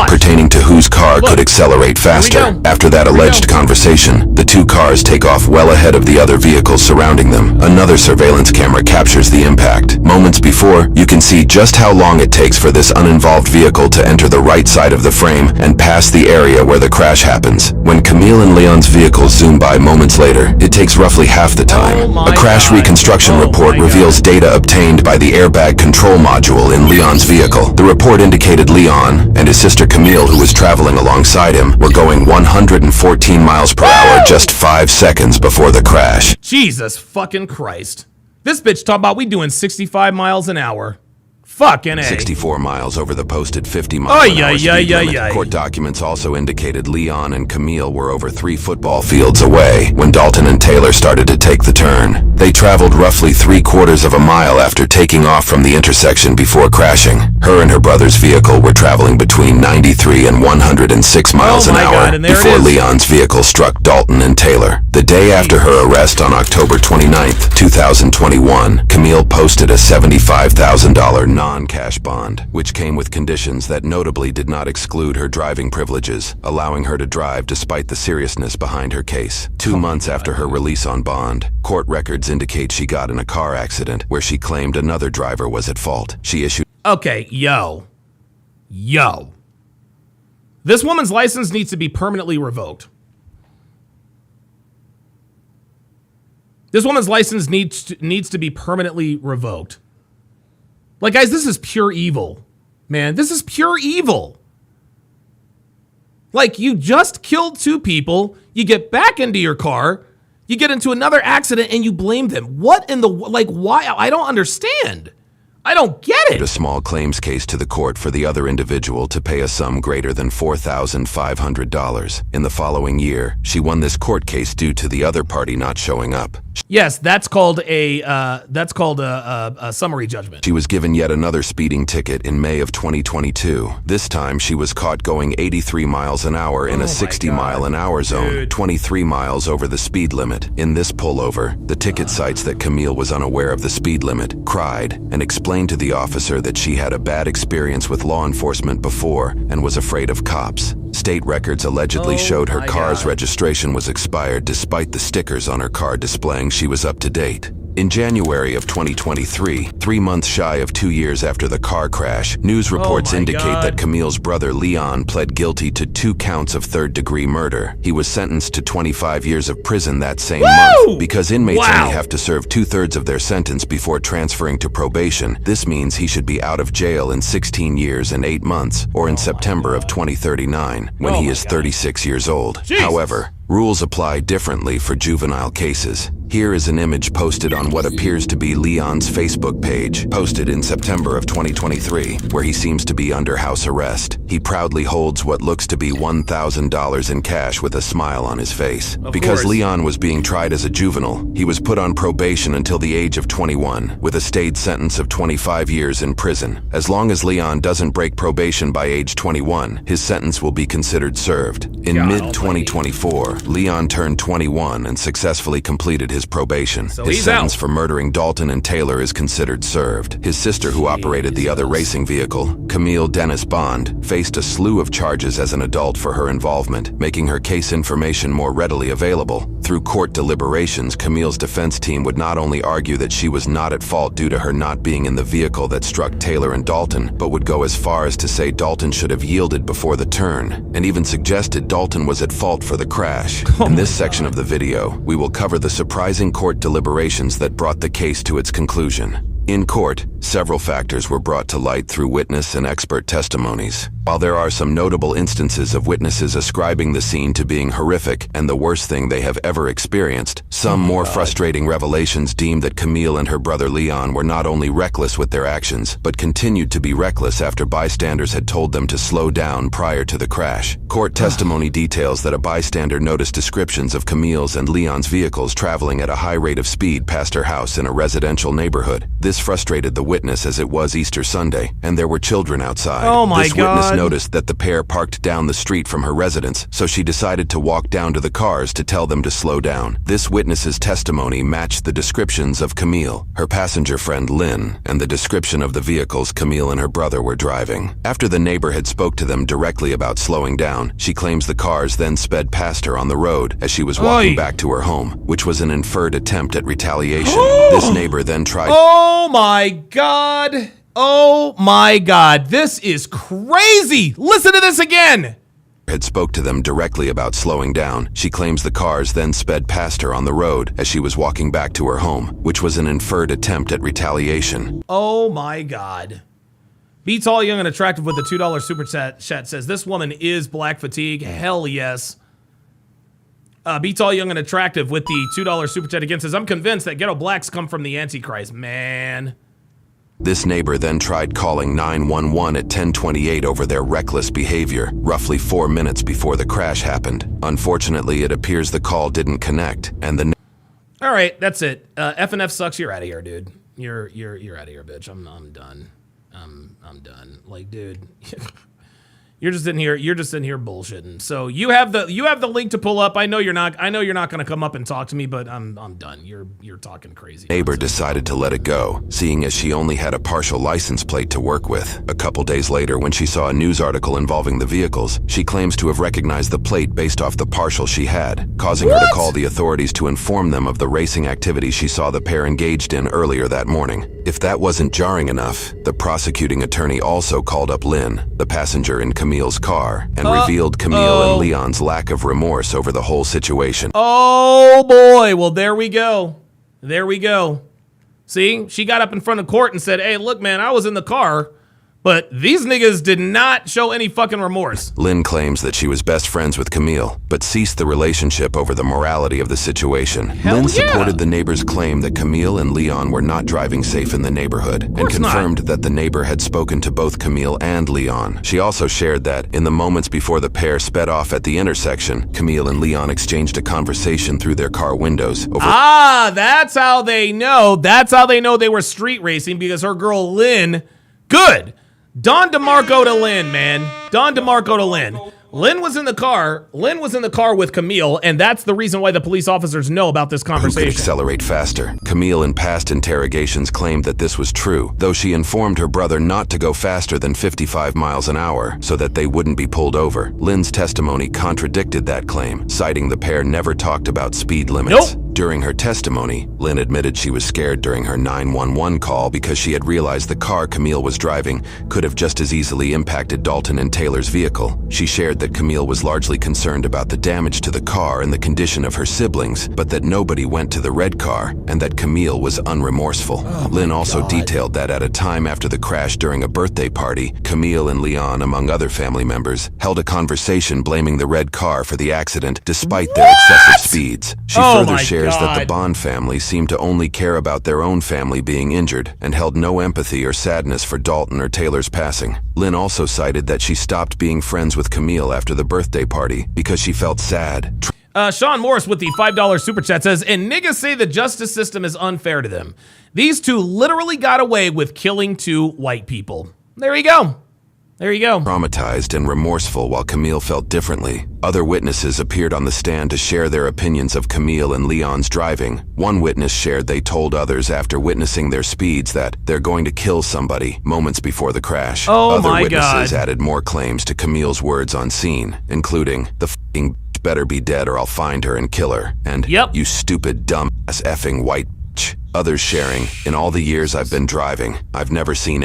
Pertaining to whose car could accelerate faster. After that alleged conversation, the two cars take off well ahead of the other vehicles surrounding them. Another surveillance camera captures the impact. Moments before, you can see just how long it takes for this uninvolved vehicle to enter the right side of the frame and pass the area where the crash happens. When Camille and Leon's vehicles zoom by moments later, it takes roughly half the time. A crash reconstruction report reveals data obtained by the airbag control module in Leon's vehicle. The report indicated Leon and his sister Camille, who was traveling alongside him, were going 114 miles per hour just 5 seconds before the crash. Jesus fucking Christ. This bitch talking about we doing 65 miles an hour. Fucking A. 64 miles over the posted 50 mile an hour speed limit. Court documents also indicated Leon and Camille were over 3 football fields away when Dalton and Taylor started to take the turn. They traveled roughly 3/4 of a mile after taking off from the intersection before crashing. Her and her brother's vehicle were traveling between 93 and 106 miles an hour before Leon's vehicle struck Dalton and Taylor. The day after her arrest on October 29th, 2021, Camille posted a $75,000 non-cash bond, which came with conditions that notably did not exclude her driving privileges, allowing her to drive despite the seriousness behind her case. 2 months after her release on bond, court records indicate she got in a car accident where she claimed another driver was at fault. She issued... Okay, yo. This woman's license needs to be permanently revoked. This woman's license needs to be permanently revoked. Like, guys, this is pure evil. Man, this is pure evil. Like, you just killed 2 people, you get back into your car, you get into another accident, and you blame them. What in the... Like, why? I don't understand. I don't get it. A small claims case to the court for the other individual to pay a sum greater than $4,500. In the following year, she won this court case due to the other party not showing up. Yes, that's called a summary judgment. She was given yet another speeding ticket in May of 2022. This time, she was caught going 83 miles an hour in a 60-mile-an-hour zone, 23 miles over the speed limit. In this pullover, the ticket cites that Camille was unaware of the speed limit, cried, and explained to the officer that she had a bad experience with law enforcement before and was afraid of cops. State records allegedly showed her car's registration was expired despite the stickers on her car displaying she was up to date. In January of 2023, 3 months shy of 2 years after the car crash, news reports indicate that Camille's brother Leon pled guilty to 2 counts of third-degree murder. He was sentenced to 25 years of prison that same month. Because inmates only have to serve 2/3 of their sentence before transferring to probation, this means he should be out of jail in 16 years and 8 months, or in September of 2039, when he is 36 years old. However, rules apply differently for juvenile cases. Here is an image posted on what appears to be Leon's Facebook page, posted in September of 2023, where he seems to be under house arrest. He proudly holds what looks to be $1,000 in cash with a smile on his face. Because Leon was being tried as a juvenile, he was put on probation until the age of 21, with a stayed sentence of 25 years in prison. As long as Leon doesn't break probation by age 21, his sentence will be considered served. In mid-2024, Leon turned 21 and successfully completed his probation. His sentence for murdering Dalton and Taylor is considered served. His sister, who operated the other racing vehicle, Camille Dennis Bond, faced a slew of charges as an adult for her involvement, making her case information more readily available. Through court deliberations, Camille's defense team would not only argue that she was not at fault due to her not being in the vehicle that struck Taylor and Dalton, but would go as far as to say Dalton should have yielded before the turn, and even suggested Dalton was at fault for the crash. In this section of the video, we will cover the surprising court deliberations that brought the case to its conclusion. In court, several factors were brought to light through witness and expert testimonies. While there are some notable instances of witnesses ascribing the scene to being horrific and the worst thing they have ever experienced, some more frustrating revelations deemed that Camille and her brother Leon were not only reckless with their actions, but continued to be reckless after bystanders had told them to slow down prior to the crash. Court testimony details that a bystander noticed descriptions of Camille's and Leon's vehicles traveling at a high rate of speed past her house in a residential neighborhood. This frustrated the witness as it was Easter Sunday, and there were children outside. Oh my This God. witness noticed that the pair parked down the street from her residence, so she decided to walk down to the cars to tell them to slow down. This witness's testimony matched the descriptions of Camille, her passenger friend Lynn, and the description of the vehicles Camille and her brother were driving. After the neighbor had spoke to them directly about slowing down, she claims the cars then sped past her on the road as she was walking back to her home, which was an inferred attempt at retaliation. This neighbor then tried... Oh my God. Oh my God. This is crazy. Listen to this again. Had spoke to them directly about slowing down. She claims the cars then sped past her on the road as she was walking back to her home, which was an inferred attempt at retaliation. Oh my God. Beats All Young and Attractive with the $2 super chat says, this woman is black fatigue. Hell yes. Beats All Young and Attractive with the $2 super chat again says, I'm convinced that ghetto blacks come from the Antichrist. Man. This neighbor then tried calling 911 at 10:28 over their reckless behavior, roughly 4 minutes before the crash happened. Unfortunately, it appears the call didn't connect, and the... All right, that's it. F&F sucks. You're out of here, dude. You're out of here, bitch. I'm done. I'm done. Like, dude, you're just in here bullshitting. So you have the link to pull up. I know you're not gonna come up and talk to me, but I'm done. You're talking crazy. Neighbor decided to let it go, seeing as she only had a partial license plate to work with. A couple days later, when she saw a news article involving the vehicles, she claims to have recognized the plate based off the partial she had, causing her to call the authorities to inform them of the racing activity she saw the pair engaged in earlier that morning. If that wasn't jarring enough, the prosecuting attorney also called up Lynn, the passenger in Camille's car, and revealed Camille and Leon's lack of remorse over the whole situation. Oh boy, well there we go. There we go. See, she got up in front of court and said, hey, look man, I was in the car, but these niggas did not show any fucking remorse. Lynn claims that she was best friends with Camille, but ceased the relationship over the morality of the situation. Lynn supported the neighbor's claim that Camille and Leon were not driving safe in the neighborhood, and confirmed that the neighbor had spoken to both Camille and Leon. She also shared that, in the moments before the pair sped off at the intersection, Camille and Leon exchanged a conversation through their car windows over... That's how they know. That's how they know they were street racing, because her girl Lynn, good. Don DeMarco to Lynn, man. Don DeMarco to Lynn. Lynn was in the car. Lynn was in the car with Camille, and that's the reason why the police officers know about this conversation. Who could accelerate faster? Camille in past interrogations claimed that this was true, though she informed her brother not to go faster than 55 miles an hour so that they wouldn't be pulled over. Lynn's testimony contradicted that claim, citing the pair never talked about speed limits. During her testimony, Lynn admitted she was scared during her 911 call because she had realized the car Camille was driving could have just as easily impacted Dalton and Taylor's vehicle. She shared that Camille was largely concerned about the damage to the car and the condition of her siblings, but that nobody went to the red car and that Camille was unremorseful. Lynn also detailed that at a time after the crash during a birthday party, Camille and Leon, among other family members, held a conversation blaming the red car for the accident despite their excessive speeds. She further shares that the Bond family seemed to only care about their own family being injured and held no empathy or sadness for Dalton or Taylor's passing. Lynn also cited that she stopped being friends with Camille after the birthday party because she felt sad. Sean Morris with the $5 super chat says, and niggas say the justice system is unfair to them. These two literally got away with killing 2 white people. There you go. There you go. Traumatized and remorseful while Camille felt differently. Other witnesses appeared on the stand to share their opinions of Camille and Leon's driving. One witness shared they told others after witnessing their speeds that they're going to kill somebody moments before the crash. Other witnesses added more claims to Camille's words on scene, including, the f***ing better be dead or I'll find her and kill her, and you stupid dumb ass effing white bitch. Others sharing, in all the years I've been driving, I've never seen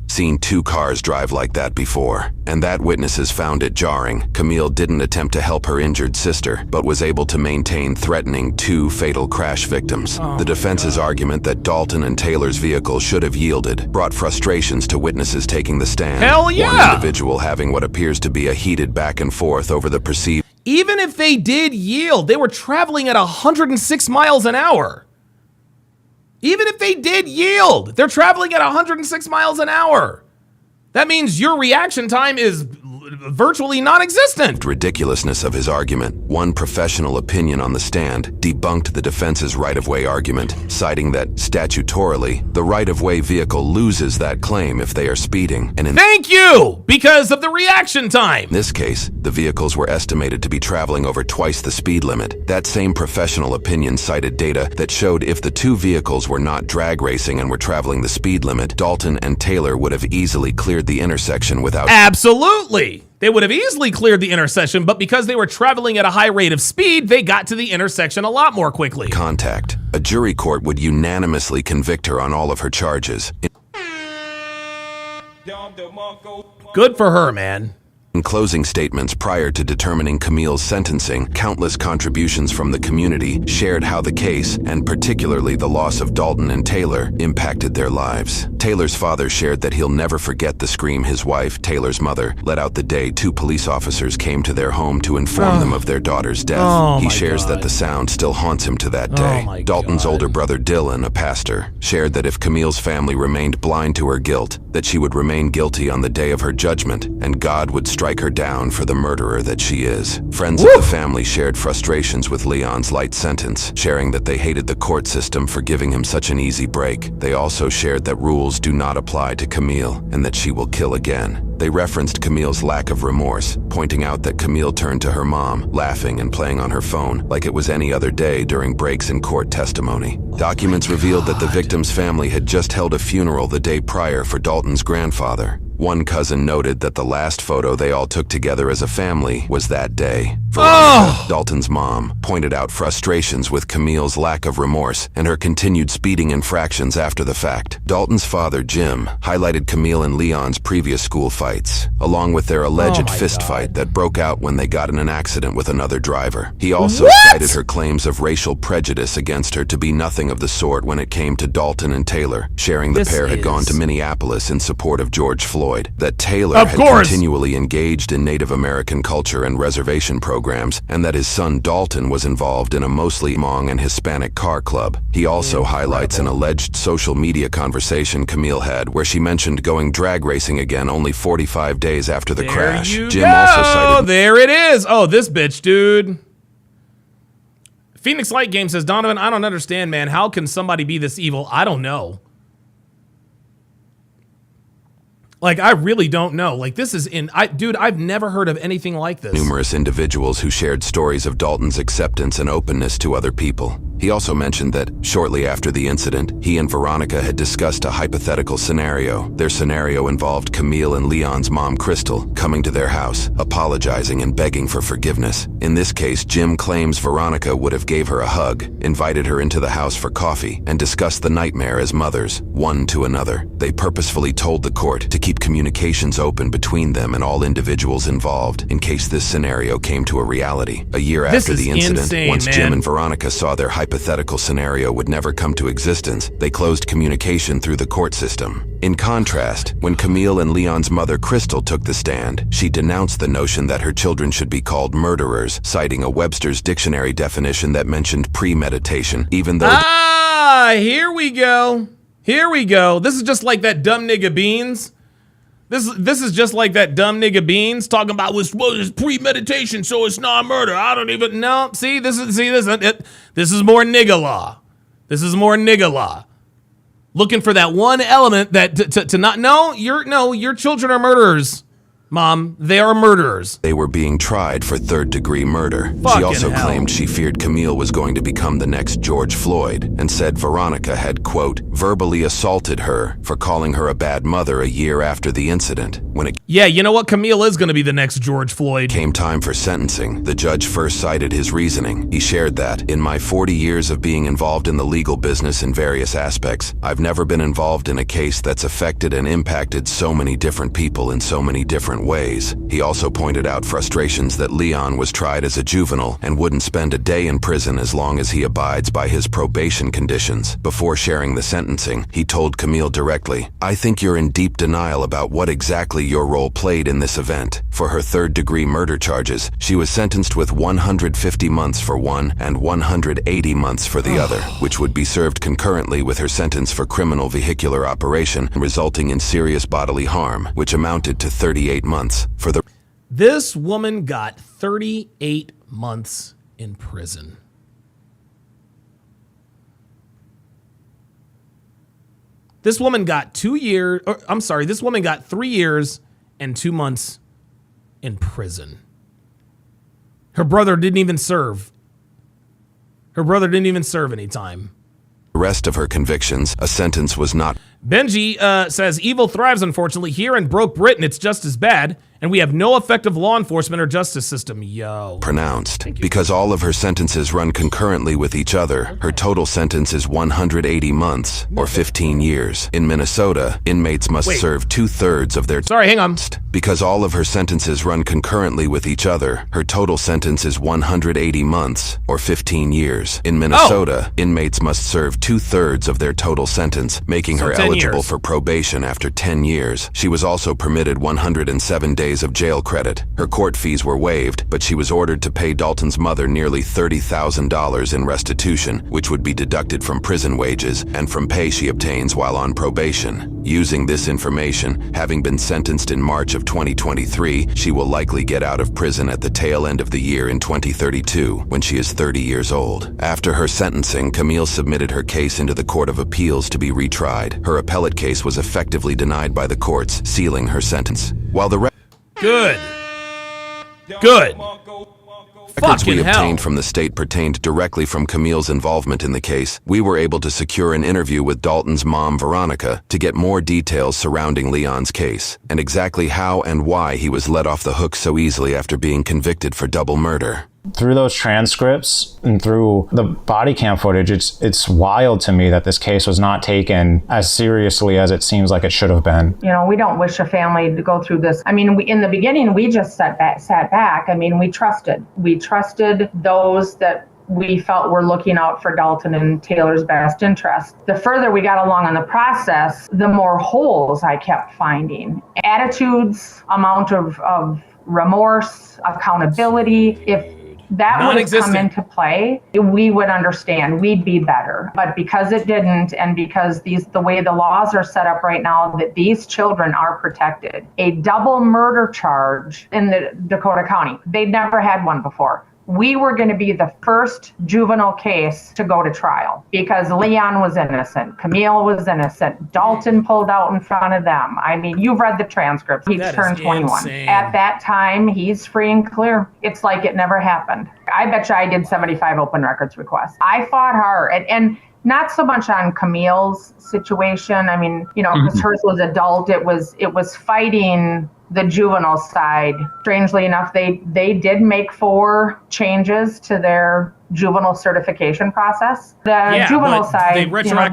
seen 2 cars drive like that before. And that witnesses found it jarring. Camille didn't attempt to help her injured sister, but was able to maintain threatening 2 fatal crash victims. The defense's argument that Dalton and Taylor's vehicle should have yielded brought frustrations to witnesses taking the stand. Hell yeah! One individual having what appears to be a heated back and forth over the perceived. Even if they did yield, they were traveling at 106 miles an hour. Even if they did yield, they're traveling at 106 miles an hour. That means your reaction time is virtually non-existent. Ridiculousness of his argument. One professional opinion on the stand debunked the defense's right-of-way argument, citing that statutorily, the right-of-way vehicle loses that claim if they are speeding. And in Thank you! Because of the reaction time. this case, the vehicles were estimated to be traveling over twice the speed limit. That same professional opinion cited data that showed if the 2 vehicles were not drag racing and were traveling the speed limit, Dalton and Taylor would have easily cleared the intersection without... Absolutely! They would have easily cleared the intersection, but because they were traveling at a high rate of speed, they got to the intersection a lot more quickly. contact. A jury court would unanimously convict her on all of her charges. Good for her, man. In closing statements prior to determining Camille's sentencing, countless contributions from the community shared how the case, and particularly the loss of Dalton and Taylor, impacted their lives. Taylor's father shared that he'll never forget the scream his wife, Taylor's mother, let out the day 2 police officers came to their home to inform them of their daughter's death. He shares that the sound still haunts him to that day. Dalton's older brother Dylan, a pastor, shared that if Camille's family remained blind to her guilt, that she would remain guilty on the day of her judgment, and God would strike her down for the murderer that she is. Friends of the family shared frustrations with Leon's light sentence, sharing that they hated the court system for giving him such an easy break. They also shared that rules do not apply to Camille, and that she will kill again. They referenced Camille's lack of remorse, pointing out that Camille turned to her mom, laughing and playing on her phone like it was any other day during breaks in court testimony. Documents revealed that the victim's family had just held a funeral the day prior for Dalton's grandfather. One cousin noted that the last photo they all took together as a family was that day. Veronica, Dalton's mom, pointed out frustrations with Camille's lack of remorse and her continued speeding infractions after the fact. Dalton's father, Jim, highlighted Camille and Leon's previous school fights, along with their alleged fist fight that broke out when they got in an accident with another driver. He also cited her claims of racial prejudice against her to be nothing of the sort when it came to Dalton and Taylor, sharing the pair had gone to Minneapolis in support of George Floyd. That Taylor had continually engaged in Native American culture and reservation programs, and that his son Dalton was involved in a mostly Hmong and Hispanic car club. He also highlights an alleged social media conversation Camille had where she mentioned going drag racing again only 45 days after the crash. Jim also cited... There it is! Oh, this bitch, dude. Phoenix Light Game says, Donovan, I don't understand, man. How can somebody be this evil? I don't know. Like, I really don't know. Like, this is dude, I've never heard of anything like this. Numerous individuals who shared stories of Dalton's acceptance and openness to other people. He also mentioned that, shortly after the incident, he and Veronica had discussed a hypothetical scenario. Their scenario involved Camille and Leon's mom, Crystal, coming to their house, apologizing and begging for forgiveness. In this case, Jim claims Veronica would have gave her a hug, invited her into the house for coffee, and discussed the nightmare as mothers, one to another. They purposefully told the court to keep communications open between them and all individuals involved, in case this scenario came to a reality. A year after the incident, once Jim and Veronica saw their hypothetical scenario would never come to existence, they closed communication through the court system. In contrast, when Camille and Leon's mother Crystal took the stand, she denounced the notion that her children should be called murderers, citing a Webster's dictionary definition that mentioned premeditation, even though... Here we go. Here we go. This is just like that dumb nigga Beans. This is just like that dumb nigga Beans talking about it's premeditation, so it's not murder. I don't even know. See, this is more nigga law. This is more nigga law. Looking for that one element that to not your children are murderers. Mom, they are murderers. They were being tried for third-degree murder. Fucking She also hell. claimed she feared Camille was going to become the next George Floyd and said Veronica had, quote, verbally assaulted her for calling her a bad mother a year after the incident. When it Yeah, you know what? Camille is going to be the next George Floyd. came time for sentencing, the judge first cited his reasoning. He shared that, in my 40 years of being involved in the legal business in various aspects, I've never been involved in a case that's affected and impacted so many different people in so many different ways. He also pointed out frustrations that Leon was tried as a juvenile and wouldn't spend a day in prison as long as he abides by his probation conditions. Before sharing the sentencing, he told Camille directly, I think you're in deep denial about what exactly your role played in this event. For her third-degree murder charges, she was sentenced with 150 months for one and 180 months for the other, which would be served concurrently with her sentence for criminal vehicular operation resulting in serious bodily harm, which amounted to 38 months. For the This woman got 38 months in prison. This woman got 2 years, or I'm sorry, this woman got 3 years and 2 months in prison. Her brother didn't even serve. Her brother didn't even serve any time. rest of her convictions, a sentence was not. Benji says, evil thrives, unfortunately. Here in broke Britain, it's just as bad, and we have no effective law enforcement or justice system. Yo. Pronounced. Because all of her sentences run concurrently with each other, her total sentence is 180 months, or 15 years. In Minnesota, inmates must serve 2/3 of their... Sorry, hang on. Because all of her sentences run concurrently with each other, her total sentence is 180 months, or 15 years. In Minnesota, inmates must serve 2/3 of their total sentence, making her eligible for probation after 10 years. She was also permitted 107 days of jail credit. Her court fees were waived, but she was ordered to pay Dalton's mother nearly $30,000 in restitution, which would be deducted from prison wages and from pay she obtains while on probation. Using this information, having been sentenced in March of 2023, she will likely get out of prison at the tail end of the year in 2032, when she is 30 years old. After her sentencing, Camille submitted her case into the Court of Appeals to be retried. Her appellate case was effectively denied by the courts, sealing her sentence. While the Good. Good. records we Fucking obtained hell. from the state pertained directly from Camille's involvement in the case, we were able to secure an interview with Dalton's mom, Veronica, to get more details surrounding Leon's case, and exactly how and why he was let off the hook so easily after being convicted for double murder. Through those transcripts and through the body cam footage, it's wild to me that this case was not taken as seriously as it seems like it should have been. You know, we don't wish a family to go through this. I mean, in the beginning, we just sat back. I mean, we trusted those that we felt were looking out for Dalton and Taylor's best interest. The further we got along in the process, the more holes I kept finding. Attitudes, amount of remorse, accountability. If that would have come into play, we would understand, we'd be better. But because it didn't, and because the way the laws are set up right now, that these children are protected. A double murder charge in the Dakota County, they'd never had one before. We were going to be the first juvenile case to go to trial because Leon was innocent. Camille was innocent. Dalton pulled out in front of them. I mean, you've read the transcript. He turned 21. insane. At that time, he's free and clear. It's like it never happened. I bet you I did 75 open records requests. I fought hard. And not so much on Camille's situation. I mean, you know, because hers was adult. It was fighting the juvenile side. Strangely enough, they did make 4 changes to their juvenile certification process. The juvenile side,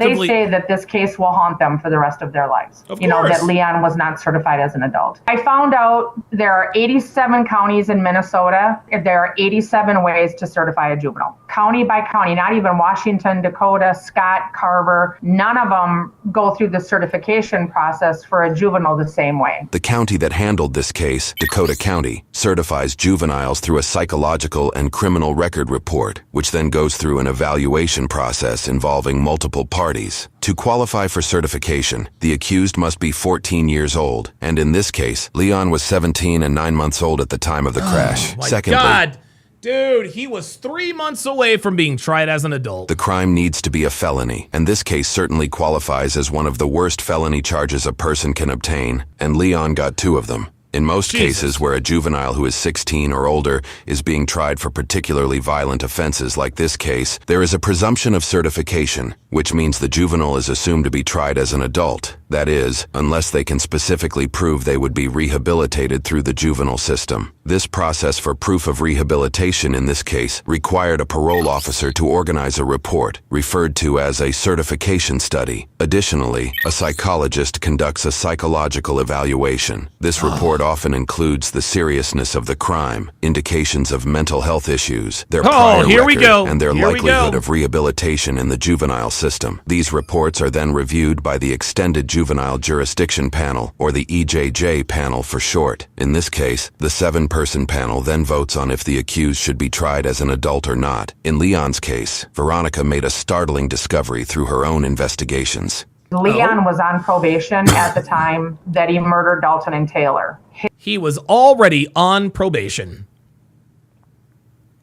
they say that this case will haunt them for the rest of their lives. Of you know, course. that Leon was not certified as an adult. I found out there are 87 counties in Minnesota. There are 87 ways to certify a juvenile. County by county, not even Washington, Dakota, Scott, Carver, none of them go through the certification process for a juvenile the same way. The county that handled this case, Dakota County, certifies juveniles through a psychological and criminal record report, which then goes through an evaluation process involving multiple parties. To qualify for certification, the accused must be 14 years old, and in this case, Leon was 17 and 9 months old at the time of the crash. My Secondly, God. Dude, he was 3 months away from being tried as an adult. the crime needs to be a felony, and this case certainly qualifies as one of the worst felony charges a person can obtain, and Leon got 2 of them. In most Jesus. cases where a juvenile who is 16 or older is being tried for particularly violent offenses like this case, there is a presumption of certification, which means the juvenile is assumed to be tried as an adult. That is, unless they can specifically prove they would be rehabilitated through the juvenile system. This process for proof of rehabilitation in this case required a parole officer to organize a report, referred to as a certification study. Additionally, a psychologist conducts a psychological evaluation. This report often includes the seriousness of the crime, indications of mental health issues, their prior record, and their likelihood of rehabilitation in the juvenile system. These reports are then reviewed by the Extended Juvenile Jurisdiction Panel, or the EJJ panel for short. In this case, the 7-person panel then votes on if the accused should be tried as an adult or not. In Leon's case, Veronica made a startling discovery through her own investigations. Leon was on probation at the time that he murdered Dalton and Taylor. He was already on probation.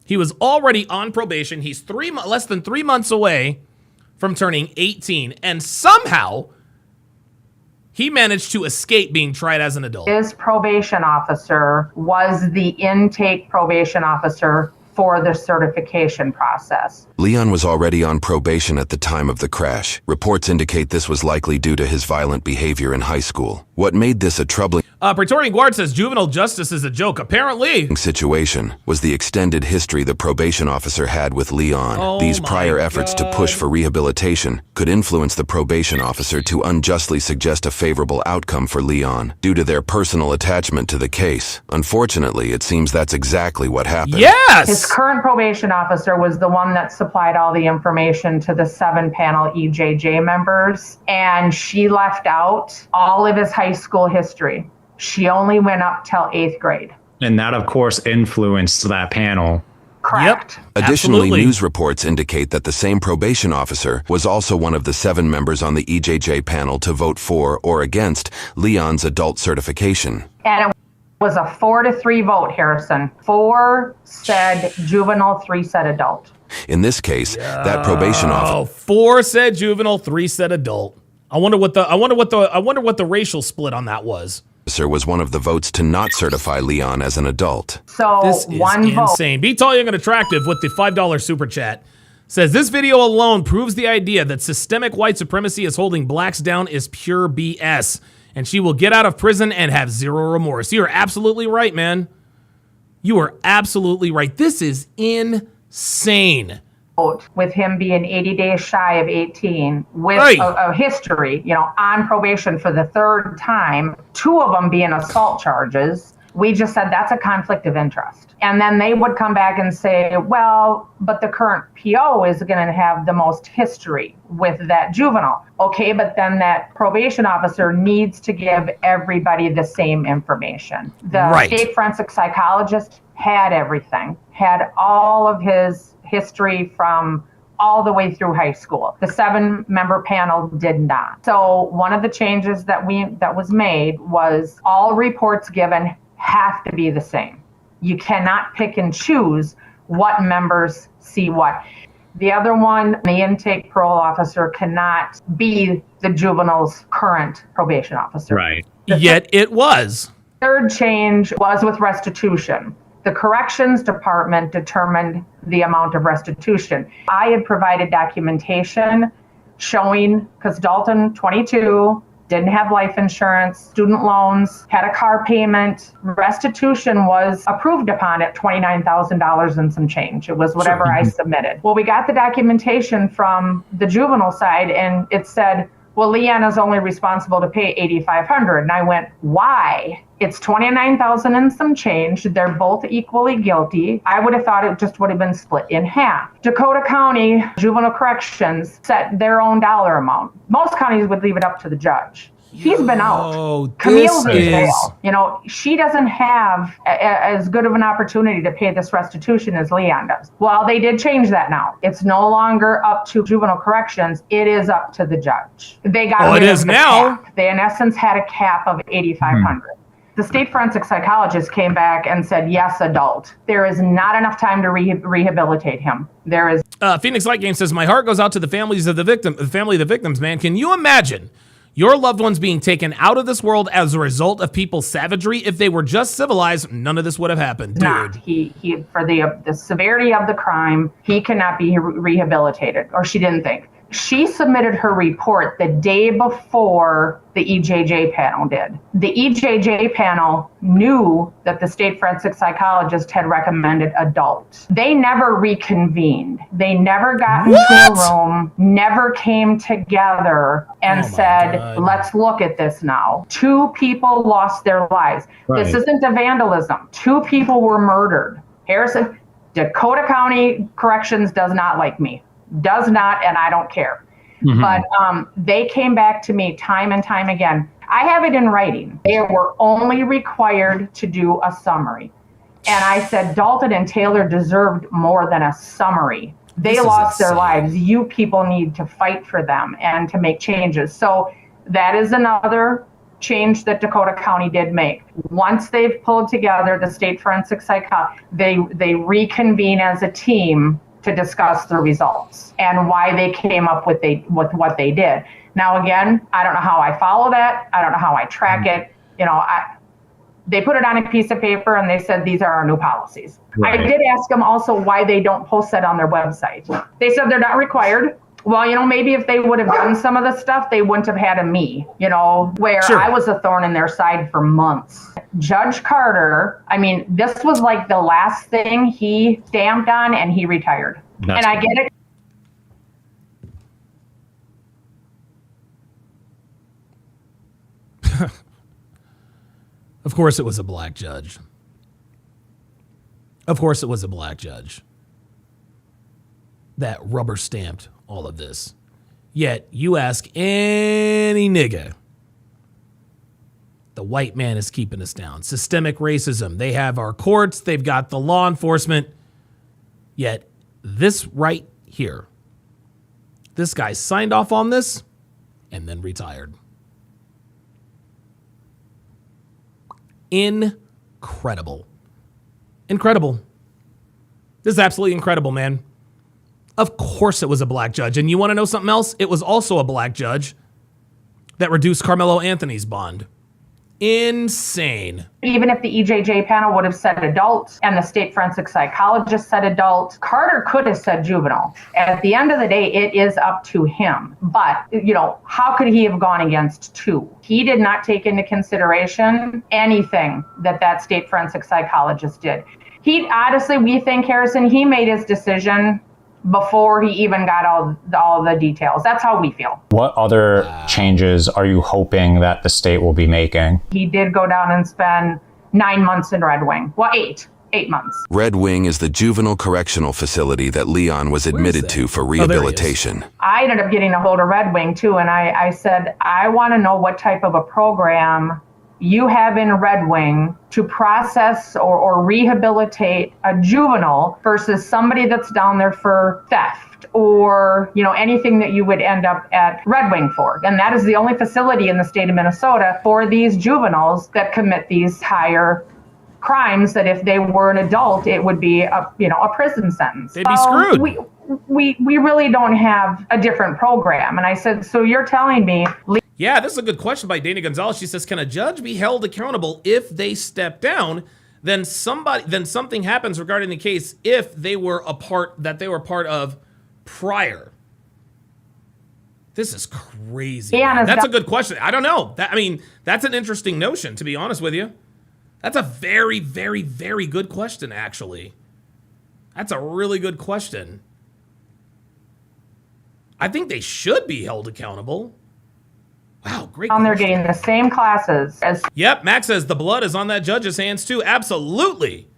He was already on probation. He's less than 3 months away from turning 18, and somehow he managed to escape being tried as an adult. His probation officer was the intake probation officer for the certification process. Leon was already on probation at the time of the crash. Reports indicate this was likely due to his violent behavior in high school. What made this a troubling Praetorian Guard says juvenile justice is a joke. Apparently. Situation was the extended history the probation officer had with Leon. These prior efforts to push for rehabilitation could influence the probation officer to unjustly suggest a favorable outcome for Leon due to their personal attachment to the case. Unfortunately, it seems that's exactly what happened. Yes! His current probation officer was the one that supplied all the information to the 7-panel EJJ members, and she left out all of his high school history. She only went up till 8th grade. And that, of course, influenced that panel. Correct. Yep. Additionally, Absolutely. news reports indicate that the same probation officer was also one of the 7 members on the EJJ panel to vote for or against Leon's adult certification. And it was a 4-3 vote, Harrison. 4 said juvenile, 3 said adult. In this case, that probation officer 4 said juvenile, 3 said adult. I wonder what the racial split on that was. was one of the votes to not certify Leon as an adult. So This is one vote. insane. Be Tall, Young, and Attractive with the $5 super chat says this video alone proves the idea that systemic white supremacy is holding blacks down is pure BS, and she will get out of prison and have zero remorse. You are absolutely right, man. You are absolutely right. This is insane. With him being 80 days shy of 18, with a history, on probation for the 3rd time, 2 of them being assault charges. We just said that's a conflict of interest. And then they would come back and say, well, but the current PO is going to have the most history with that juvenile. Okay, but then that probation officer needs to give everybody the same information. The state forensic psychologist had everything, had all of his history from all the way through high school. The 7-member panel did not. So one of the changes that was made was all reports given have to be the same. You cannot pick and choose what members see what. The other one, the intake parole officer cannot be the juvenile's current probation officer. Right. Yet it was. 3rd change was with restitution. The corrections department determined the amount of restitution. I had provided documentation showing, because Dalton, 22, didn't have life insurance, student loans, had a car payment. Restitution was approved upon at $29,000 and some change. It was whatever I submitted. Well, we got the documentation from the juvenile side, and it said, well, Leon is only responsible to pay $8,500. And I went, why? It's $29,000 and some change. They're both equally guilty. I would have thought it just would have been split in half. Dakota County Juvenile Corrections set their own dollar amount. Most counties would leave it up to the judge. He's been out. Camille's in jail. She doesn't have as good of an opportunity to pay this restitution as Leon does. Well, they did change that now. It's no longer up to juvenile corrections. It is up to the judge. They got rid of the cap. They, in essence, had a cap of $8,500. The state forensic psychologist came back and said, yes, adult. There is not enough time to rehabilitate him. There is. Phoenix Light Game says, my heart goes out to the families of the victims, man. Can you imagine Your loved ones being taken out of this world as a result of people's savagery. If they were just civilized, none of this would have happened, dude. Not. He for the severity of the crime, he cannot be rehabilitated, or she didn't think. She submitted her report the day before the EJJ panel did. The EJJ panel knew that the state forensic psychologist had recommended adult. They never reconvened. They never got into a room, never came together and said, let's look at this now. 2 people lost their lives. Right. This isn't a vandalism. 2 people were murdered. Harrison, Dakota County Corrections does not like me. Does not, and I don't care. But they came back to me time and time again. I have it in writing. They were only required to do a summary. And I said, Dalton and Taylor deserved more than a summary. They lost their lives. You people need to fight for them and to make changes. So that is another change that Dakota County did make. Once they've pulled together the state forensic psychologist, they reconvene as a team to discuss the results and why they came up with what they did. Now, again, I don't know how I follow that. I don't know how I track it. You know, they put it on a piece of paper and they said, these are our new policies. Right. I did ask them also why they don't post that on their website. They said they're not required. Well, you know, maybe if they would have done some of the stuff, they wouldn't have had a me, you know, where I was a thorn in their side for months. Judge Carter, I mean, this was like the last thing he stamped on and he retired. And I get it. Of course it was a black judge. Of course it was a black judge that rubber stamped all of this. Yet you ask any nigga, the white man is keeping us down. Systemic racism. They have our courts. They've got the law enforcement. Yet this right here, this guy signed off on this and then retired. Incredible. Incredible. This is absolutely incredible, man. Of course it was a black judge. And you want to know something else? It was also a black judge that reduced Carmelo Anthony's bond. Insane. Even if the EJJ panel would have said adult and the state forensic psychologist said adult, Carter could have said juvenile. At the end of the day, it is up to him. But, you know, how could he have gone against 2? He did not take into consideration anything that state forensic psychologist did. He, honestly, we think, Harrison, he made his decision before he even got all the details. That's how we feel. What other changes are you hoping that the state will be making? He did go down and spend 9 months in Red Wing. Well, 8 months. Red Wing is the juvenile correctional facility that Leon was admitted to for rehabilitation. I ended up getting a hold of Red Wing too, and I said, I want to know what type of a program you have in Red Wing to process or rehabilitate a juvenile versus somebody that's down there for theft or, you know, anything that you would end up at Red Wing for. And that is the only facility in the state of Minnesota for these juveniles that commit these higher crimes that if they were an adult, it would be a prison sentence. They'd be screwed. We really don't have a different program. And I said, so you're telling me... Yeah, this is a good question by Dana Gonzalez. She says, can a judge be held accountable if they step down? Then something happens regarding the case if they were part of prior. This is crazy. Yeah, that's a good question. I don't know. That's an interesting notion, to be honest with you. That's a very, very, very good question, actually. That's a really good question. I think they should be held accountable. Wow, great. They're getting the same classes as... Yep, Max says the blood is on that judge's hands too. Absolutely.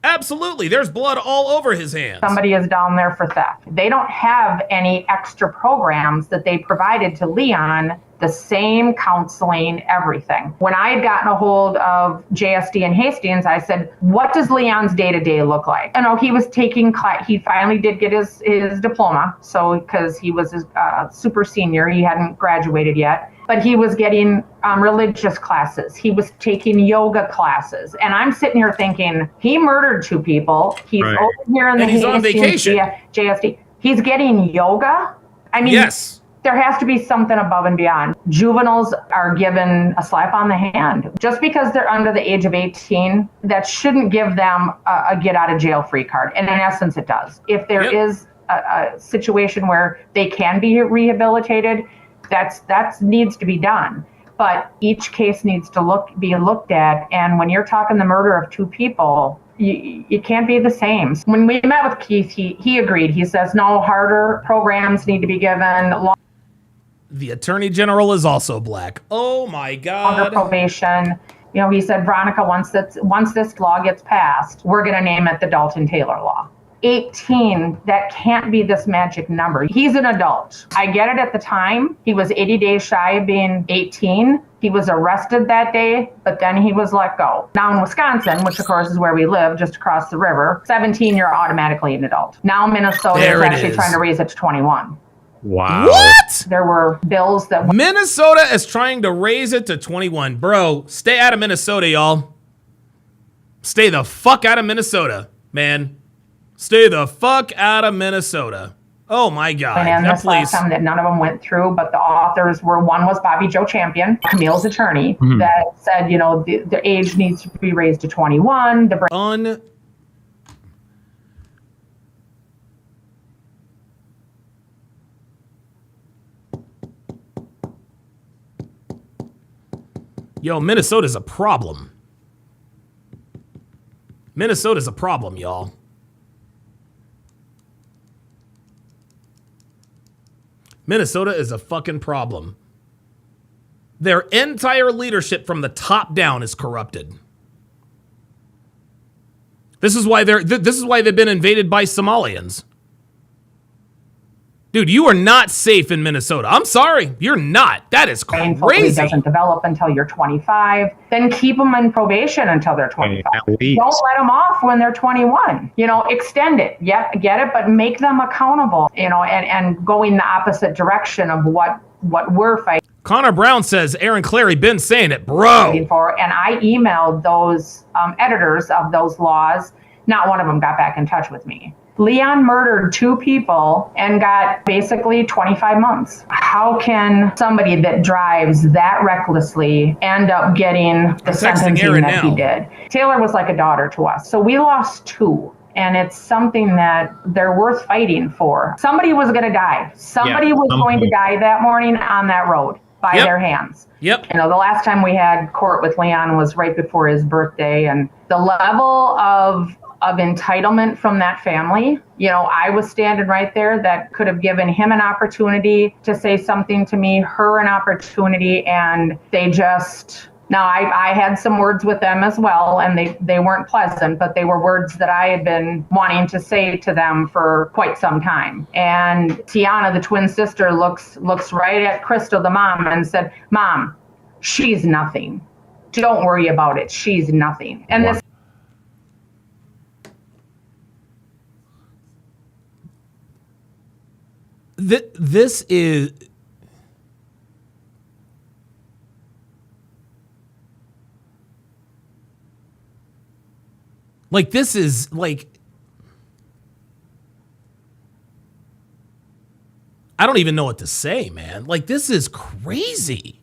Absolutely. There's blood all over his hands. Somebody is down there for theft. They don't have any extra programs that they provided to Leon, the same counseling, everything. When I had gotten a hold of JSD and Hastings, I said, what does Leon's day-to-day look like? You know, he was taking class. He finally did get his diploma. So, because he was a super senior, he hadn't graduated yet. But he was getting religious classes. He was taking yoga classes. And I'm sitting here thinking, he murdered 2 people. He's over here in the he's on vacation. JSD. He's getting yoga? I mean, yes. There has to be something above and beyond. Juveniles are given a slap on the hand. Just because they're under the age of 18, that shouldn't give them a get out of jail free card. And in essence, it does. If there is a situation where they can be rehabilitated, that needs to be done. But each case needs to be looked at. And when you're talking the murder of 2 people, you can't be the same. When we met with Keith, he agreed. He says, no, harder programs need to be given. The Attorney General is also black. Oh my God. Longer probation. You know, he said, Veronica, once this law gets passed, we're going to name it the Dalton Taylor Law. 18, that can't be this magic number. He's an adult. I get it at the time. He was 80 days shy of being 18. He was arrested that day, but then he was let go. Now in Wisconsin, which of course is where we live, just across the river, 17, you're automatically an adult. Now Minnesota is actually trying to raise it to 21. Wow. What? There were bills that... Minnesota is trying to raise it to 21. Bro, stay out of Minnesota, y'all. Stay the fuck out of Minnesota, man. Stay the fuck out of Minnesota. Oh my God. And this last time that none of them went through, but the authors were, one was Bobby Joe Champion, Camille's attorney, that said, you know, the age needs to be raised to 21. Yo, Minnesota's a problem. Minnesota's a problem, y'all. Minnesota is a fucking problem. Their entire leadership from the top down is corrupted. This is why they've been invaded by Somalians. Dude, you are not safe in Minnesota. I'm sorry, you're not. That is crazy. Doesn't develop until you're 25. Then keep them in probation until they're 25. Don't let them off when they're 21. You know, extend it. Yep, get it, but make them accountable. You know, and going the opposite direction of what we're fighting. Connor Brown says, Aaron Clary been saying it, bro. For, and I emailed those editors of those laws. Not one of them got back in touch with me. Leon murdered 2 people and got basically 25 months. How can somebody that drives that recklessly end up getting the sentencing that he did? Taylor was like a daughter to us. So we lost 2. And it's something that they're worth fighting for. Somebody was going to die. Somebody was going to die that morning on that road by their hands. Yep. You know, the last time we had court with Leon was right before his birthday. And the level of entitlement from that family. You know, I was standing right there that could have given him an opportunity to say something to me, her an opportunity, and they just... Now, I had some words with them as well, and they weren't pleasant, but they were words that I had been wanting to say to them for quite some time. And Tiana, the twin sister, looks right at Crystal, the mom, and said, Mom, she's nothing. Don't worry about it. She's nothing. And this... This is... Like, this is, like... I don't even know what to say, man. Like, this is crazy.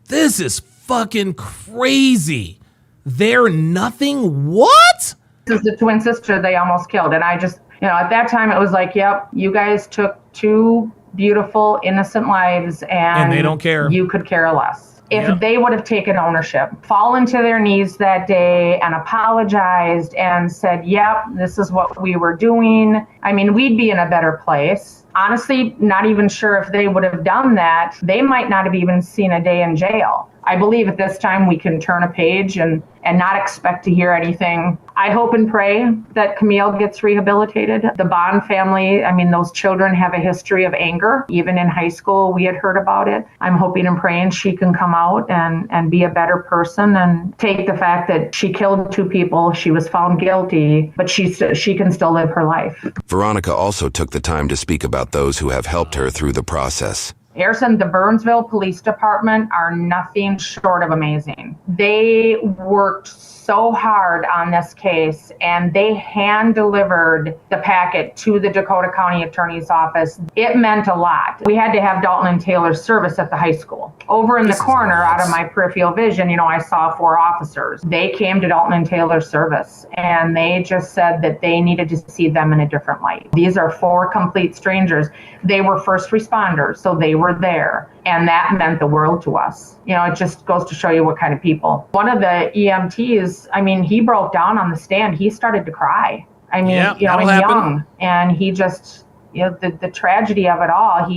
This is fucking crazy. They're nothing? What? This is the twin sister they almost killed. And I just... You know, at that time, it was like, yep, you guys took 2 beautiful, innocent lives, and they don't care. You could care less. If they would have taken ownership, fallen to their knees that day and apologized and said, yep, this is what we were doing, I mean, we'd be in a better place. Honestly, not even sure if they would have done that. They might not have even seen a day in jail. I believe at this time we can turn a page and not expect to hear anything. I hope and pray that Camille gets rehabilitated. The Bond family, I mean, those children have a history of anger. Even in high school, we had heard about it. I'm hoping and praying she can come out and be a better person and take the fact that she killed 2 people, she was found guilty, but she can still live her life. Veronica also took the time to speak about those who have helped her through the process. Harrison, the Burnsville Police Department are nothing short of amazing. They worked so hard on this case, and they hand delivered the packet to the Dakota County Attorney's Office. It meant a lot. We had to have Dalton and Taylor's service at the high school. Over in the corner, out of my peripheral vision, I saw 4 officers. They came to Dalton and Taylor's service, and they just said that they needed to see them in a different light. These are 4 complete strangers. They were first responders, so they were there. And that meant the world to us. It just goes to show you what kind of people. One of the EMTs, he broke down on the stand. He started to cry. And young. And he just, the tragedy of it all,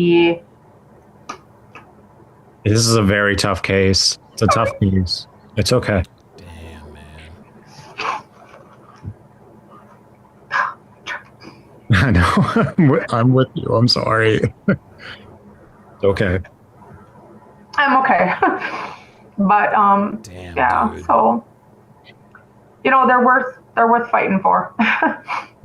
This is a very tough case. It's a tough case. It's okay. Damn, man. I know. I'm with you. I'm sorry. It's okay. I'm okay. But Damn, dude. so they're worth fighting for.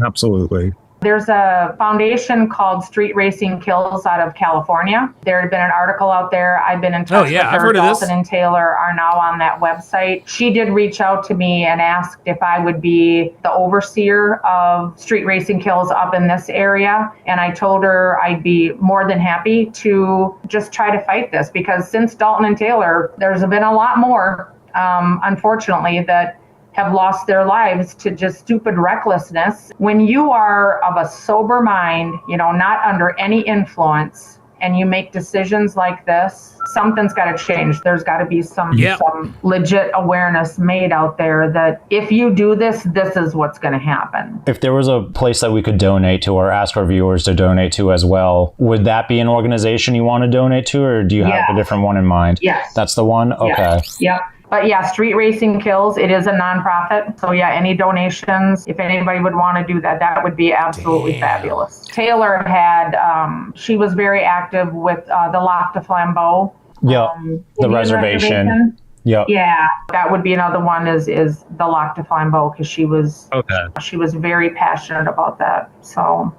Absolutely. There's a foundation called Street Racing Kills out of California. There had been an article out there. I've been in touch with her. I've heard of this. Dalton and Taylor are now on that website. She did reach out to me and asked if I would be the overseer of Street Racing Kills up in this area. And I told her I'd be more than happy to just try to fight this, because since Dalton and Taylor, there's been a lot more, unfortunately, that have lost their lives to just stupid recklessness. When you are of a sober mind, not under any influence, and you make decisions like this, something's got to change. There's got to be some legit awareness made out there that if you do this, this is what's going to happen. If there was a place that we could donate to or ask our viewers to donate to as well, would that be an organization you want to donate to, or do you have a different one in mind? Yes. That's the one? Okay. Yes. Yep. But Street Racing Kills, it is a nonprofit. So any donations, if anybody would want to do that, that would be absolutely fabulous. Taylor had, she was very active with the Lac de Flambeau. The reservation. Yep. Yeah, that would be another one is the Lac de Flambeau, because she was very passionate about that. So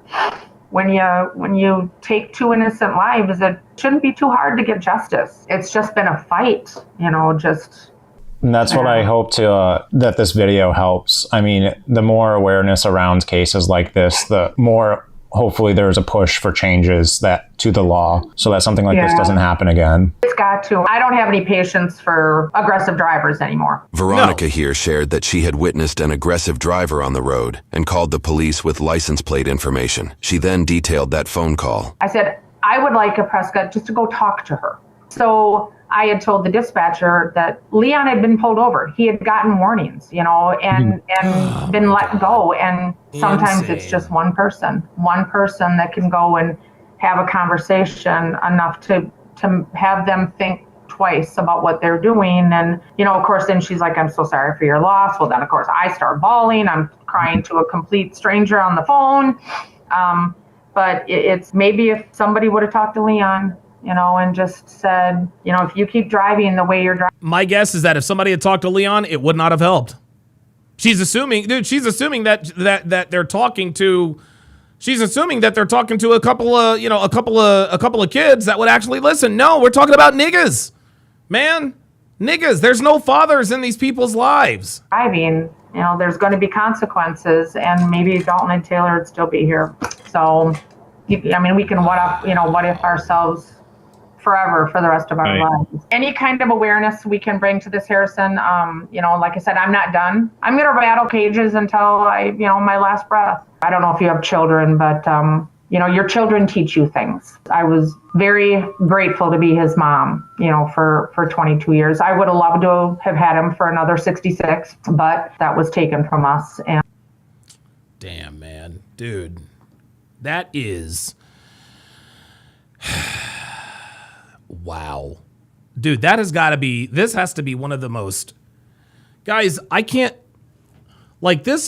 when you take 2 innocent lives, it shouldn't be too hard to get justice. It's just been a fight, And that's what I hope to that this video helps. The more awareness around cases like this, the more hopefully there's a push for changes to the law so that something like this doesn't happen again. It's got to. I don't have any patience for aggressive drivers anymore. Veronica here shared that she had witnessed an aggressive driver on the road and called the police with license plate information. She then detailed that phone call. I said, I would like a Prescott just to go talk to her. So I had told the dispatcher that Leon had been pulled over. He had gotten warnings, and been let go. And sometimes it's just one person that can go and have a conversation enough to have them think twice about what they're doing. And, of course, then she's like, I'm so sorry for your loss. Well, then, of course, I start bawling. I'm crying to a complete stranger on the phone. But it's maybe if somebody would have talked to Leon, and just said, if you keep driving the way you're driving. My guess is that if somebody had talked to Leon, it would not have helped. She's assuming that they're talking to. She's assuming that they're talking to a couple of kids that would actually listen. No, we're talking about niggas, man, niggas. There's no fathers in these people's lives. There's going to be consequences, and maybe Dalton and Taylor would still be here. So, we can what if ourselves forever for the rest of our lives. Any kind of awareness we can bring to this, Harrison. Like I said, I'm not done. I'm going to rattle cages until my last breath. I don't know if you have children, but your children teach you things. I was very grateful to be his mom, for 22 years. I would have loved to have had him for another 66, but that was taken from us. And damn, man, dude, that is. Wow. Dude, that has got to be, this has to be one of the most, guys, I can't, this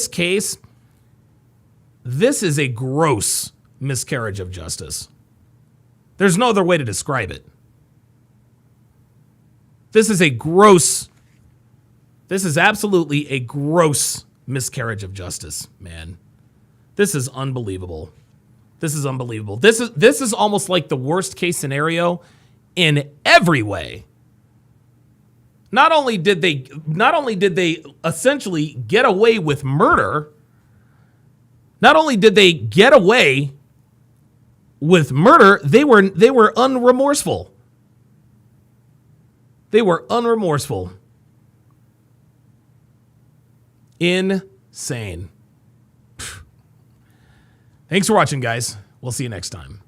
case, this is a gross miscarriage of justice. There's no other way to describe it. This is absolutely a gross miscarriage of justice, man. This is unbelievable. This is unbelievable. This is almost like the worst case scenario in every way. Not only did they essentially get away with murder, they were unremorseful. They were unremorseful. Insane. Thanks for watching, guys. We'll see you next time.